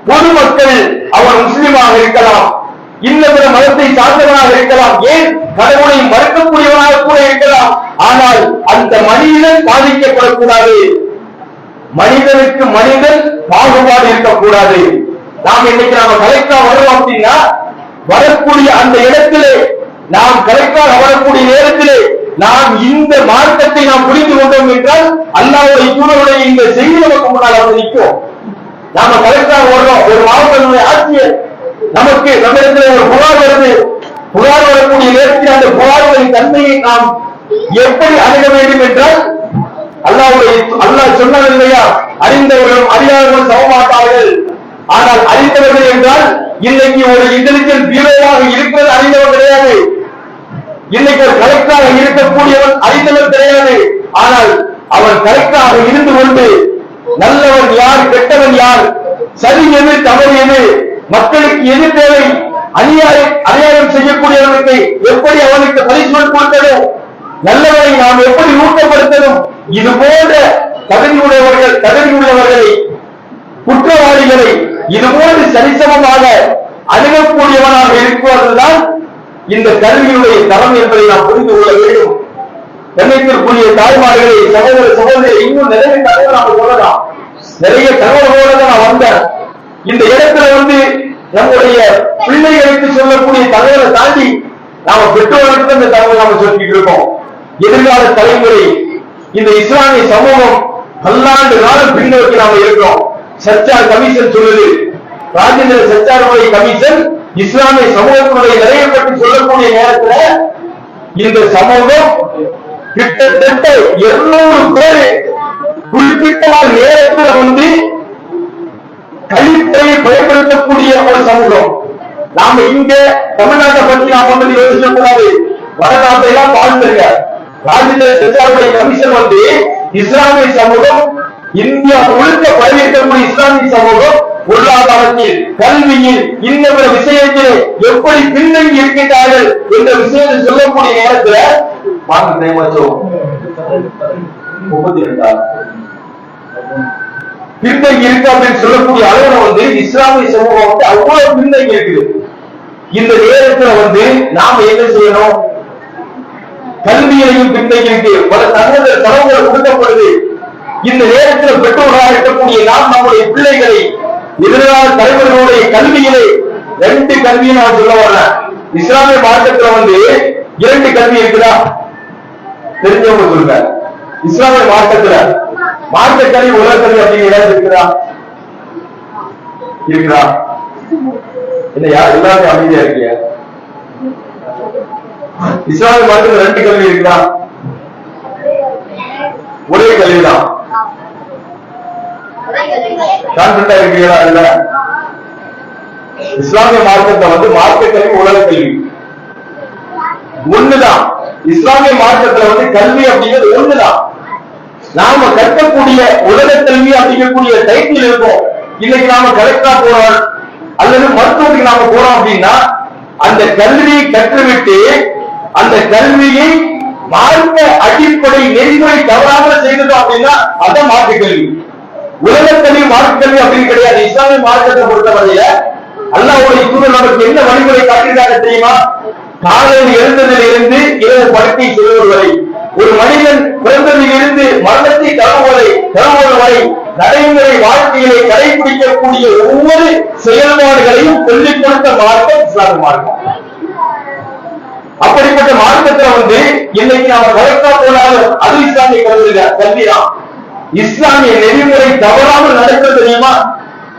பொதுமக்கள், அவர் முஸ்லீமாக இருக்கலாம், இன்னபிற மதத்தை சார்ந்தவனாக இருக்கலாம், ஏன் கடவுளை மறுக்கக்கூடியவனாக கூட இருக்கலாம். ஆனால் அந்த மனிதன் பாதிக்கப்படக்கூடாது, மனிதனுக்கு மனிதன் பாகுபாடு இருக்கக்கூடாது. நாம் இன்னைக்கு நாம கலெக்டரா வரோம் அப்படின்னா வரக்கூடிய அந்த இடத்திலே நாம் கலெக்டராக வரக்கூடிய நேரத்திலே நாம் இந்த மார்க்கத்தை நாம் புரிந்து கொண்டோம் என்றால் அல்லாஹ்வுடைய தூதருடைய இந்த செய்தி நமக்கு முன்னால் வந்து நிற்கும். நாம கலெக்டராக வர்றோம், ஒரு மாவட்டத்தினுடைய ஆட்சியர் நமக்கு நம்மிடத்தில் ஒரு புகார் வருது, புகார் வரக்கூடிய நேரத்தில் அந்த புகார்களின் தன்மையை நாம் எப்படி அணுக வேண்டும் என்றால் அல்லாஹ் சொன்னார் இல்லையா, அறிந்தவர்களும் அறியாதவர்களும் சமமாட்டார்கள். ஆனால் அறிந்தவர்கள் என்றால் இன்னைக்கு ஒரு இன்டெலிஜென்ஸ் பியூரோவாக இருக்கிறது அறிந்தவர் கிடையாது, இன்னைக்கு ஒரு கலெக்டராக இருக்கக்கூடியவன் அறிந்தவர் கிடையாது. ஆனால் அவன் கலெக்டராக இருந்து கொண்டு நல்லவன் யார், கெட்டவன் யார், சரி எது, தவறு எது, மக்களுக்கு எது தேவை, அநியாயம் செய்யக்கூடியவர்களுக்கு எப்படி அவனுக்கு பனிஷ்மெண்ட் கொடுக்கணும், நல்லவரை நாம் எப்படி ஊக்கப்படுத்தணும், இது போன்ற தகுதியுள்ளவர்களை குற்றவாளிகளை இதுபோன்று சரிசமமாக அணுகக்கூடியவனாக இருப்பதுதான் இந்த கல்வியுடைய தரம் என்பதை நாம் புரிந்து கொள்ள வேண்டும். கண்ணியத்திற்குரிய தாய்மார்களை, சகோதர சகோதரி, இன்னும் நிறைய தகவல் நாம சொல்லலாம், நிறைய தகவலோட நான் வந்தேன். இந்த இடத்துல நம்முடைய பிள்ளைகளுக்கு சொல்லக்கூடிய தகவலை தாண்டி நாம பெற்றோர்களுக்கு இந்த தகவல் நாம சொல்லிட்டு இருக்கோம். எதிர்கால தலைமுறை, இந்த இஸ்லாமிய சமூகம் பல்லாண்டு காலம் பின்னோக்கி நாம இருக்கிறோம். சச்சார் கமிஷன் சொல்லுது, ராஜேந்திர சச்சாருடைய கமிஷன் இஸ்லாமிய சமூகத்தினுடைய நிறைய பற்றி சொல்லக்கூடிய நேரத்துல இந்த சமூகம் கிட்டத்தட்ட 200 பேர் குறிப்பிட்ட நேரத்தில் கழிப்பறையை பயன்படுத்தக்கூடிய ஒரு சமூகம். நாம இங்க தமிழ்நாட்டை பற்றி நாம் யோசிக்க கூடாது, வடநாட்டை எல்லாம் வாழ்ந்துருக்க. ராஜேந்திர சச்சாருடைய கமிஷன் இஸ்லாமிய சமூகம் இந்தியா முழுக்க பரவியிருக்கக்கூடிய இஸ்லாமிய சமூகம் பொருளாதாரத்தில், கல்வியில், இன்னொரு விஷயத்தில் எப்படி பின்னங்கி இருக்கின்றார்கள் என்ற விஷயத்தை சொல்லக்கூடிய நேரத்தில் பின்னங்கி இருக்கு அப்படின்னு சொல்லக்கூடிய அளவுல இஸ்லாமிய சமூகம் அவ்வளவு பின்னங்கி இருக்குது. இந்த நேரத்தில் நாம என்ன செய்யணும்? கல்வியிலையும் பின்னங்கி இருக்கு, பல தகவல்கள் கொடுக்கப்படுது. இந்த நேரத்தில் பெற்றோராக இருக்கக்கூடிய நாம் நம்முடைய பிள்ளைகளை எதிர்கால தலைவர்களுடைய கல்வியிலே 2 கல்வியை நான் சொல்ல வரேன். இஸ்லாமிய மார்க்கத்துல 2 கல்வி இருக்குதா? தெரிஞ்சவங்க சொல்லுங்க. இஸ்லாமிய மார்க்கத்துல மார்க்க கல்வி, உலக கல்வி அப்படிங்கிற இடம் இருக்குதா? இருக்குதா? இல்லையா? எல்லாருமே அமைதியா இருக்கீங்க. இஸ்லாமிய மார்க்கத்துல 2 கல்வி இருக்குதா? ஒரே கல்விதான். கான்பிடண்டா இருக்கீங்களா? இல்ல, இஸ்லாமிய மார்க்கத்தை மார்க்க கல்வி, உலக கல்வி ஒண்ணுதான். இஸ்லாமிய மார்க்கத்துல கல்வி அப்படிங்கிறது ஒண்ணுதான். நாம கற்கக்கூடிய உலக கல்வி அப்படிங்கக்கூடிய டைட்டில் இருக்கும். இன்னைக்கு நாம கலெக்டரா போறோம் அல்லது மருத்துவத்துக்கு நாம போறோம் அப்படின்னா அந்த கல்வியை கற்றுவிட்டு அந்த கல்வியை மார்க்க அடிப்படை நெறிமுறை தவறாமல் செய்தோம் அப்படின்னா அதான் மார்க்க கல்வி. உலக கல்வி மார்க்க கல்வி அப்படின்னு கிடையாது. இஸ்லாமிய மார்க்கத்தை பொறுத்தவரையில அல்லாஹ்வுடைய தூதர் நமக்கு என்ன வழிமுறை காட்டியிருக்காங்க தெரியுமா? காலையில் எழுந்ததில் இருந்து இரவு படுக்கை செல்வது வரை, ஒரு மனிதன் பிறந்ததில் இருந்து மரணத்தை தழுவுவது வரை நடைமுறை வாழ்க்கையை கடைபிடிக்கக்கூடிய ஒவ்வொரு செயல்பாடுகளையும் சொல்லிக் கொடுத்த மார்க்கம் இஸ்லாமிய மார்க்கம். அப்படிப்பட்ட மார்க்கத்துல இன்னைக்கு நாம கரெக்டா போனாலும் அது இஸ்லாமிய கல்விதான். இஸ்லாமிய நெறிமுறை தவறாமல் நடக்கிறது தெரியுமா?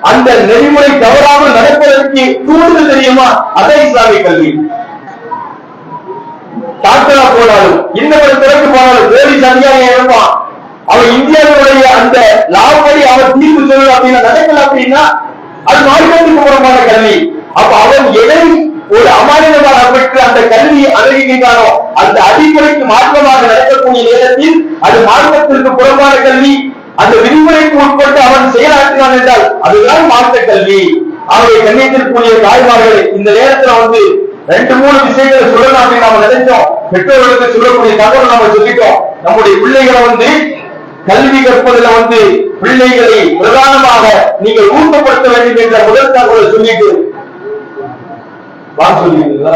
அந்த நெறிமுறை தவறாமல் நடப்பதற்கு தூண்டுதல் தெரியுமா? அதான் இஸ்லாமிய கல்வி. டாக்டரா போனாலும் இன்னொரு துறைக்கு போனாலும் போலீஸ் அதிகாரியா இருப்பான். அவன் இந்தியாவுடைய அந்த லாபடி அவன் தீர்வு சொல்லணும் அப்படின்னா நடக்கல அப்படின்னா அது மார்க்கத்துக்கு புறமான கல்வி. அப்ப அவன் எதை ஒரு அமானிதமாக பெற்று அந்த கல்வியை அணுகுகின்றானோ அந்த அடிப்படைக்கு மாற்றமாக நடக்கக்கூடிய நேரத்தில் அது மார்க்கத்திற்கு புறமான கல்வி. அந்த விதிமுறைக்கு உட்பட்டு அவன் செயலாற்றினான் என்றால் அதுதான் மார்க்க கல்வி. அவருடைய கண்ணியத்திற்குரிய தாய்மார்கள் இந்த நேரத்துல 2-3 விஷயங்களை சொல்லலாம் அப்படின்னு நாம நினைச்சோம். பெற்றோர்களுக்கு சொல்லக்கூடிய தகவல் நாம சொல்லிட்டோம். நம்முடைய பிள்ளைகளை கல்வி கற்பதில் பிள்ளைகளை பிரதானமாக நீங்கள் ஊக்கப்படுத்த வேண்டும் என்ற முதல் தகவலை சொல்லிட்டு சொல்லிங்களா?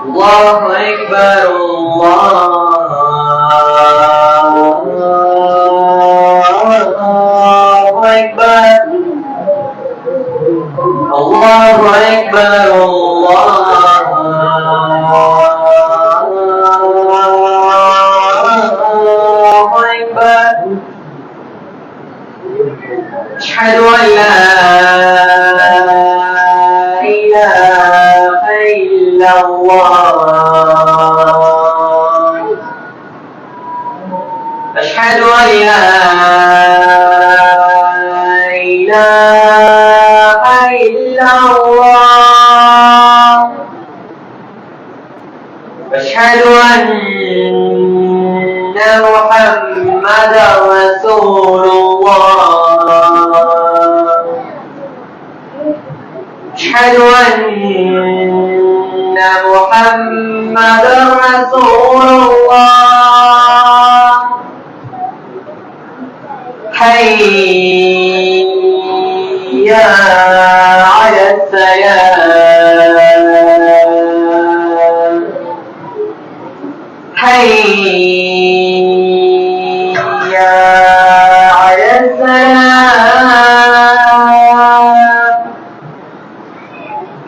Allahu Akbar, Allahu Akbar, Allahu Akbar, Allahu Akbar. Ashhadu an la ilaha illallah. Ashhadu an la ilaha illallah. Ashhadu anna Muhammadan Rasulullah. أشهد أن محمدا رسول الله. حي على السلام. حي على السلام.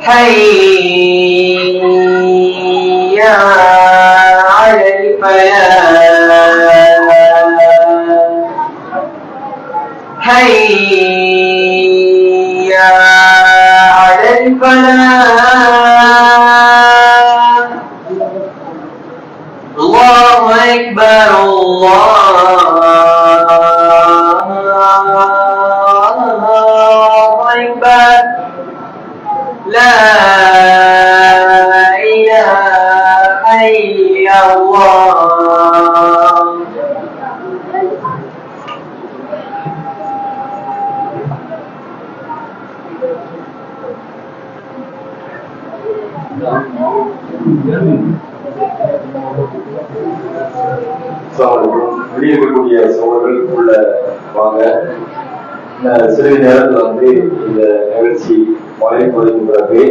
حي على الفلاح. حي على الفلاح. வெளியிருக்கக்கூடிய சகோதரர்கள் உள்ள வாங்க. சிறிது நேரத்தில் வந்து இந்த நிகழ்ச்சி மழை பொழியும் பிறகு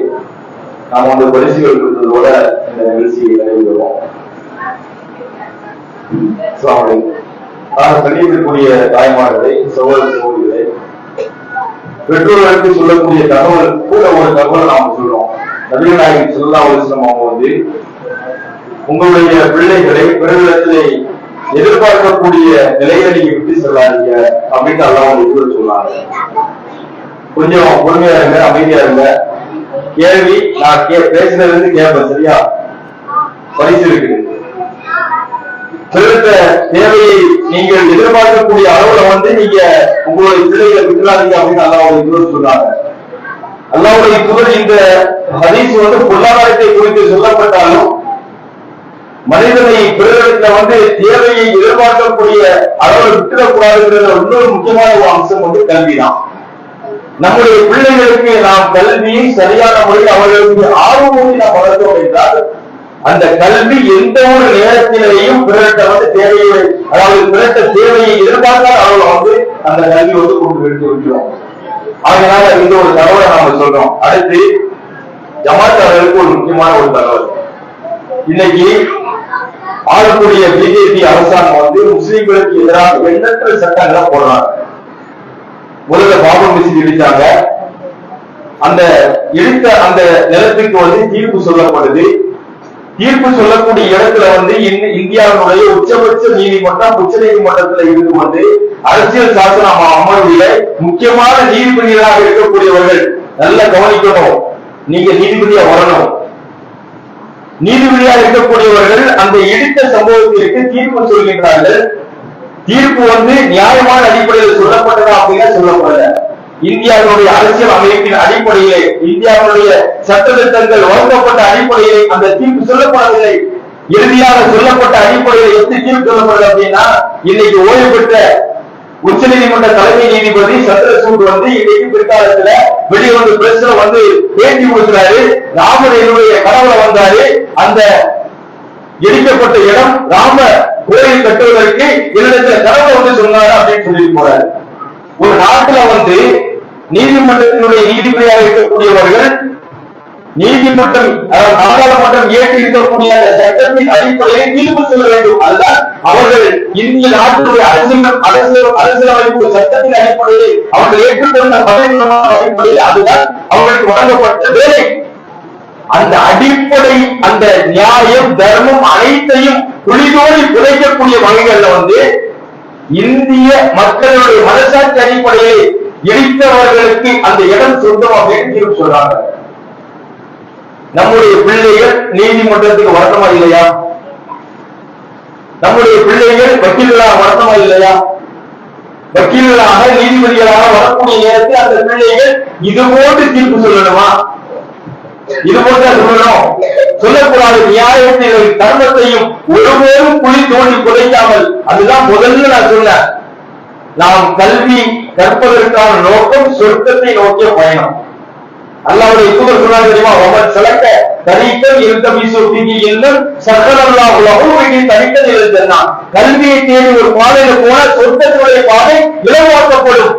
நாம் வந்து பரிசுகள் கொடுத்ததோட இந்த நிகழ்ச்சியை நிறைவேறுவோம். கண்டிக்கக்கூடிய தாய்மார்களை, சகோதர சகோதரிகளை, பெற்றோர்களுக்கு சொல்லக்கூடிய தகவல் கூட ஒரு தகவல் நாம சொல்றோம். நபிகள் நாயகம் ஸல்லல்லாஹு அலைஹி வஸல்லம் அவங்க வந்து உங்களுடைய பிள்ளைகளை பிறரிடத்திலே எதிர்பார்க்கக்கூடிய நிலையை நீங்க விட்டு செல்லாதீங்க அப்படின்னு அல்லாஹ் உங்களுக்கு சொன்னாங்க. கொஞ்சம் பொறுமையா இருங்க, அமைதியா இருங்க. கேள்வி நான் பேசுனது இருந்து கேட்பேன், சரியா? பரிசு இருக்குது. பிறந்த தேவையை நீங்கள் எதிர்பார்க்கக்கூடிய அளவுல வந்து நீங்க உங்களுடைய பிள்ளைகளை விட்டுறாதீங்க அப்படின்னு அல்லாஹ்வுடைய தூதர் சொன்னாங்க. அல்லாஹ்வுடைய தூதர் இந்த ஹதீஸ் வந்து பொருளாதாரத்தை குறித்து சொல்லப்பட்டாலும் மனிதனை பிறரிடத்துல வந்து தேவையை எதிர்பார்க்கக்கூடிய அளவில் விட்டுடக்கூடாதுங்கிற இன்னொரு முக்கியமான ஒரு அம்சம் வந்து கல்விதான். நம்முடைய பிள்ளைகளுக்கு நாம் கல்வியை சரியான முறையில் அவர்களுக்கு ஆர்வமூட்டி நாம் வளர்த்தோம் என்றால் அந்த கல்வி எந்த ஒரு நேரத்திலேயும் பிறட்ட வந்து தேவையை, அதாவது பிறட்ட தேவையை எதிர்பார்த்தால் அவர்கள் வந்து அந்த கல்வி வந்து கொண்டு எடுத்து விட்டுரும். அதனால இந்த ஒரு தகவலை நாம சொல்றோம். அடுத்து ஜமாத் அவர்களுக்கு ஒரு முக்கியமான ஒரு தகவல். இன்னைக்கு ஆளக்கூடிய பிஜேபி அரசாங்கம் வந்து முஸ்லிம்களுக்கு எதிராக எண்ணற்ற சட்டங்களை போடுறாங்க. முதல்ல பாபர் மசீதி இடிச்சாங்க. அந்த இடித்த அந்த நிலத்துக்கு வந்து தீர்ப்பு சொல்லப்படுது. தீர்ப்பு சொல்லக்கூடிய இடத்துல வந்து இந்தியாவினுடைய உச்சபட்ச நீதிமன்றம் உச்ச நீதிமன்றத்தில் இருந்து வந்து அரசியல் சாசன அமர்வுடைய முக்கியமான நீதிபதிகளாக இருக்கக்கூடியவர்கள் நல்ல கவனிக்கணும். நீங்க நீதிபதியா வரணும். நீதிபதியாக இருக்கக்கூடியவர்கள் அந்த இடித்த சம்பவத்திற்கு தீர்ப்பு சொல்கின்றார்கள். தீர்ப்பு வந்து நியாயமான அடிப்படையில் சொல்லப்பட்டதா அப்படின்னா சொல்லப்படல. இந்தியாவுடைய அரசியல் அமைப்பின் அடிப்படையிலே, இந்தியாவுடைய சட்டத்திட்டங்கள் வகுக்கப்பட்ட அடிப்படையிலே அந்த தீர்ப்பு சொல்லப்படவில்லை. இறுதியாக சொல்லப்பட்ட அடிப்படையில் எப்படி தீர்ப்பு சொல்லப்படுது அப்படின்னா, இன்னைக்கு ஓய்வு பெற்ற உச்ச நீதிமன்ற தலைமை நீதிபதி சந்திரசூட் வந்து இன்னைக்கு பிற்காலத்துல வெளிவந்து பிரஸ்ல வந்து பேட்டி கொடுக்கிறாரு. ராமனுடைய கனவுல வந்தாரு. அந்த எரிக்கப்பட்ட இடம் ராம கோயில் கட்டுவதற்கு என்னிடத்துல கனவுல வந்து சொன்னாரு அப்படின்னு சொல்லிட்டு போறாரு. ஒரு நாட்டுல வந்து நீதிமன்றத்தினுடைய நீதிபதியாக இருக்கக்கூடியவர்கள் நீதிமன்றம் நாடாளுமன்றம் ஏற்றி இருக்கக்கூடிய சட்டத்தின் அடிப்படையில் தீர்ப்பு சொல்ல வேண்டும். அதுதான் அவர்கள் இந்திய நாட்டினுடைய அரசியலமைப்பு சட்டத்தின் அடிப்படையில் அவர்கள் ஏற்றுக்கொண்ட அடிப்படையில் அதுதான் அவர்களுக்கு வழங்கப்பட்ட வேலை. அந்த அடிப்படை, அந்த நியாயம், தர்மம் அனைத்தையும் துளிதோடி புதைக்கக்கூடிய வகைகள்ல வந்து இந்திய மக்களுடைய மனசாட்சி அடிப்படையில் இடித்தவர்களுக்கு அந்த இடம் சொந்தம் அப்படின்னு தீர்ப்பு சொல்றாங்க. நம்முடைய பிள்ளைகள் நீதிமன்றத்துக்கு வரணுமா இல்லையா? நம்முடைய பிள்ளைகள் வக்கீல்களாக வரணுமா இல்லையா? வக்கீல்களாக நீதிபதிகளாக வரக்கூடிய நேரத்தில் அந்த பிள்ளைகள் இது போன்று தீர்ப்பு சொல்லணுமா? இது போன்ற சொல்லணும், சொல்லக்கூடாது. நியாயத்தையும் தர்மத்தையும் ஒருபோதும் குழி தோண்டி புதைக்காமல், அதுதான் முதல்ல நான் சொன்னேன். நாம் கல்வி கற்பதற்கான நோக்கம் சொர்க்கத்தை நோக்கிய பயணம். அல்லாஹ்வுடைய தூதர் சொன்னார் தெரியுமா, ஒவ்வொரு செலக்க தரிக்கல் இருந்தபிசு பிகி என்னும் சக்கரல்லாஹு லஹு தரிக்கல் எழுதுனா, கல்வியை தேடி ஒரு பாதையில போன சொர்க்கத்தினுடைய பாதை இலவாக்கப்படும்.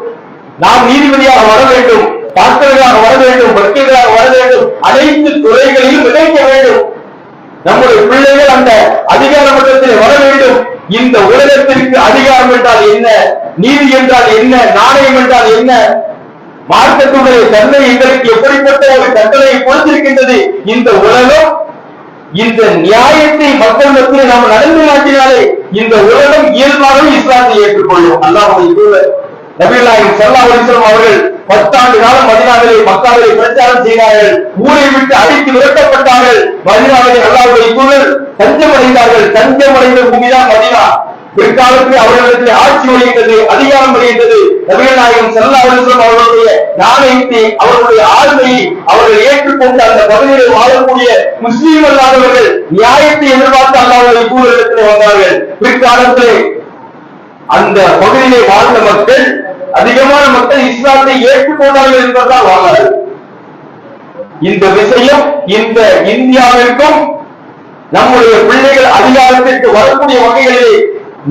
நாம் நீதிபதியாக வர வேண்டும், டாக்டர்களாக வர வேண்டும், வக்கீல்களாக வர வேண்டும், அனைத்து துறைகளிலும் விளைக்க வேண்டும். நம்முடைய பிள்ளைகள் அந்த அதிகார மட்டத்தில் வர வேண்டும். இந்த உலகத்திற்கு அதிகாரம் என்றால் என்ன, நீதி என்றால் என்ன, நாணயம் என்றால் என்ன, மார்க்கத்துடைய தன்மை எங்களுக்கு எப்படிப்பட்ட ஒரு கட்டளையை கொடுத்திருக்கின்றது. இந்த உலகம் இந்த நியாயத்தை மக்கள் மத்தியில் நாம் நடந்து காட்டினாலே இந்த உலகம் இயல்பாகவே இஸ்லாத்தை ஏற்றுக்கொள்ளும். அல்லாஹ்வுடைய தூதர் நபிகள் நாயகம் ஸல்லல்லாஹு அலைஹி வஸல்லம் அவர்கள் 10 ஆண்டு காலம் மதீனாவிலே மக்காவிலே பிரச்சாரம் செய்தார்கள். ஊரை விட்டு அடித்து விரட்டப்பட்டார்கள். மதீனாவிலே அல்லாஹ்வுடைய தூதர் தஞ்சமடைந்தார்கள். தஞ்சமடைந்த பூமிதான் மதீனா. பிற்காலத்தில் அவர்களுக்கு ஆட்சி வருகின்றது, அதிகாரம் வருகின்றது. நபிகள் நாயகம் ஸல்லல்லாஹு அலைஹி வஸல்லம் அவர்களுடைய நாணயத்தை, அவர்களுடைய ஆளுமையை அவர்கள் ஏற்றுக்கொண்டு அந்த பகுதியில் வாழக்கூடிய முஸ்லீம் அல்லாதவர்கள் நியாயத்தை எதிர்பார்த்து அல்லாஹ்வுடைய தூதரிடத்தில் வந்தார்கள். பிற்காலத்திலே அந்த பகுதியிலே வாழ்ந்த மக்கள், அதிகமான மக்கள் இஸ்லாத்தை ஏற்றுக்கொண்டார்கள் என்பதால் வாழ்ந்தார்கள். இந்த விஷயம் இந்த இந்தியாவிற்கும் நம்முடைய பிள்ளைகள் அதிகாரத்திற்கு வரக்கூடிய வகைகளிலே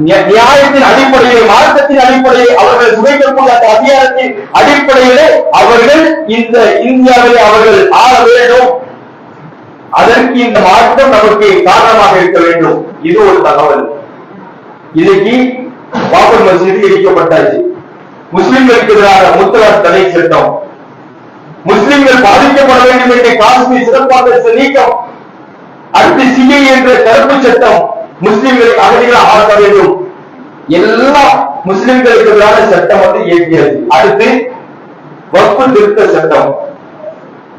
நியாயத்தின் அடிப்படையில் மார்க்கத்தின் அடிப்படையில் அவர்கள் சுமைக்கக்கூடிய அந்த அதிகாரத்தின் அடிப்படையிலே அவர்கள் இந்த இந்தியாவிலே அவர்கள் ஆள வேண்டும். அதற்கு இந்த மாற்றம் நமக்கு காரணமாக இருக்க வேண்டும். இது ஒரு தகவல். இன்னைக்கு பாபர் மசீது இடிக்கப்பட்டாச்சு. முஸ்லிம்களுக்கு எதிரான முத்தலாக் தடை சட்டம், முஸ்லிம்கள் பாதிக்கப்பட வேண்டும் என்ற காஷ்மீர் சிறப்பாக நீக்கம், அடுத்து சிஏ என்ற தடுப்பு சட்டம், முஸ்லிம்களை அகதிகளாக ஆக்க வேண்டும், எல்லாம் முஸ்லிம்களுக்கு எதிரான சட்டம் வந்து இயக்கியது. அடுத்து வக்ஃபு திருத்த சட்டம்,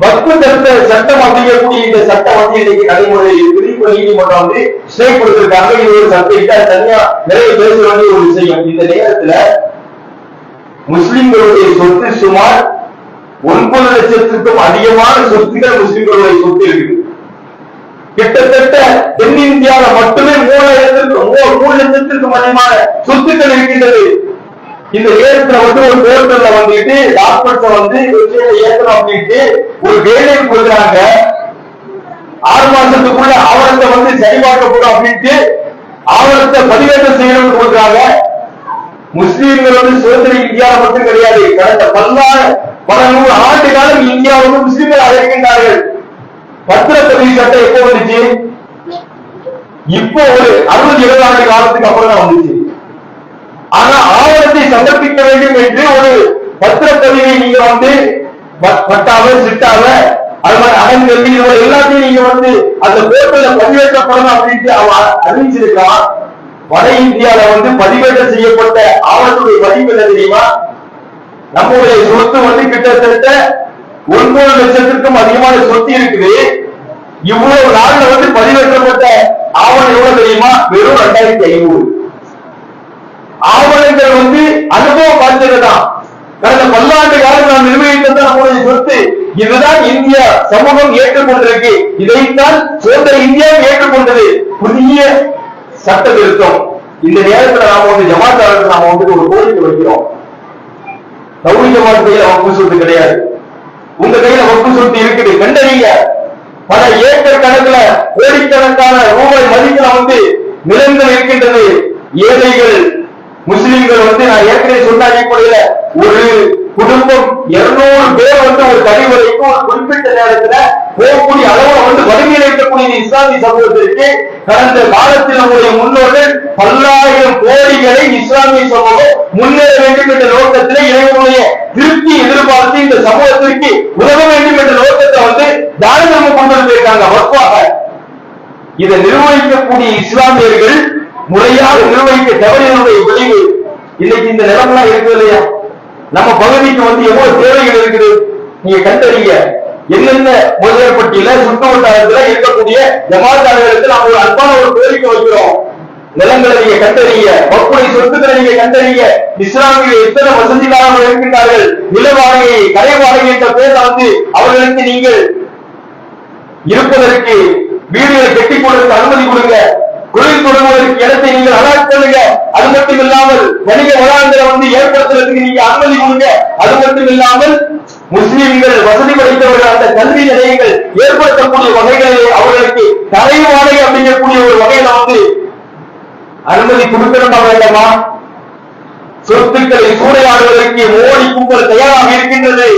வக்ஃபு திருத்த சட்டம் அப்படிங்கக்கூடிய இந்த சட்டம் வந்து இன்னைக்கு நடைமுறையில் இருக்குது. இப்ப நீதிமன்றம் வந்து ஸ்டே கொடுத்திருக்காங்க. இது ஒரு சப்ஜெக்டா தனியா நிறைய பேச வேண்டிய ஒரு விஷயம். இந்த நேரத்துல முஸ்லிம்களுடைய சொத்து சுமார் 9 லட்சத்துக்கும் அதிகமான சொத்துக்கள் முஸ்லிம்களுடைய சொத்து இருக்கு. கிட்டத்தட்ட தென்னிந்தியாவில மட்டுமே 3 லட்சத்திற்கும் அதிகமான சொத்துக்கள் இருக்கின்றது. இந்த நேரத்துல வந்து ஒரு போர்ட்டல்ல வந்துட்டு டாக்டர்ஸ் வந்து ஏற்றணும் அப்படின்ட்டு ஒரு வேலை கொடுக்குறாங்க. 6 மாசத்துக்குள்ள ஆவணத்தை வந்து சரிபார்க்கப்படும் அப்படின்ட்டு ஆவணத்தை பதிவேற்றம் செய்யணும்னு கொடுக்குறாங்க. முஸ்லீம்கள் வந்து சுதந்திர இந்தியாவில் மட்டும் கிடையாது, கடந்த பல 100 ஆண்டு காலம் இந்தியாவில் முஸ்லீம்கள் இருக்கின்றார்கள். பத்திரப்பதிவு சட்டம் எப்போ வந்துச்சு? இப்போ ஒரு 60-70 ஆண்டு காலத்துக்கு அப்புறம் தான் வந்துச்சு. ஆனா ஆவணத்தை சமர்ப்பிக்க வேண்டும் என்று ஒரு பத்திரப்பதிவை நீங்க வந்து பட்டாவ சிட்டாவ அது மாதிரி அகங்கல்வி எல்லாத்தையும் நீங்க வந்து அந்த போர்ட்டல்ல பதிவேற்றப்படணும் அப்படின்ட்டு அவன் அறிவிச்சிருக்கான். வட இந்தியாவில வந்து பதிவேற்றம் செய்யப்பட்ட ஆவணத்துடைய மதிப்பு என்ன தெரியுமா? நம்முடைய சொத்து வந்து கிட்டத்தட்ட 9 லட்சத்திற்கும் அதிகமான சொத்து இருக்குது. இவ்வளவு நாள்ல வந்து பதிவேற்றப்பட்ட ஆவணம் எவ்வளவு தெரியுமா? வெறும் 2500. ஆவணங்கள் வந்து அனுபவம் பார்த்ததுதான். கடந்த 10 ஆண்டு காலம் நாம் நிர்வகித்தது நம்முடைய சொத்து. இதுதான் இந்திய சமூகம் ஏற்றுக்கொண்டிருக்கு. இதைத்தான் சுதந்திர இந்தியாவும் ஏற்றுக்கொண்டது. புதிய சட்ட திருத்தம். இந்த நேரத்தில் நாம வந்து ஜமாத்தாளருக்கு நாம வந்து ஒரு கோரிக்கை வைக்கிறோம். தௌஹீத் ஜமாத் கையில வக்ஃபு சொத்து கிடையாது, உங்க கையில வக்ஃபு சொத்து இருக்குது, கண்டறிய. பல ஏக்கர் கணக்குல கோடிக்கணக்கான ரூபாய் மதிப்புல வந்து நிலங்கள் இருக்கின்றது. ஏழைகள் முஸ்லிம்கள் வந்து நான் ஏற்கனவே சொன்ன ஒரு குடும்பம் 200 பேர் வந்து ஒரு கழிவறைக்கு ஒரு குறிப்பிட்ட நேரத்துல போகக்கூடிய அளவுல வந்து வறுமையில் இருக்கக்கூடிய இஸ்லாமிய சமூகத்திற்கு கடந்த காலத்தில் நம்முடைய முன்னோர்கள் 10,000 கோடிகளை இஸ்லாமிய சமூகம் முன்னேற வேண்டும் என்ற நோக்கத்திலே இறைவனுடைய திருப்தி எதிர்பார்த்து இந்த சமூகத்திற்கு உதவ வேண்டும் என்ற நோக்கத்தை வந்து தான தர்மம் கொண்டு வந்திருக்காங்க வக்ஃபாக. இதை நிர்வகிக்கக்கூடிய இஸ்லாமியர்கள் முறையாக நிர்வகிக்க தவறினுடைய விளைவு இன்னைக்கு இந்த நிலைமைலாம் இருக்குது இல்லையா? நம்ம பகுதிக்கு வந்து எவ்வளவு தேவைகள் இருக்குது நீங்க கண்டறிங்க. என்னென்ன முதற்பட்டியல சுற்று வட்டாரத்துல இருக்கக்கூடிய ஜமாத்தாளர்களுக்கு நம்ம ஒரு அன்பான ஒரு கோரிக்கை வைக்கிறோம். நிலங்களை நீங்க கண்டறிங்க, வக்ஃபுடைய சொத்துக்களை நீங்க கண்டறிங்க. இஸ்லாமிய எத்தனை வசதிக்காரர்கள் இருக்கின்றார்கள். நில வாடகை, கடை வாடகை என்ற பேர்ல வந்து அவர்களுக்கு நீங்கள் இருப்பதற்கு வீடுகளை கட்டி கொடுக்க அனுமதி கொடுங்க. தொழில் தொடங்குவதற்கு இடத்தை நீங்கள் அலாட் பண்ணுங்க. அது மட்டும் இல்லாமல் வணிக வளாகங்களை வந்து ஏற்படுத்துவதற்கு நீங்க அனுமதி கொடுங்க. அது மட்டும் இல்லாமல் முஸ்லிம்கள் வசதி படைத்தவர்கள் அந்த கல்வி நிலையங்கள் ஏற்படுத்தக்கூடிய வகைகளை அவர்களுக்கு தரை வாடகை அப்படிங்கக்கூடிய ஒரு வகையில வந்து அனுமதி கொடுக்கணுமா வேண்டாமா? சொத்துக்களை சூறையாடுவதற்கு மோடி கும்பல் தயாராக இருக்கின்றது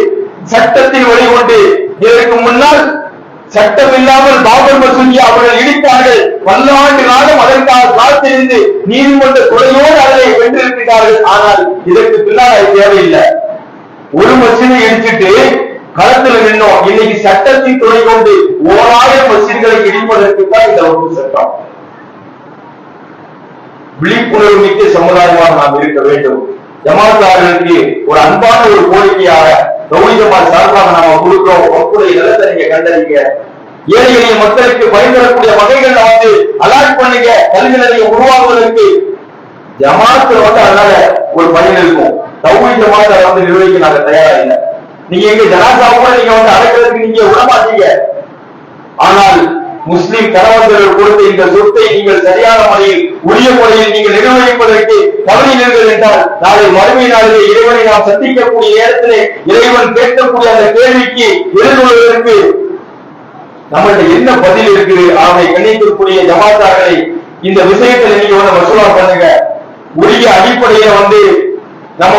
சட்டத்தின் வழிகொண்டு. இதற்கு முன்னால் சட்டம் இல்லாமல் பாபர் மசூதியை அவர்கள் இடித்தார்கள். 10 ஆண்டு காலம் அதற்காக காத்திருந்து நீதிமன்ற துறையோடு அதை வென்றிருக்கிறார்கள். ஆனால் இதற்கு பின்னால் அது தேவையில்லை. ஒரு மசூதியை இடிச்சிட்டு களத்தில் நின்றோம். இன்னைக்கு சட்டத்தின் துணை கொண்டு 1000 மசூதிகளை இடிப்பதற்கு தான் இந்த வக்ஃபு சட்டம். விழிப்புணர்வு மிக்க சமுதாயமாக நாம் இருக்க வேண்டும். ஜமாத்தாளர்களுக்கு ஒரு அன்பான ஒரு கோரிக்கையாக தௌஹீத் ஜமாத் சார்பாக நாம கொடுக்கிறோம். வக்ஃபுடைய நிலத்தை நீங்க கண்டறிங்க. ஏழை எளிய மக்களுக்கு பயன்படக்கூடிய வகைகள் வந்து அலாட் பண்ணுங்க. கல்வி நிலையம் உருவாக்குவதற்கு ஜமாத்துல வந்து அதனால ஒரு பயன் இருக்கும். தௌஹீத் ஜமாத் அதை வந்து நிர்வகிக்க நாங்க தயாரா இல்லை. நீங்க எங்க ஜனாசா கூட நீங்க வந்து அழைக்கிறதுக்கு நீங்க விடமாட்டீங்க. ஆனால் முஸ்லிம் கணவர்கள் கொடுத்த இந்த சொத்தை நீங்கள் சரியான முறையில் உரிய முறையில் நீங்கள் நிர்வகிப்பதற்கு தவறினீர்கள் என்றால் நாளை மறுமை நாளிலே இறைவனை நாம் சந்திக்கக்கூடிய நேரத்திலே இறைவன் கேட்கக்கூடிய அந்த கேள்விக்கு எதிர்கொள்வதற்கு நம்மள்ட்ட என்ன பதில் இருக்குது? அவனை கணிக்கக்கூடிய ஜமாத்தார்களை இந்த விஷயத்துல நீங்க வந்து மசூலா பண்ணுங்க. உரிய அடிப்படையில நம்ம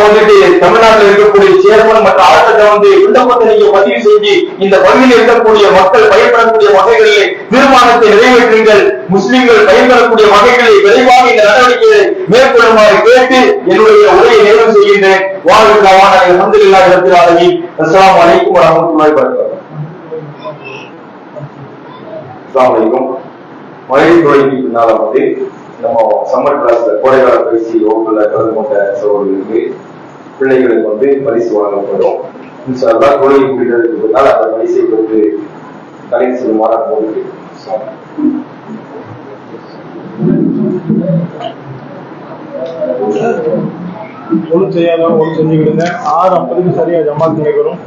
தமிழ்நாட்டில் இருக்கக்கூடிய சேர்மன் மற்ற ஆட்களை விண்ணப்பத்தை நீங்க பதிவு செஞ்சு இந்த பகுதியில் இருக்கக்கூடிய மக்கள் பயன்படக்கூடிய வகைகளிலே தீர்மானத்தை நிறைவேற்றுங்கள். முஸ்லிம்கள் பயன்படக்கூடிய வகைகளை விரைவாக இந்த நடவடிக்கைகளை மேற்கொள்ளுமாறு கேட்டு என்னுடைய உரையை நிறைவு செய்கின்றேன். வாழ்வுக்கான அல்ஹம்துலில்லாஹி ரப்பில் ஆலமீன். அஸ்ஸலாமு அலைக்கும் வரஹ்மத்துல்லாஹி வபரகாத்துஹு. அஸ்ஸலாமு அலைக்கும். மழை துறைக்கு பின்னால நம்ம சம்மர் கிளாஸ்ல கோடைகால பயிற்சி வகுப்புல கலந்து கொண்ட சகோதரர்களுக்கு பிள்ளைகளுக்கு பரிசு வழங்கப்படும். இன்ஷா அல்லாஹ் தொழிலை முடிந்ததற்கு பின்னால் அந்த பரிசை கலைந்து செல்லுமாறு அனுமதி. ஒழு செய்யாதவங்க ஒழு செஞ்சுக்கிடுங்க. 6:50 சரியா ஜமாத் நடைபெறும்.